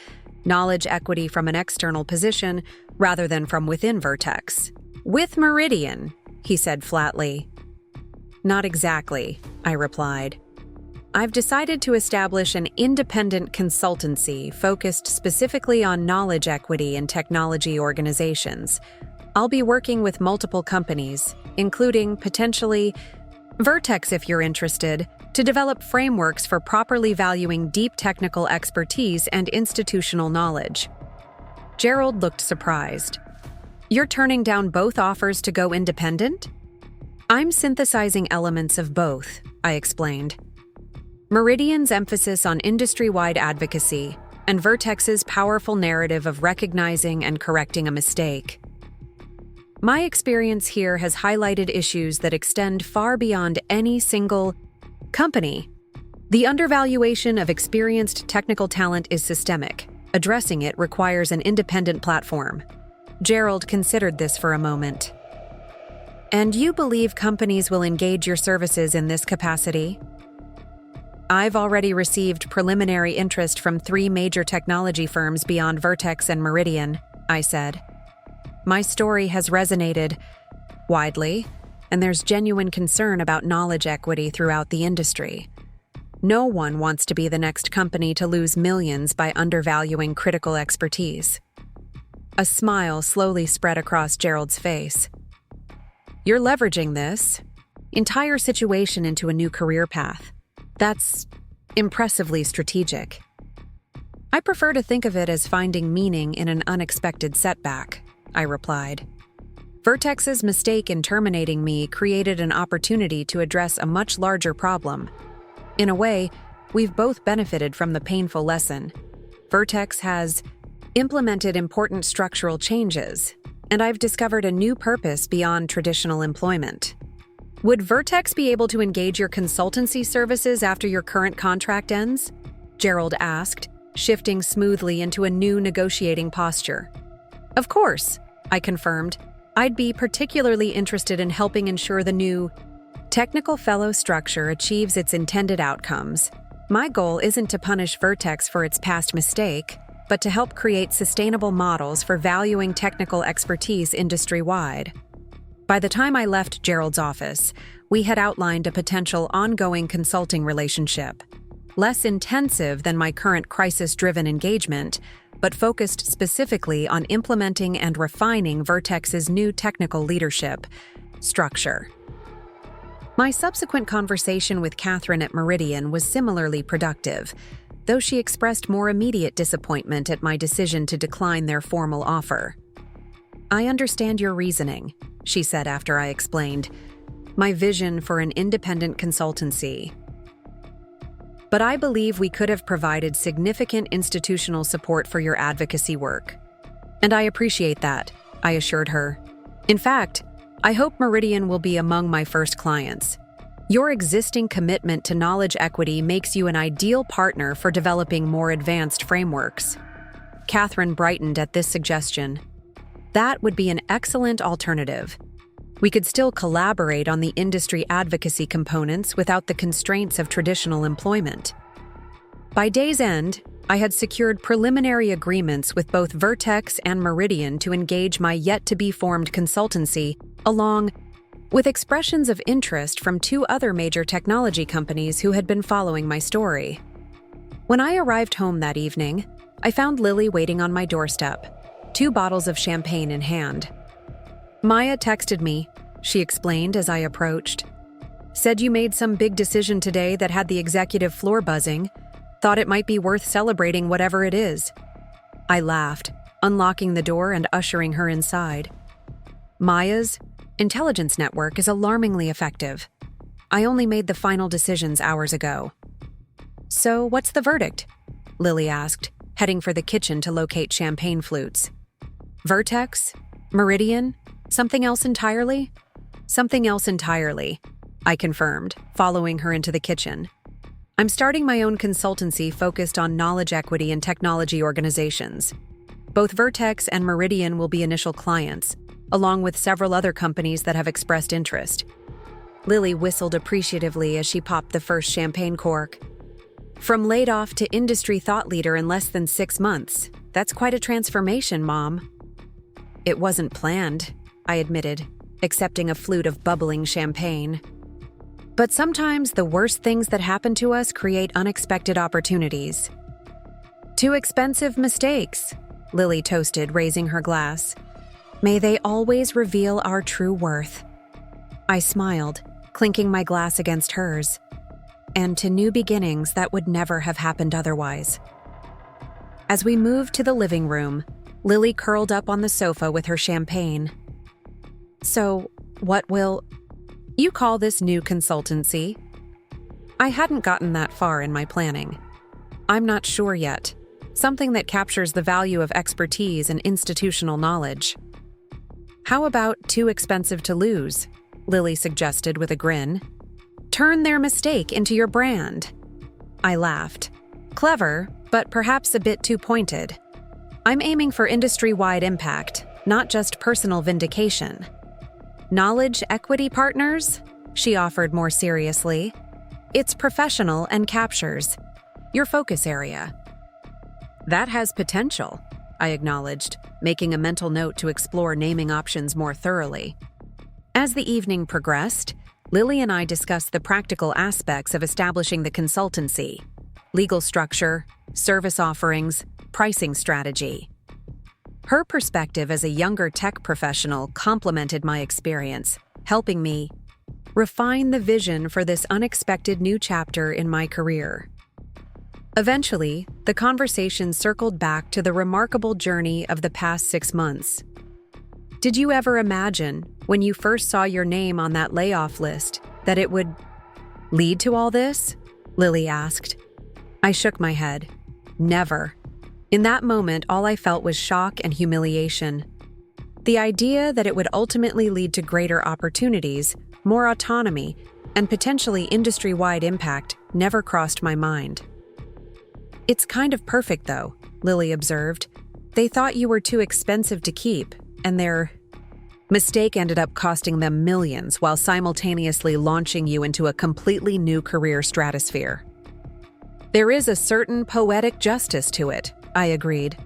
knowledge equity from an external position rather than from within Vertex." "With Meridian," he said flatly. "Not exactly," I replied. "I've decided to establish an independent consultancy focused specifically on knowledge equity in technology organizations. I'll be working with multiple companies, including, potentially, Vertex if you're interested, to develop frameworks for properly valuing deep technical expertise and institutional knowledge." Gerald looked surprised. "You're turning down both offers to go independent?" "I'm synthesizing elements of both," I explained. Meridian's emphasis on industry-wide advocacy, and Vertex's powerful narrative of recognizing and correcting a mistake. My experience here has highlighted issues that extend far beyond any single company. The undervaluation of experienced technical talent is systemic. Addressing it requires an independent platform. Gerald considered this for a moment. "And you believe companies will engage your services in this capacity?" "I've already received preliminary interest from 3 major technology firms beyond Vertex and Meridian," I said. My story has resonated widely, and there's genuine concern about knowledge equity throughout the industry. No one wants to be the next company to lose millions by undervaluing critical expertise. A smile slowly spread across Gerald's face. "You're leveraging this entire situation into a new career path. That's impressively strategic." "I prefer to think of it as finding meaning in an unexpected setback," I replied. "Vertex's mistake in terminating me created an opportunity to address a much larger problem. In a way, we've both benefited from the painful lesson. Vertex has implemented important structural changes, and I've discovered a new purpose beyond traditional employment." "Would Vertex be able to engage your consultancy services after your current contract ends?" Gerald asked, shifting smoothly into a new negotiating posture. "Of course," I confirmed. "I'd be particularly interested in helping ensure the new technical fellow structure achieves its intended outcomes. My goal isn't to punish Vertex for its past mistake, but to help create sustainable models for valuing technical expertise industry-wide." By the time I left Gerald's office, we had outlined a potential ongoing consulting relationship. Less intensive than my current crisis-driven engagement, but focused specifically on implementing and refining Vertex's new technical leadership structure. My subsequent conversation with Catherine at Meridian was similarly productive, though she expressed more immediate disappointment at my decision to decline their formal offer. "I understand your reasoning," she said after I explained my vision for an independent consultancy. "But I believe we could have provided significant institutional support for your advocacy work. And I appreciate that," I assured her. "In fact, I hope Meridian will be among my first clients. Your existing commitment to knowledge equity makes you an ideal partner for developing more advanced frameworks." Catherine brightened at this suggestion. "That would be an excellent alternative. We could still collaborate on the industry advocacy components without the constraints of traditional employment." By day's end, I had secured preliminary agreements with both Vertex and Meridian to engage my yet-to-be-formed consultancy, along with expressions of interest from 2 other major technology companies who had been following my story. When I arrived home that evening, I found Lily waiting on my doorstep, 2 bottles of champagne in hand. "Maya texted me," she explained as I approached. "Said you made some big decision today that had the executive floor buzzing. Thought it might be worth celebrating whatever it is." I laughed, unlocking the door and ushering her inside. "Maya's intelligence network is alarmingly effective. I only made the final decisions hours ago." "So what's the verdict?" Lily asked, heading for the kitchen to locate champagne flutes. "Vertex? Meridian? Something else entirely?" "Something else entirely," I confirmed, following her into the kitchen. "I'm starting my own consultancy focused on knowledge equity and technology organizations. Both Vertex and Meridian will be initial clients, along with several other companies that have expressed interest." Lily whistled appreciatively as she popped the first champagne cork. "From laid off to industry thought leader in less than 6 months. That's quite a transformation, Mom." "It wasn't planned," I admitted, accepting a flute of bubbling champagne. "But sometimes the worst things that happen to us create unexpected opportunities." "Too expensive mistakes," Lily toasted, raising her glass. "May they always reveal our true worth." I smiled, clinking my glass against hers. "And to new beginnings that would never have happened otherwise." As we moved to the living room, Lily curled up on the sofa with her champagne. "So, what will you call this new consultancy?" I hadn't gotten that far in my planning. "I'm not sure yet. Something that captures the value of expertise and institutional knowledge." "How about too expensive to lose?" Lily suggested with a grin. "Turn their mistake into your brand." I laughed. "Clever, but perhaps a bit too pointed. I'm aiming for industry-wide impact, not just personal vindication." "Knowledge equity partners?" she offered more seriously. "It's professional and captures your focus area." "That has potential," I acknowledged, making a mental note to explore naming options more thoroughly. As the evening progressed, Lily and I discussed the practical aspects of establishing the consultancy: legal structure, service offerings, pricing strategy. Her perspective as a younger tech professional complemented my experience, helping me refine the vision for this unexpected new chapter in my career. Eventually, the conversation circled back to the remarkable journey of the past 6 months. "Did you ever imagine, when you first saw your name on that layoff list, that it would lead to all this?" Lily asked. I shook my head. "Never." In that moment, all I felt was shock and humiliation. The idea that it would ultimately lead to greater opportunities, more autonomy, and potentially industry-wide impact never crossed my mind. "It's kind of perfect, though," Lily observed. "They thought you were too expensive to keep, and their mistake ended up costing them millions while simultaneously launching you into a completely new career stratosphere." "There is a certain poetic justice to it," I agreed.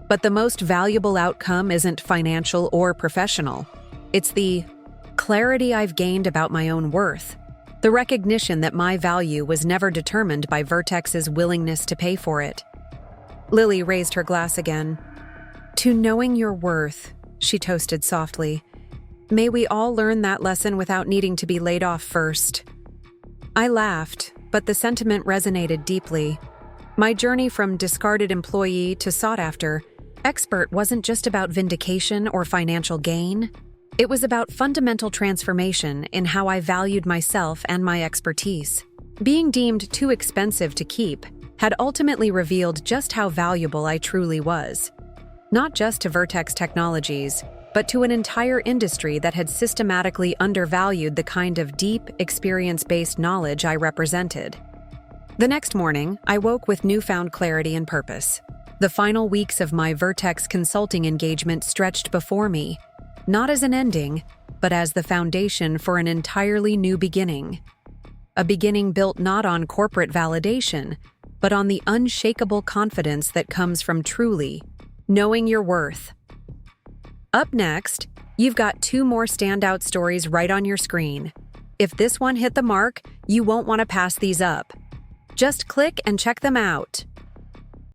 "But the most valuable outcome isn't financial or professional. It's the clarity I've gained about my own worth, the recognition that my value was never determined by Vertex's willingness to pay for it." Lily raised her glass again. To knowing your worth, she toasted softly. May we all learn that lesson without needing to be laid off first. I laughed, but the sentiment resonated deeply. My journey from discarded employee to sought-after expert wasn't just about vindication or financial gain. It was about fundamental transformation in how I valued myself and my expertise. Being deemed too expensive to keep had ultimately revealed just how valuable I truly was. Not just to Vertex Technologies, but to an entire industry that had systematically undervalued the kind of deep, experience-based knowledge I represented. The next morning, I woke with newfound clarity and purpose. The final weeks of my Vertex consulting engagement stretched before me, not as an ending, but as the foundation for an entirely new beginning. A beginning built not on corporate validation, but on the unshakable confidence that comes from truly knowing your worth. Up next, you've got 2 more standout stories right on your screen. If this one hit the mark, you won't want to pass these up. Just click and check them out.